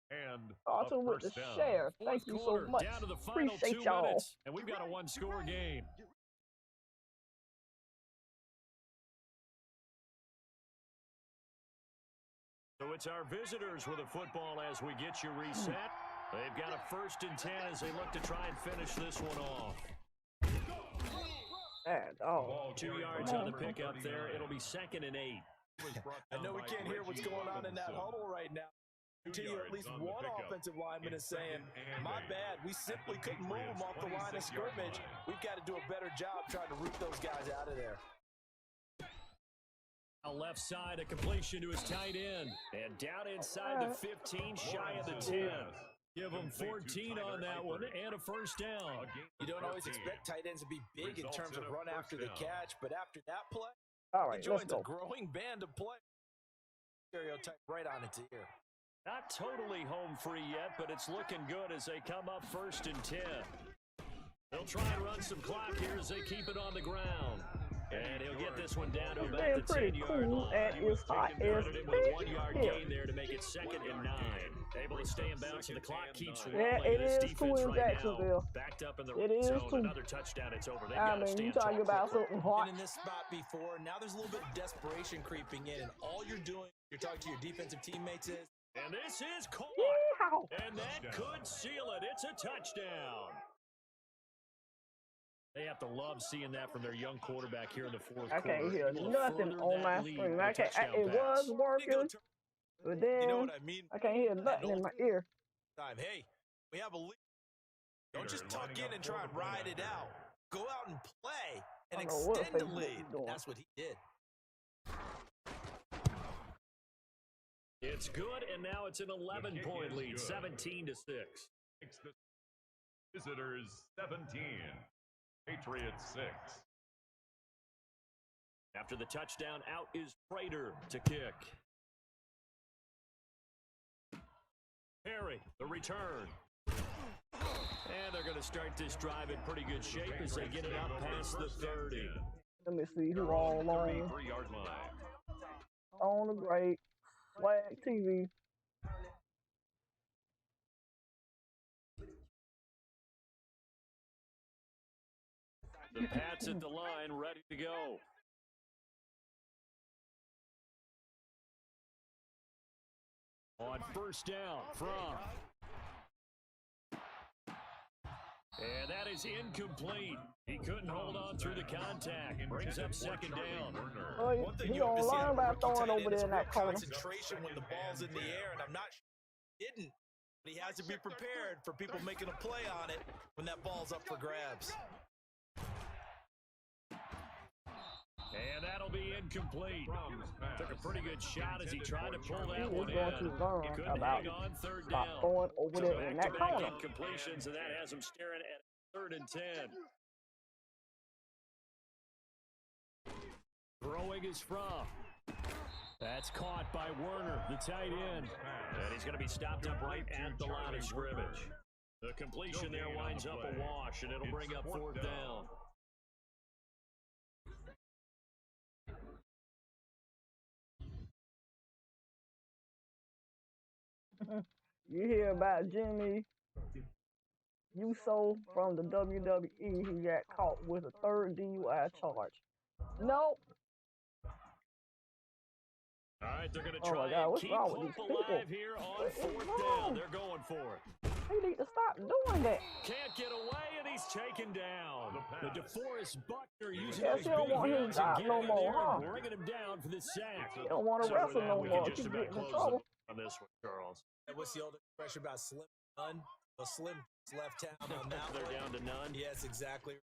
And Also with the share. Thank you so much. Down to the final Appreciate 2 y'all. minutes, and we've got a one-score game. So it's our visitors with a football as we get you reset. They've got a 1st and 10 as they look to try and finish this one off. 2 yards on the pickup there. It'll be 2nd and 8. I know we can't hear what's going on in that huddle right now. Until you at least one offensive lineman is saying, my bad, we simply couldn't move them off the line of scrimmage. We've got to do a better job trying to root those guys out of there. Left side, a completion to his tight end. And down inside the 15, shy of the 10. Give him 14 on that one and a first down. You don't always expect tight ends to be big in terms of run after the catch, but after that play, all right, he joins a growing band of players. Stereotype right on its ear. Not totally home free yet, but it's looking good as they come up 1st and 10. They'll try and run some clock here as they keep it on the ground. And he'll get this one down to about the 10-yard line. And it's hot as with a 1-yard gain there to make it 2nd and 9. Able to stay in bounds, and the clock keeps rolling. Yeah, it is cool in right Jacksonville. Now, backed up in the it is zone. too. Another touchdown, it's over. They've I mean, you talking about something hot. Been in this spot before. Now there's a little bit of desperation creeping in, and all you're doing, you're talking to your defensive teammates is. And this is caught. Yeehaw. And that could seal it. It's a touchdown. They have to love seeing that from their young quarterback here in the 4th quarter. I can't hear nothing on my screen. It was working, but then you know what I mean? I can't hear nothing in my ear. Hey, we have a lead. Don't just tuck in and try and ride it out. Go out and play and extend the lead. That's what he did. It's good, and now it's an 11-point lead, 17-6. Visitors 17, Patriots 6. After the touchdown, out is Prater to kick. Perry, the return. And they're going to start this drive in pretty good shape as they get it out past the 30. Let me see who all on. 3-yard line. On the great Flag TV. The Pats at the line, ready to go. On 1st down from. And that is incomplete. He couldn't hold on through the contact. Brings up 2nd down. Oh, he don't learn by throwing over there in that corner. Concentration when the ball's in the air, and I'm not sure he didn't. But he has to be prepared for people making a play on it when that ball's up for grabs. And that'll be incomplete. Took a pretty good shot as he tried to pull that one in. He couldn't hang on 3rd down. Throwing over there in that corner. Incompletions, and that has him staring at 3rd and 10. Throwing is from. That's caught by Werner, the tight end. And he's going to be stopped up right at the line of scrimmage. The completion there winds up a wash, and it'll bring up fourth down. You hear about Jimmy Uso from the WWE? He got caught with a third DUI charge. Nope. All right, they're going to Oh try my God, and what's keep wrong with hope these people? alive here on fourth down. They're going for it. They need to stop doing that. Can't get away, and he's taken down. The DeForest Buckner using Guess those he don't big want his hands job and no getting more, there huh? and bringing him down for the sack. He don't want to So wrestle with that, no we more. can just Keep about getting in close trouble. on this one, Charles. And what's the old expression about slim none? Well, slim left town on that They're one. down to none. Yes, exactly.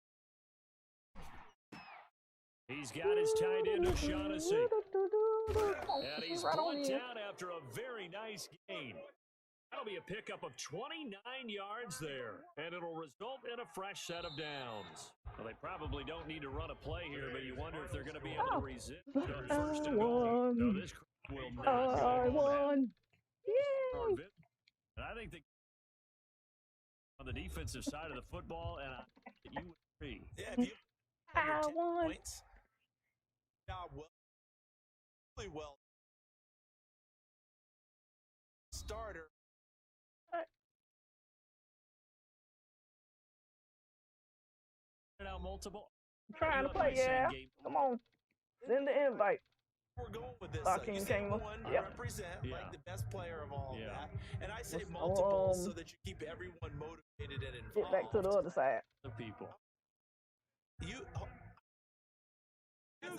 He's got his tight end, O'Shaughnessy. And he's brought down after a very nice gain. That'll be a pickup of 29 yards there, and it'll result in a fresh set of downs. Well, they probably don't need to run a play here, but you wonder if they're going to be able to resist on first and goal. No, this will not go I home. won. Yay! And I think that on the defensive side of the football, and you would agree. Yeah, if you have I your 10 won. points, job well, really well. Starter. Out multiple. I'm trying to play, yeah. Come on. Send the invite. We're going with this. King You say came up. one Yep. represent like the best player of all Yeah. that. And I say Let's, multiple so that you keep everyone motivated and involved. Get back to the other side. The people. You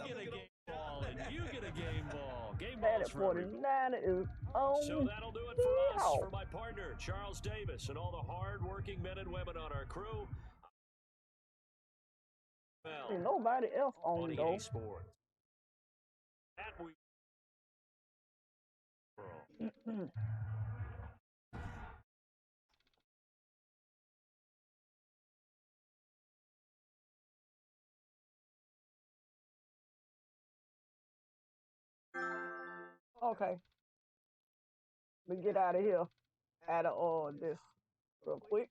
get a game ball, and you get a game ball. Game That balls at for everybody. 49 is on. So that'll do it for us, for my partner, Charles Davis, and all the hard-working men and women on our crew. There's nobody else on EA though. Sports. That we. Okay. We get out of here. Out of this real quick.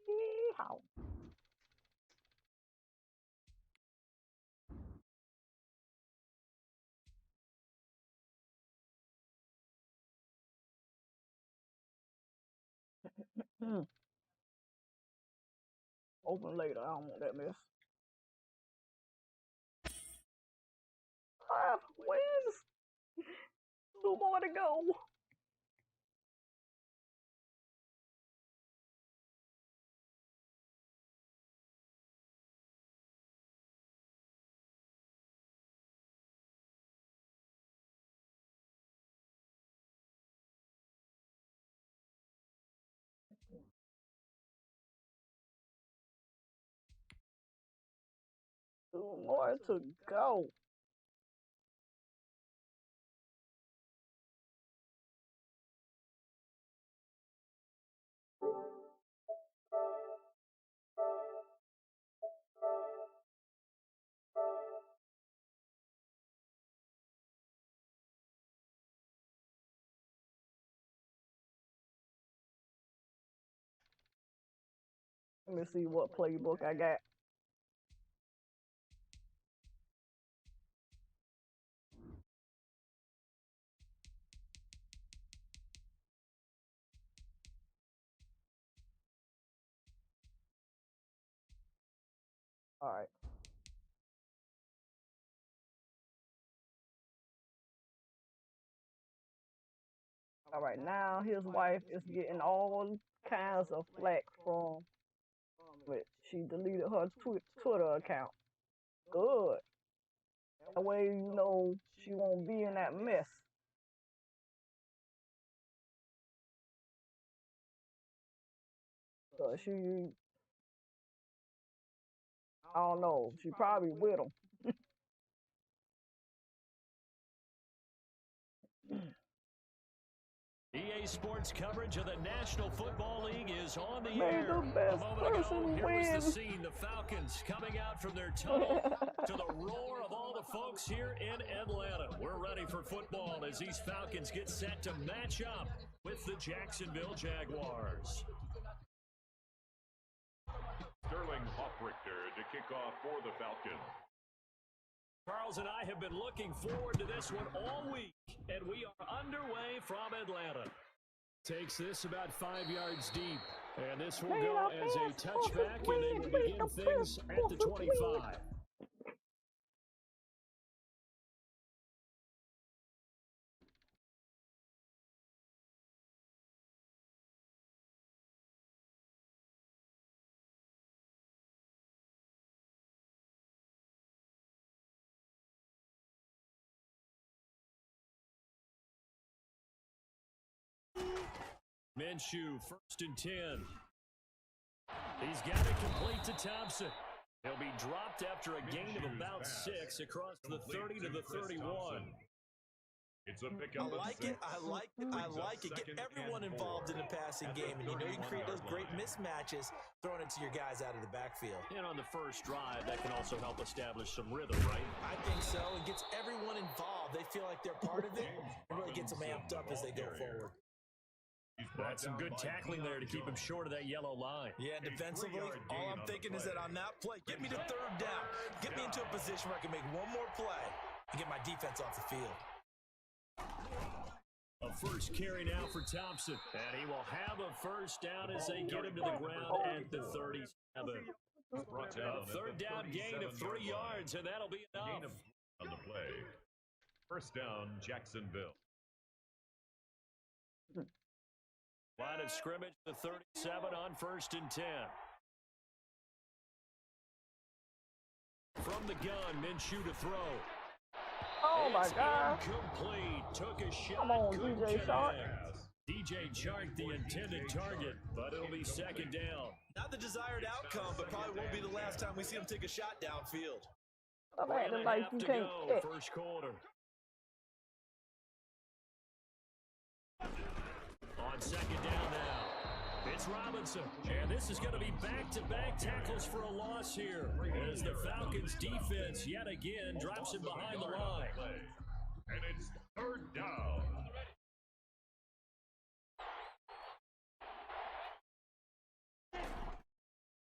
Yeehaw. Open later. I don't want that mess. 5 wins. 2 more to go. Two more to go. Let me see what playbook I got. All right. All right, now his wife is getting all kinds of flack from it. She deleted her Twitter account. Good. That way you know she won't be in that mess. So she, I don't know, she probably with him. EA Sports coverage of the National Football League is on the May air. the A best moment ago, person here win. was the scene. The Falcons coming out from their tunnel to the roar of all the folks here in Atlanta. We're ready for football as these Falcons get set to match up with the Jacksonville Jaguars. Sterling Hoffrichter to kick off for the Falcons. Charles and I have been looking forward to this one all week, and we are underway from Atlanta. Takes this about 5 yards deep, and this will go as a touchback, and they will begin things at the 25. Minshew, 1st and 10. He's got it complete to Thompson. He'll be dropped after a gain of about 6 across the 30 to the 31. It's a pickup. I like it. Get everyone involved in the passing game, and you know you can create those great mismatches throwing it to your guys out of the backfield. And on the first drive, that can also help establish some rhythm, right? I think so. It gets everyone involved. They feel like they're part of it, and really gets them amped up as they go forward. That's some good tackling there to keep him short of that yellow line. Yeah, defensively, all I'm thinking is that on that play, get me to 3rd down. Get me into a position where I can make one more play and get my defense off the field. A first carry now for Thompson, and he will have a first down as they get him to the ground at the 37. A 3rd down gain of 3 yards, and that'll be enough. On the play. First down, Jacksonville. Line of scrimmage, the 37 on 1st and 10. From the gun, Minshew to throw. Oh my God. Incomplete. Took a shot. Come on, couldn't DJ Shark. DJ Chark, the intended target, but it'll be 2nd down. Not the desired outcome, but probably won't be the last time we see him take a shot downfield. I'm acting like you can't catch. First quarter. On 2nd down now, it's Robinson, and this is going to be back-to-back tackles for a loss here as the Falcons defense yet again drops him behind the line. And it's 3rd down.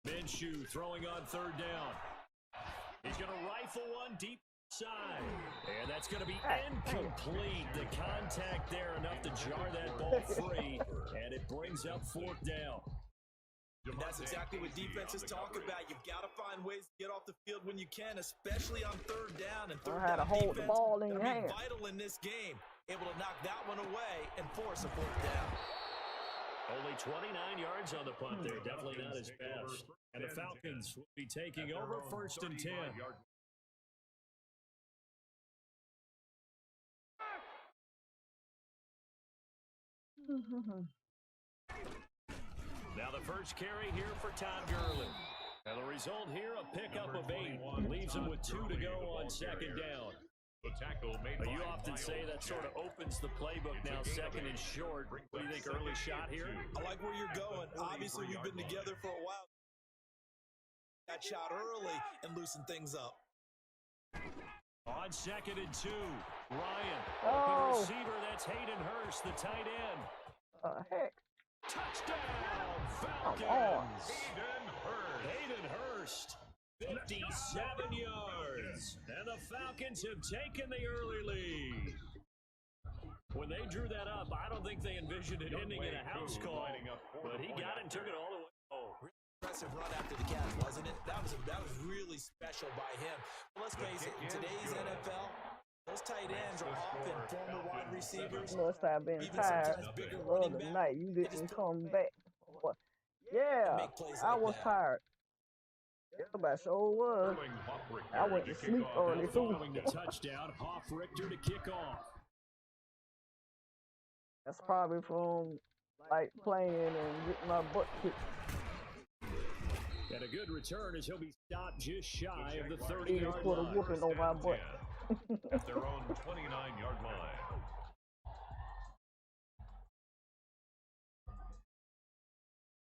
Minshew throwing on 3rd down. He's going to rifle one deep side, and that's going to be incomplete. The contact there enough to jar that ball free, and it brings up 4th down. And that's exactly what defenses talk about. You've got to find ways to get off the field when you can, especially on 3rd down. And 3rd down to hold the ball in your hand. Vital in this game. Able to knock that one away and force a 4th down. Only 29 yards on the punt there. Definitely not his best. And the Falcons will be taking over 1st and 10. Now the first carry here for Todd Gurley. And the result here, a pickup of 8. Leaves him with 2 to go on 2nd down. The tackle made But you often say that sort of opens the playbook now, 2nd and short. What do you think, early shot here? I like where you're going. Obviously, we've been together for a while. Got shot early and loosen things up. On 2nd and 2, Ryan. Open receiver, that's Hayden Hurst, the tight end. Heck. Touchdown, Falcons! Hayden Hurst, 57 yards. And the Falcons have taken the early lead. When they drew that up, I don't think they envisioned it ending in a house call. But he got it and took it all the way home. Impressive run after the catch, wasn't it? That was really special by him. But let's face it, in today's NFL, those tight ends are often former wide receivers. Must have been tired the other night. You didn't come back. Yeah, I was tired. Everybody sure was. I went to sleep early too. Following the touchdown, Hoffrichter to kick off. That's probably from like playing and getting my butt kicked. And a good return as he'll be stopped just shy of the 30-yard line. He just put a whooping on my butt. At their own 29-yard line.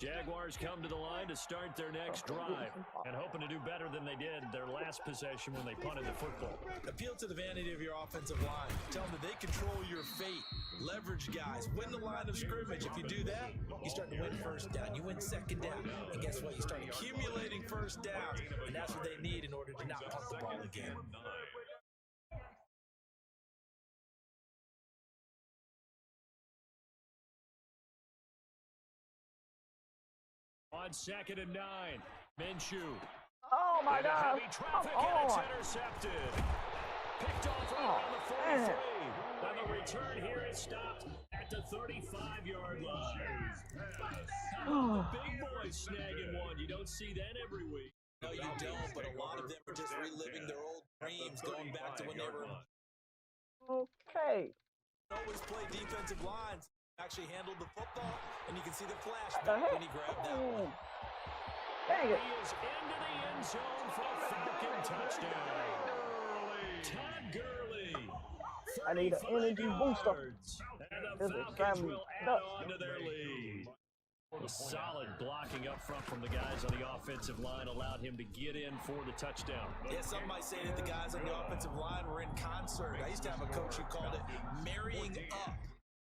Jaguars come to the line to start their next drive and hoping to do better than they did their last possession when they punted the football. Appeal to the vanity of your offensive line. Tell them that they control your fate. Leverage guys. Win the line of scrimmage. If you do that, you start to win first down. You win second down. And guess what? You start accumulating first downs. And that's what they need in order to not punt the ball again. On 2nd and 9, Minshew. Oh my God! Heavy traffic Come and it's on! intercepted. Picked off right around the 43. And the return here is stopped at the 35-yard line. The big boys snagging one. You don't see that every week. No, you don't, but a lot of them are just reliving their old dreams, going back to when they were... Okay. Always play defensive lines. Actually handled the football, and you can see the flash The heck? when he grabbed that one. Dang it. He is into the end zone for a Falcon touchdown. Todd Gurley. I need an energy booster. And This the is Falcons Sam will add Duck. on to their lead. A solid blocking up front from the guys on the offensive line allowed him to get in for the touchdown. Yeah, some might say that the guys on the offensive line were in concert. I used to have a coach who called it marrying up.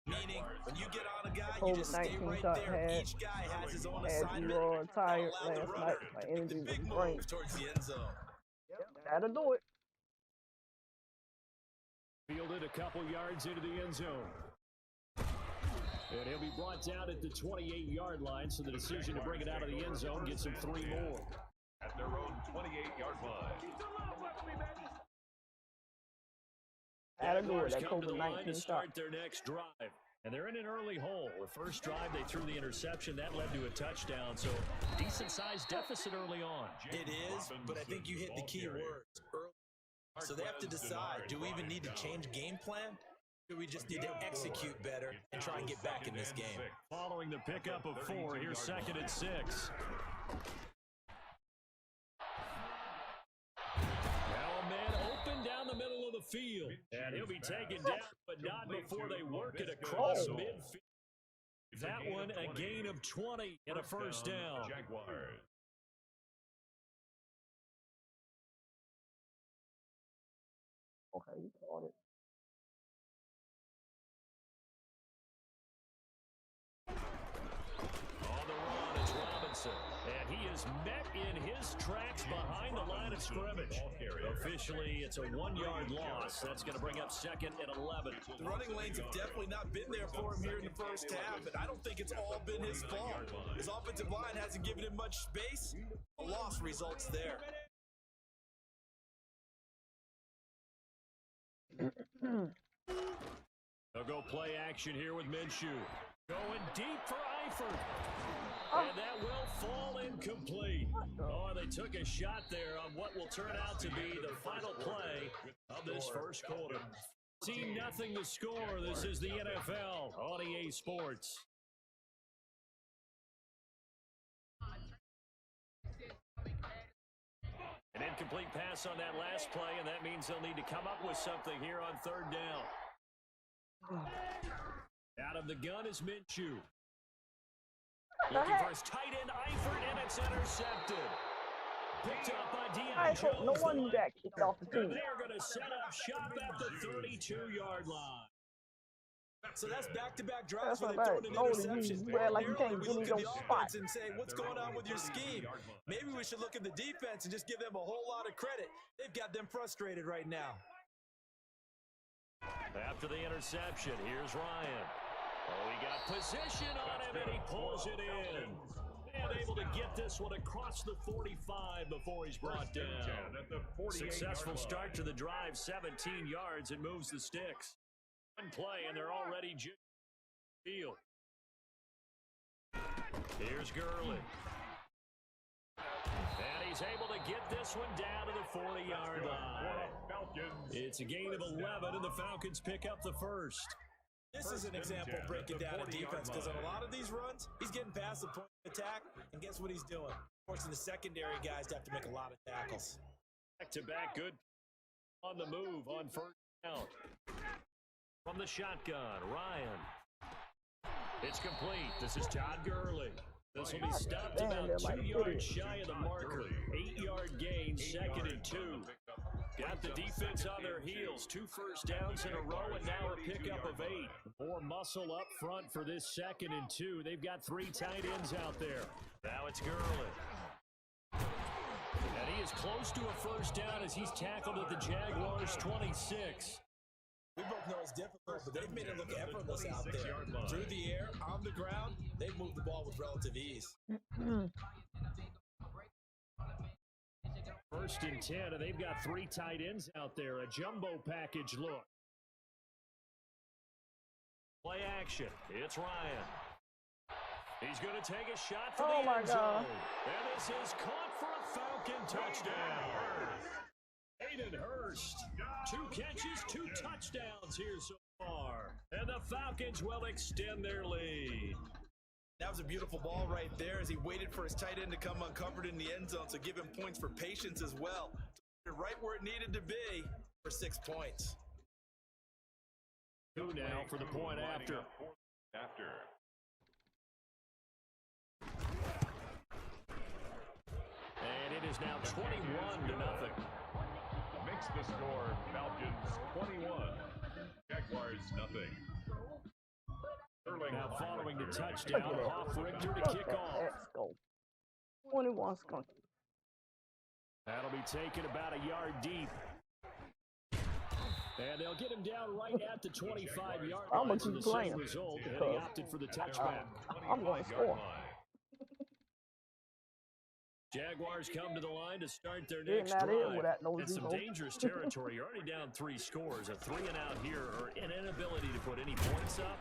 Meaning, when you get on a guy, you just stay right there. Each guy has his own assignment. Tired Allow the last runner night. My to make energy the big was drained. move towards the end zone. That'll do it. Fielded a couple yards into the end zone. And he'll be brought down at the 28-yard line, so the decision to bring it out of the end zone gets him 3 more. At their own 28-yard line. Jaguars come to the line to start their next drive. And they're in an early hole. The first drive, they threw the interception. That led to a touchdown, so decent-sized deficit early on. It is, but I think you hit the key words early. So they have to decide, do we even need to change game plan? Or do we just need to execute better and try and get back in this game? Following the pickup of 4, here's 2nd and 6. Field, and he'll be taken down, but not before they work it across midfield. That one a gain of 20 and a first down. Jaguars. Okay, you caught it. On the run, it's Robinson, and he is met in his tracks behind the line of scrimmage. Officially, it's a 1-yard loss. That's going to bring up 2nd and 11. The running lanes have definitely not been there for him here in the first half, and I don't think it's all been his fault. His offensive line hasn't given him much space. A loss results there. They'll go play action here with Minshew. Going deep for Eifert. And that will fall incomplete. Oh, they took a shot there on what will turn out to be the final play of this first quarter. 0-0 the score. This is the NFL on EA Sports. An incomplete pass on that last play, and that means they'll need to come up with something here on 3rd down. Out of the gun is Minshew. Looking for his tight end, Eifert, and it's intercepted. Picked up by Deion Jones. No one got kicked off the team. They are going to set up shop at the 32-yard line. So that's back-to-back drives That's where not they bad. throw an interception. You like you can't We give me look at your the spot. offense and say, what's going on with your scheme? Maybe we should look at the defense and just give them a whole lot of credit. They've got them frustrated right now. After the interception, here's Ryan. Oh, he got position on him, and he pulls it in. And able to get this one across the 45 before he's brought down. Successful start to the drive, 17 yards, and moves the sticks. One play, and they're already field. Here's Gurley. And he's able to get this one down to the 40-yard line. It's a gain of 11, and the Falcons pick up the first. This is an example of breaking down a defense, because on a lot of these runs, he's getting past the point of attack, and guess what he's doing? Forcing the secondary guys to have to make a lot of tackles. Back-to-back good on the move on 1st down. From the shotgun, Ryan. It's complete. This is Todd Gurley. This will be stopped Damn, about they're 2 like yards shy of the marker. 8-yard gain, 2nd and 2. Got the defense on their heels. 2 first downs in a row, and now a pickup of 8. More muscle up front for this 2nd and 2. They've got 3 tight ends out there. Now it's Gurley. And he is close to a first down as he's tackled at the Jaguars' 26. We both know it's difficult, but they've made it look effortless out there. Through the air, on the ground, they've moved the ball with relative ease. 1st and 10, and they've got 3 tight ends out there. A jumbo package look. Play action. It's Ryan. He's going to take a shot for the end zone. And this is caught for a Falcon touchdown. Hayden Hurst. 2 catches, 2 touchdowns here so far. And the Falcons will extend their lead. That was a beautiful ball right there as he waited for his tight end to come uncovered in the end zone, so give him points for patience as well. Right where it needed to be for 6 points. 2 now for the point after. And it is now 21-0. Makes the score Falcons 21, Jaguars nothing. Now following the touchdown, off Richter to kick off. Let's go. 21 skunk. That'll be taken about a yard deep. And they'll get him down right at the 25-yard line. I'm going to keep playing. Result, and he opted for the touchback. I'm going to score. Jaguars come to the line to start their next not in drive. without no It's some zero. dangerous territory. You're already down 3 scores. A 3-and-out here, or an inability to put any points up.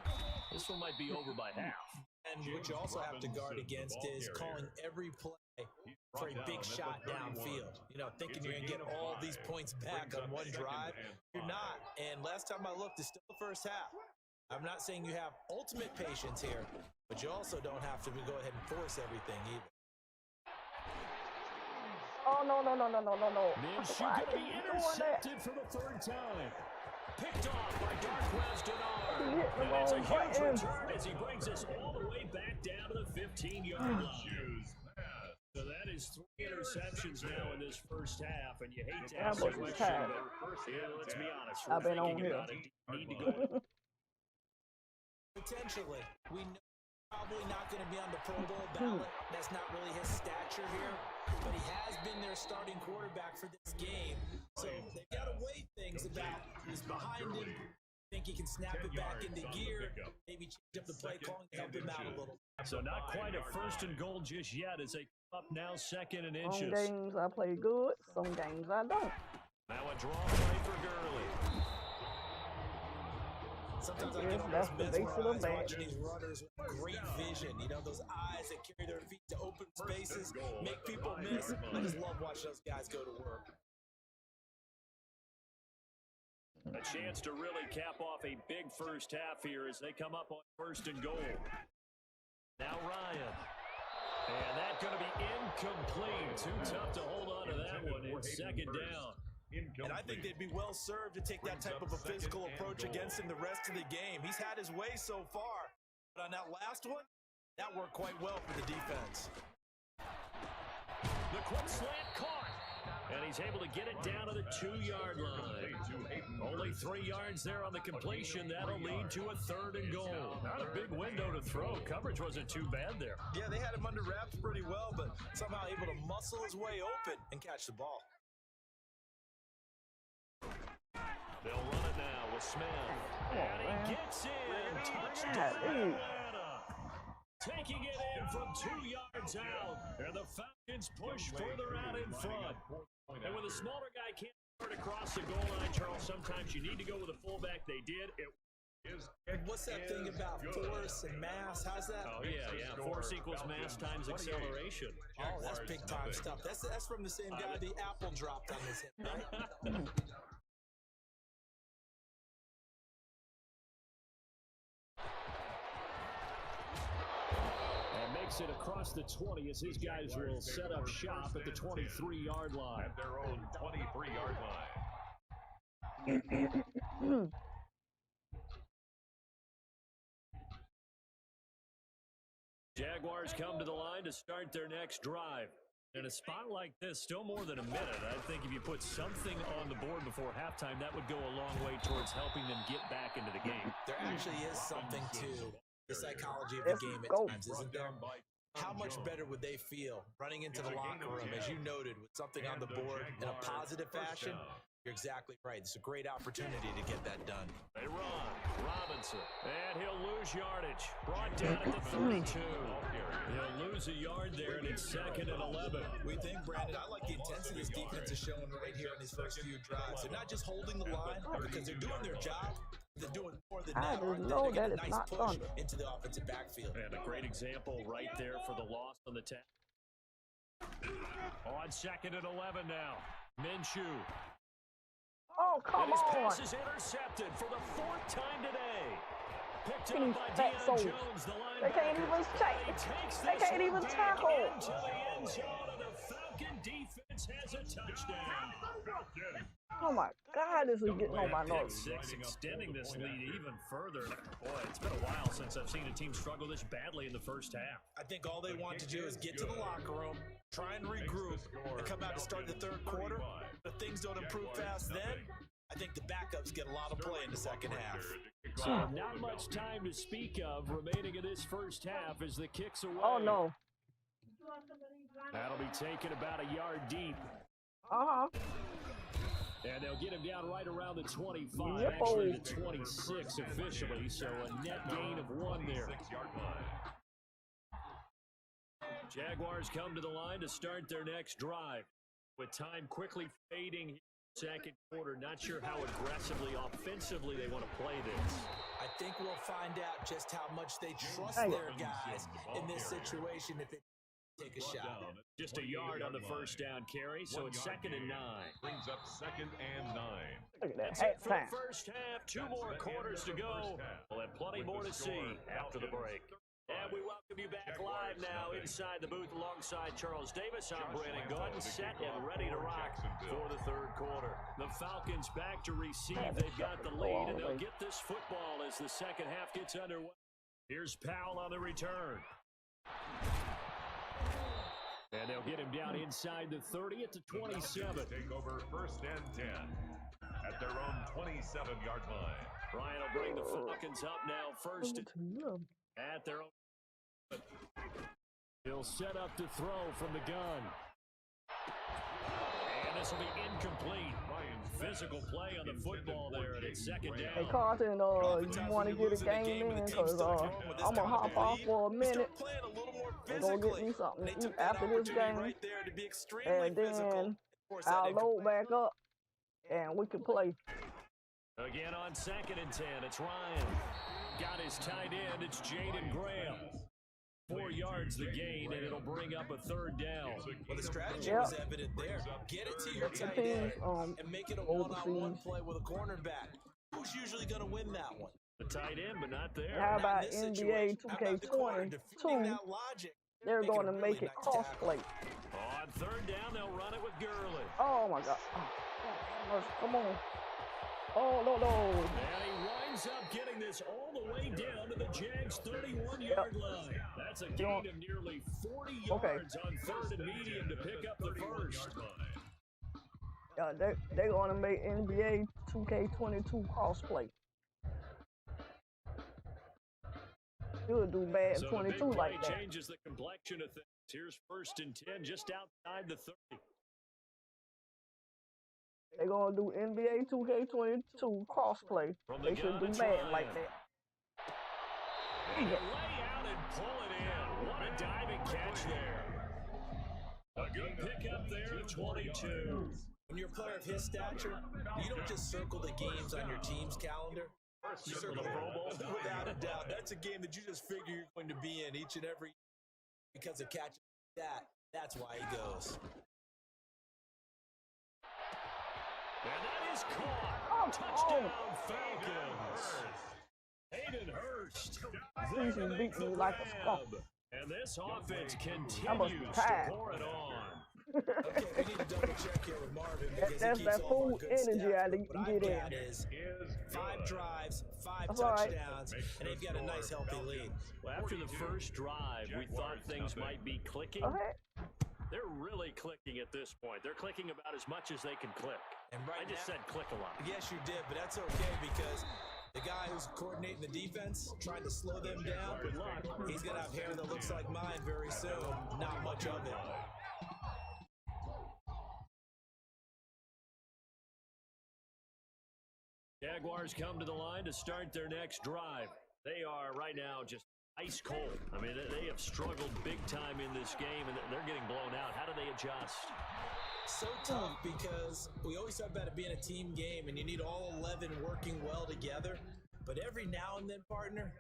This one might be over by half. And what you also have to guard against is calling every play for a big shot downfield. You know, thinking you're going to get all these points back on one drive. You're not. And last time I looked, it's still the first half. I'm not saying you have ultimate patience here, but you also don't have to go ahead and force everything either. Oh, no. Minshew going to be intercepted for the 3rd time. Picked off by Darquez Denard. And it's a huge return as he brings us all the way back down to the 15-yard line. So that is 3 interceptions now in this first half, and you hate to have so much. Let's be honest. I've been on here. Need to go. Potentially. We know probably not going to be on the Pro Bowl ballot. That's not really his stature here. But he has been their starting quarterback for this game. So they've got to weigh things about who's behind him. Think he can snap it back into gear. Maybe change up the play calling to help him out a little. So not quite a 1st and goal just yet as they come up now 2nd and inches. Some games I play good, some games I don't. Now a draw play for Gurley. Sometimes I get That's the base of the mesmerized bag. watching these runners with great vision. You know, those eyes that carry their feet to open spaces, make people miss. I just love watching those guys go to work. A chance to really cap off a big first half here as they come up on 1st and goal. Now Ryan. And that's going to be incomplete. Too tough to hold on to that one. It's 2nd down. And I think they'd be well served to take that type of a physical approach against him the rest of the game. He's had his way so far. But on that last one, that worked quite well for the defense. The quick slant caught. And he's able to get it down to the 2-yard line. Only 3 yards there on the completion. That'll lead to a 3rd and goal. Not a big window to throw. Coverage wasn't too bad there. Yeah, they had him under wraps pretty well, but somehow able to muscle his way open and catch the ball. They'll run it now with Smith. And he gets in. Touchdown. Taking it in from 2 yards out. And the Falcons push further out in front. And when the smaller guy can't start across the goal line, Charles, sometimes you need to go with a fullback. They did. What's that thing about force and mass? How's that? Oh, yeah. Force equals mass times acceleration. Oh, that's big time stuff. That's from the same guy the apple dropped on his hip, right? It across the 20 as his guys will set up shop at the 23-yard line. At their own 23-yard line. Jaguars come to the line to start their next drive. In a spot like this, still more than a minute. I think if you put something on the board before halftime, that would go a long way towards helping them get back into the game. There actually is something to the psychology of the game at times, isn't there? How much better would they feel running into the locker room, as you noted, with something on the board in a positive fashion? You're exactly right. It's a great opportunity to get that done. They run. Robinson. And he'll lose yardage. Brought down at the 32. He'll lose a yard there, and it's 2nd and 11. We think, Brandon, I like the intensity this defense is showing right here in these first few drives. They're not just holding the line because they're doing their job. They're doing more than that. Know They're that getting a it's nice not push thunder. into the offensive backfield. And a great example right there for the loss on the 10. On 2nd and 11 now. Minshew. Oh, come and his on. pass is intercepted for the 4th time today. Picked These up by fat Deion souls. Jones, the linebacker. They can't even They can't even tackle. Into the end zone, and the Falcon defense has a touchdown. Oh my God, this is getting on my Pick nerves. 6 extending this lead even further. Boy, it's been a while since I've seen a team struggle this badly in the first half. I think all they want to do is get to the locker room, try and regroup, and come out to start the third quarter. But if things don't improve fast then, I think the backups get a lot of play in the second half. So not much time to speak of remaining in this first half as the kick's away. Oh no. That'll be taken about a yard deep. And they'll get him down right around the 25, actually the 26 officially, so a net gain of 1 there. Jaguars come to the line to start their next drive. With time quickly fading, second quarter, not sure how aggressively, offensively they want to play this. I think we'll find out just how much they trust their guys in this situation if they take a shot. Just a yard on the first down carry, so it's 2nd and 9. Brings up 2nd and 9. Look at that. That's it for Halftime. the first half. 2 more quarters to go. We'll have plenty more to see after the break. And we welcome you back live now inside the booth alongside Charles Davis. I'm Brandon Gunn, set and ready to rock for the third quarter. The Falcons back to receive. They've got the lead, and they'll get this football as the second half gets underway. Here's Powell on the return. And they'll get him down inside the 30 at the 27. Take over 1st and 10 at their own 27-yard line. Ryan will bring the Falcons up now first at their own. He'll set up to throw from the gun. And this will be incomplete. Physical play on the football there, and it's 2nd down. Hey Carlton, you want to get a game in? Because I'm going to hop off for a minute and go get me something to eat after this game. And then I'll load back up and we can play. Again on 2nd and 10, it's Ryan. Got his tight end, it's Jaden Graham. 4 yards the gain, and it'll bring up a 3rd down. Well, the strategy was evident there. Get it to your tight end and make it a one-on-one play with a cornerback. Who's usually going to win that one? The tight end, but not there. How about NBA 2K22? They're going to make it cross-play. On 3rd down, they'll run it with Gurley. Oh, my God. Come on. Oh, no. And he winds up getting this all the way down to the Jags' 31-yard line. That's a gain of nearly 40 yards on 3rd and medium to pick up the first. They're going to make NBA 2K22 crossplay. You'll do bad so 22 like that. Changes the complexion of things. Here's 1st and 10 just outside the 30. They're going to do NBA 2K22 crossplay. They should do bad like that. Lay out and pull it in. What a diving catch there. A good pickup there at 22. When you're a player of his stature, you don't just circle the games on your team's calendar. You circle the Pro Bowl. Without a doubt, that's a game that you just figure you're going to be in each and every because of catches like that. That's why he goes. And that is caught. Touchdown, Falcons. Hayden Hurst. Season beat me like a skunk. And this offense continues to pour it on. Okay, we need to double check here with Marvin because That's he keeps that all of our food good energy stats. I But what I've get in. got is 5 drives, 5 That's all right. touchdowns, and they've got a nice healthy lead. Well, after the first drive, we thought things might be clicking. Okay. They're really clicking at this point. They're clicking about as much as they can click. And right I just now, said click a lot. yes, you did, but that's okay because the guy who's coordinating the defense, trying to slow them down, Good luck. he's going to have hair that looks like mine very soon. Not much of it. Jaguars come to the line to start their next drive. They are right now just ice cold. I mean, they have struggled big time in this game, and they're getting blown out. How do they adjust? So tough because we always talk about it being a team game, and you need all 11 working well together. But every now and then, partner,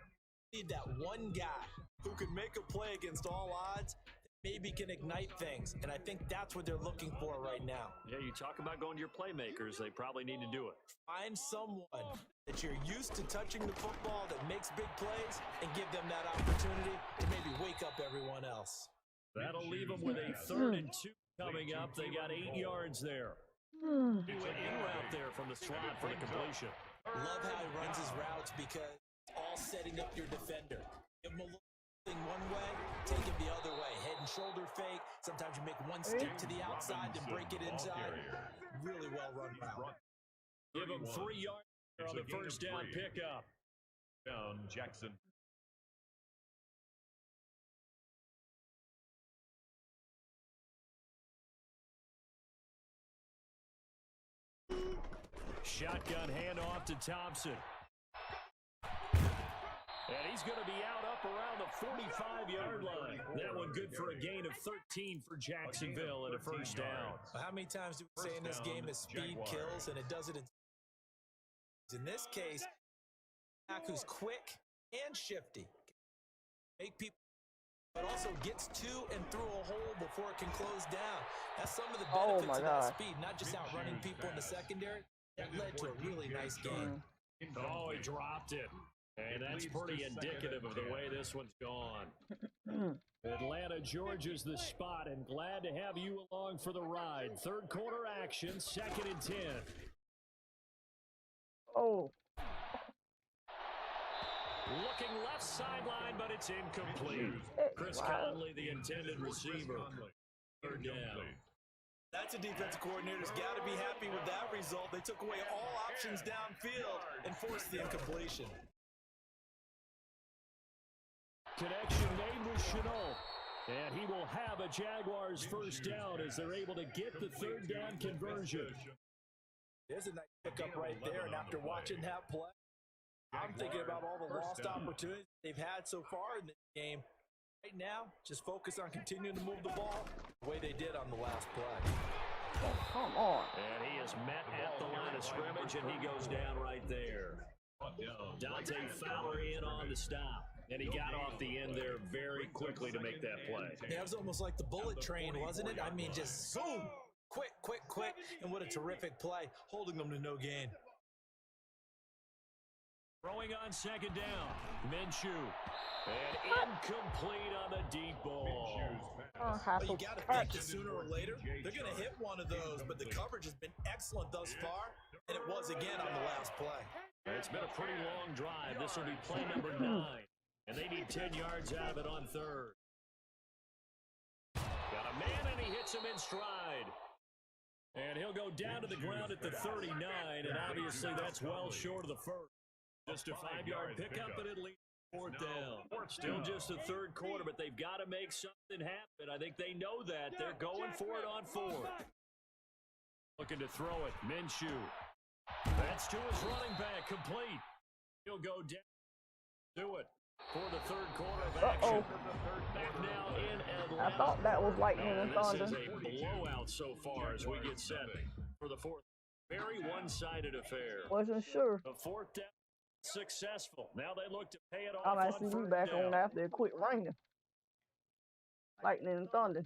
you need that one guy who can make a play against all odds, maybe can ignite things. And I think that's what they're looking for right now. Yeah, you talk about going to your playmakers. They probably need to do it. Find someone that you're used to touching the football that makes big plays and give them that opportunity to maybe wake up everyone else. That'll leave them with a 3rd and 2 coming up. They got 8 yards there. He went in route there from the slot for the completion. Love how he runs his routes because it's all setting up your defender. Give him a little thing one way, take him the other way. Head and shoulder fake. Sometimes you make one step to the outside to break it inside. Really well run route. Give him 3 yards on the first down pickup. Down Jackson. Shotgun handoff to Thompson. And he's going to be out up around the 45-yard line. That one good for a gain of 13 for Jacksonville and a first down. How many times do we say in this game that speed kills, and it does it in this case, back who's quick and shifty. Make people, but also gets to and through a hole before it can close down. That's some of the benefits of that speed, not just outrunning people in the secondary. That led to a really nice game. Oh, he dropped it. And that's pretty indicative of the way this one's gone. Atlanta, Georgia's the spot, and glad to have you along for the ride. Third quarter action, 2nd and 10. Oh. Looking left sideline, but it's incomplete. Chris Conley, the intended receiver. 3rd down. That's a defensive coordinator's got to be happy with that result. They took away all options downfield and forced the incompletion. Connection made with Chenault. And he will have a Jaguars first down as they're able to get the 3rd down conversion. There's a nice pickup right there, and after watching that play, I'm thinking about all the lost opportunities they've had so far in this game. Right now, just focus on continuing to move the ball the way they did on the last play. Oh, come on. And he is met at the line of scrimmage, and he goes down right there. Dante Fowler in on the stop. And he got off the end there very quickly to make that play. Yeah, it was almost like the bullet train, wasn't it? I mean, just zoom, quick, quick, quick. And what a terrific play, holding them to no gain. Throwing on 2nd down, Minshew. And incomplete on the deep ball. But you got to think that sooner or later, they're going to hit one of those. But the coverage has been excellent thus far, and it was again on the last play. It's been a pretty long drive. This will be play number 9. And they need 10 yards out of it on 3rd. Got a man, and he hits him in stride. And he'll go down to the ground at the 39, and obviously that's well short of the first. Just a 5-yard pickup, and it leads 4th down. Still just the 3rd quarter, but they've got to make something happen. I think they know that. They're going for it on 4th. Looking to throw it. Minshew. That's to his running back. Complete. He'll go down. Do it for the 3rd quarter of action. Back now in Atlanta. I thought that was lightning and thunder. This is a blowout so far as we get set for the 4th. Very one-sided affair. Wasn't sure. The 4th down successful. Now they look to pay it off. I might see you back on after it quit raining. Lightning and thunder.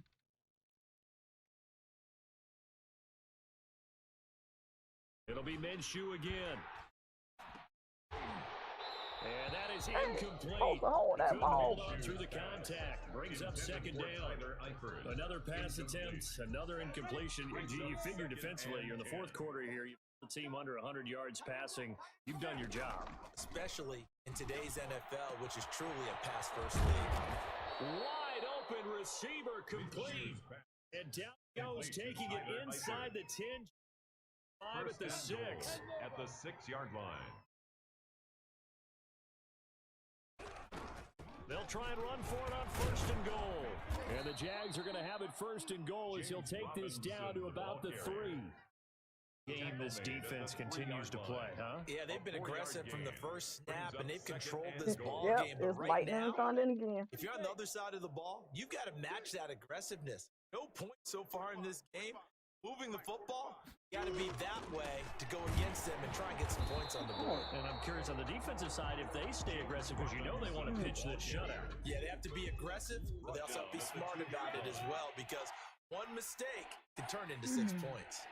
It'll be Minshew again. And that is Hey, incomplete. supposed to hold that Couldn't ball. hold on through the contact. Brings up second down. Another pass attempt, another incompletion. You figure defensively, you're in the fourth quarter here. You put the team under 100 yards passing. You've done your job. Especially in today's NFL, which is truly a pass-first league. Wide open receiver complete. And down he goes, taking it inside the 10. 5 at the 6. At the 6-yard line. They'll try and run for it on first and goal. And the Jags are going to have it first and goal as he'll take this down to about the 3. Game this defense continues to play, huh? Yeah, they've been aggressive from the first snap, and they've controlled this ball Yep, game. But it's right lightning now, and thunder again. if you're on the other side of the ball, you've got to match that aggressiveness. No points so far in this game. Moving the football, you got to be that way to go against them and try and get some points on the board. And I'm curious on the defensive side if they stay aggressive because you know they want to pitch this shutout. Yeah, they have to be aggressive, but they also have to be smart about it as well because one mistake can turn into 6 points.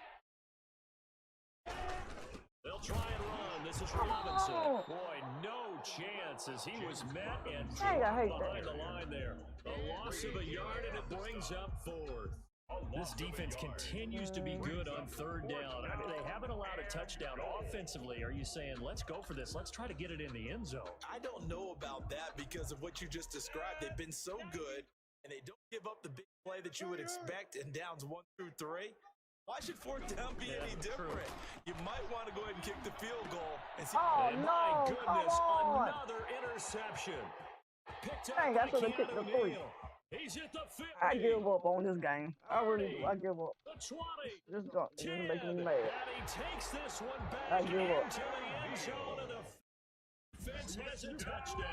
They'll try and run. This is Robinson. Boy, no chance as he was met and behind the line there. A loss of a yard, and it brings up 4th. This defense continues to be good on third down. I mean, they haven't allowed a touchdown offensively. Are you saying, let's go for this? Let's try to get it in the end zone. I don't know about that because of what you just described. They've been so good, and they don't give up the big play that you would expect in downs 1 through 3. Why should fourth down be any different? You might want to go ahead and kick the field goal and see. Oh, and no, my goodness, come on. another interception. Picked up Dang, by I should have kicked the 3. He's hit the 50. I give up on this game. I really do. I give up. The 20. This is making me mad. And he takes this one back I give up. into the end zone, and the defense has a touchdown.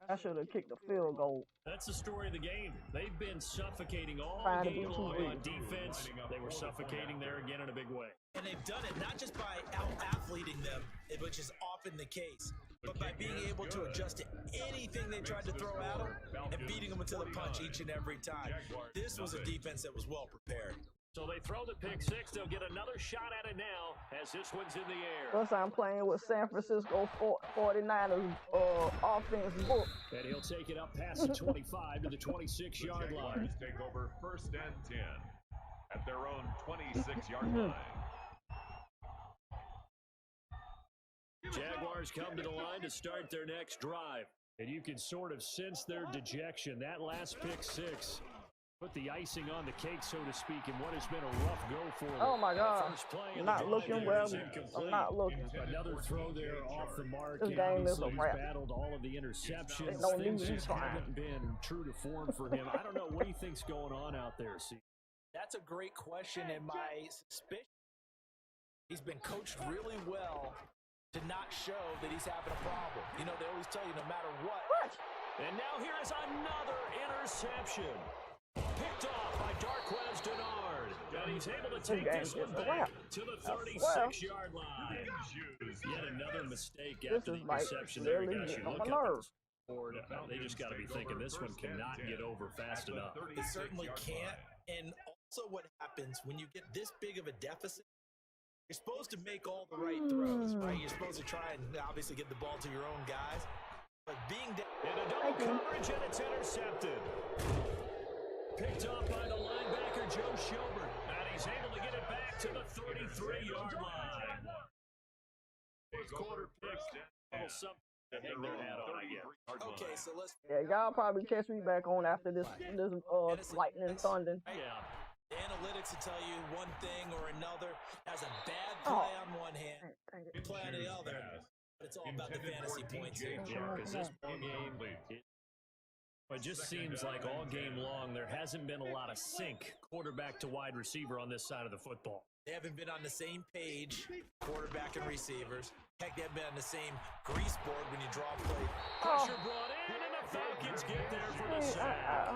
I should have kicked the field goal. That's the story of the game. They've been suffocating all Trying to be game too long big. on defense. They were suffocating there again in a big way. And they've done it not just by out-athleting them, which is often the case, but by being able to adjust to anything they tried to throw at them and beating them into the punch each and every time. This was a defense that was well prepared. So they throw the pick 6. They'll get another shot at it now as this one's in the air. Plus, I'm playing with San Francisco 49ers offense book. And he'll take it up past the 25 to the 26-yard line. Take over first and 10 at their own 26-yard line. Jaguars come to the line to start their next drive. And you can sort of sense their dejection. That last pick 6 put the icing on the cake, so to speak, in what has been a rough go for them. Oh, my God. First play I'm in not the looking drive well. is incomplete. I'm not looking. Another throw there off the mark. This game is a He's wrap. battled all of the interceptions. There's no need Things to just try. haven't been true to form for him. I don't know what he thinks going on out there. See, That's a great question, and my suspicion, he's been coached really well to not show that he's having a problem. You know, they always tell you no matter what. and now here is another interception. Picked off by Darquez Denard. And he's able to take this one back to the 36-yard line. Yet another mistake after the interception there. really Gosh, you getting on look my up at nerves. the board, they just got to be thinking this one cannot get over fast enough. It certainly can't. And also what happens when you get this big of a deficit, you're supposed to make all the right throws, right? You're supposed to try and obviously get the ball to your own guys. But being down... And a double coverage, and it's intercepted. Picked off by the linebacker, Joe Schobert. And he's able to get it back to the 33-yard line. Fourth quarter pick. Little something to hang their hat on, I guess. Okay, so let's... Yeah, y'all probably catch me back on after this lightning and thunder. Yeah. The analytics will tell you one thing or another. Has a bad play on one hand, play on the other. But it's all about the fantasy points here. Yeah, because this ball game, it just seems like all game long there hasn't been a lot of sync quarterback to wide receiver on this side of the football. They haven't been on the same page, quarterback and receivers. Heck, they haven't been on the same grease board when you draw a play. Pressure brought in, and the Falcons get there for the sack.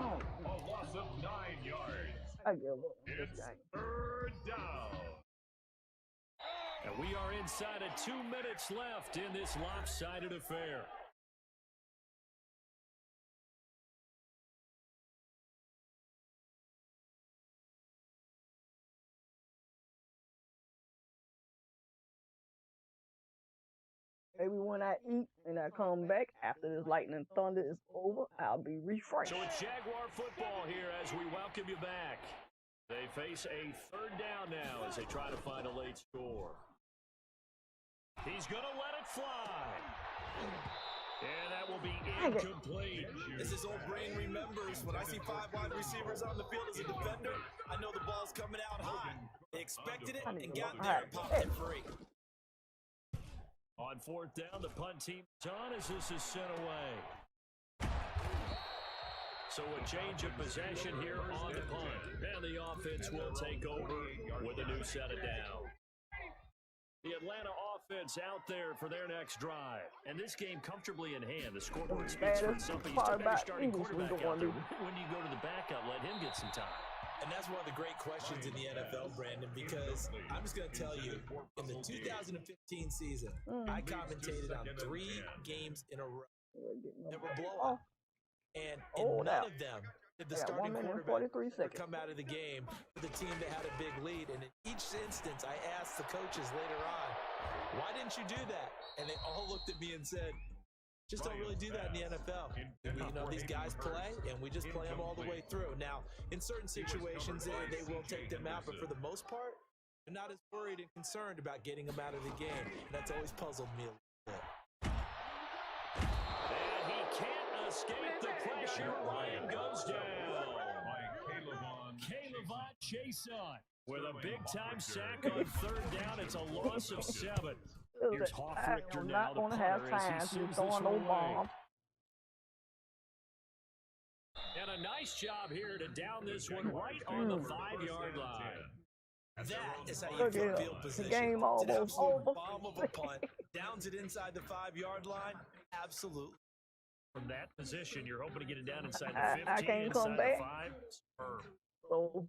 A loss of 9 yards. I give up on this It's game. third down. And we are inside of 2 minutes left in this lopsided affair. Maybe when I eat and I come back after this lightning thunder is over, I'll be refreshed. So it's Jaguar football here as we welcome you back. They face a third down now as they try to find a late score. He's going to let it fly. And that will be incomplete. As his old brain remembers, when I see 5 wide receivers on the field as a defender, I know the ball's coming out high. They expected it and got there and popped it free. On fourth down, the punt team is on as this is sent away. So a change of possession here on the punt. And the offense will take over with a new set of down. The Atlanta offense out there for their next drive. And this game comfortably in hand. The scoreboard speaks for itself. You still got your starting quarterback out there. When do you go to the backup? Let him get some time. And that's one of the great questions in the NFL, Brandon, because I'm just going to tell you, in the 2015 season, I commentated on 3 games in a row that were blowouts. And in none of them did the starting quarterback come out of the game for the team that had a big lead. And in each instance, I asked the coaches later on, why didn't you do that? And they all looked at me and said, just don't really do that in the NFL. These guys play, and we just play them all the way through. Now, in certain situations, they will take them out, but for the most part, they're not as worried and concerned about getting them out of the game. And that's always puzzled me a little bit. And he can't escape the pressure. Ryan goes down. Caleb Jason with a big-time sack on third down. It's a loss of 7. Here's Hoffrichter now, the punter, as he sends this one away. And a nice job here to down this one right on the 5-yard line. That is how you put field position. The game It's an almost absolute over. bomb of a punt. Downs it inside the 5-yard line. Absolutely. From that position, you're hoping to get it down inside the 15, I can't come inside back. the 5. So,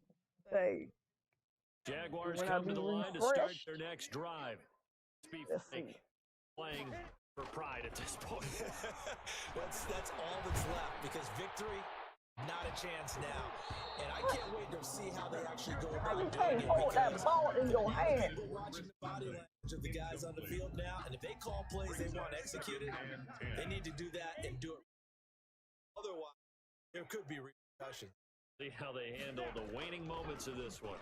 hey. Jaguars come to the line to start their next drive. Let's see. Playing for pride at this point. That's all that's left, because victory, not a chance now. And I can't wait to see how they actually go about You doing can't it. hold that ball in your hand. We're watching the body language of the guys on the field now, and if they call plays they want executed, they need to do that and do it. Otherwise, there could be repercussions. See how they handle the waning moments of this one.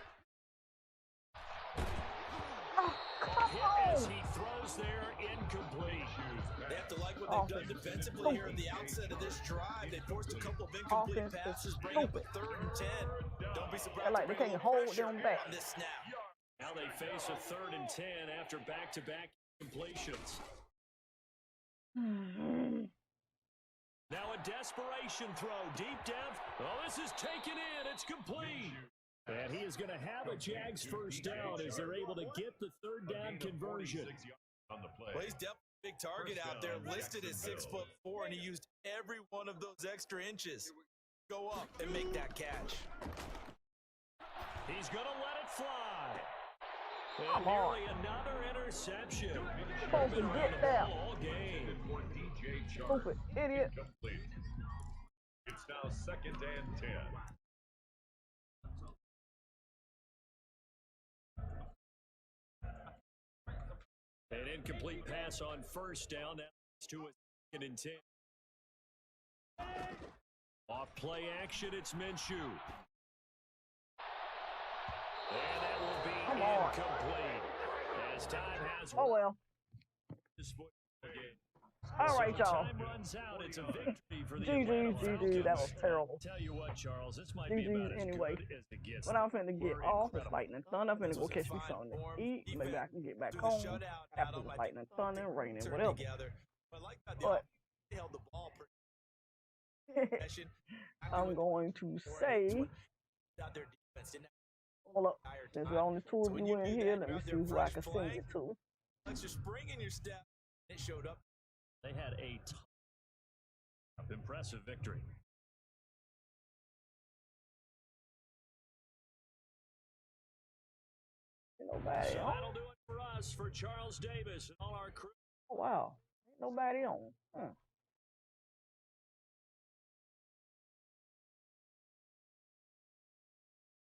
As he throws there, incomplete. They have to like what they've done defensively here in the outset of this drive. They forced a couple of incomplete passes, bring up a 3rd and 10. Don't be surprised. Like they can't hold them back. On this snap. Now they face a 3rd and 10 after back-to-back completions. Now a desperation throw, deep depth. Oh, this is taken in. It's complete. And he is going to have a Jags first down as they're able to get the 3rd down conversion. Well, he's definitely a big target out there, listed at 6'4", and he used every one of those extra inches. Go up and make that catch. He's going to let it fly. And Come on. nearly another interception. Supposed to get there. All game. Stupid idiot. It's now 2nd and 10. An incomplete pass on first down. That's to a 2nd and 10. Off play action, it's Minshew. And that will be incomplete. As time has Oh well. All right, y'all. Time runs out. It's a victory for the GG, that was terrible. Tell you what, Charles, this might be about as Anyway. good as it gets. When I'm finna get off, it's lightning thunder. I'm finna go catch me something to eat. Maybe I can get back home after the lightning thunder, raining, whatever. But held the ball I'm going to say, hold up, there's only 2 of you in here. Let me see who I can send it to. Extra spring in your step. It showed up. They had a impressive victory. Nobody So on. that'll do it for us, for Charles Davis and all our crew. Oh, wow. Ain't nobody on.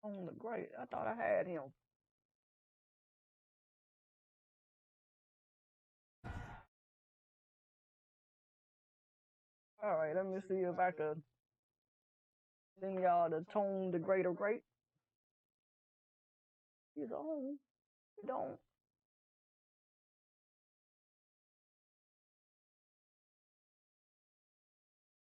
On the great. I thought I had him. All right, let me see if I could send y'all the Tone the Greater Great. He's on. He don't.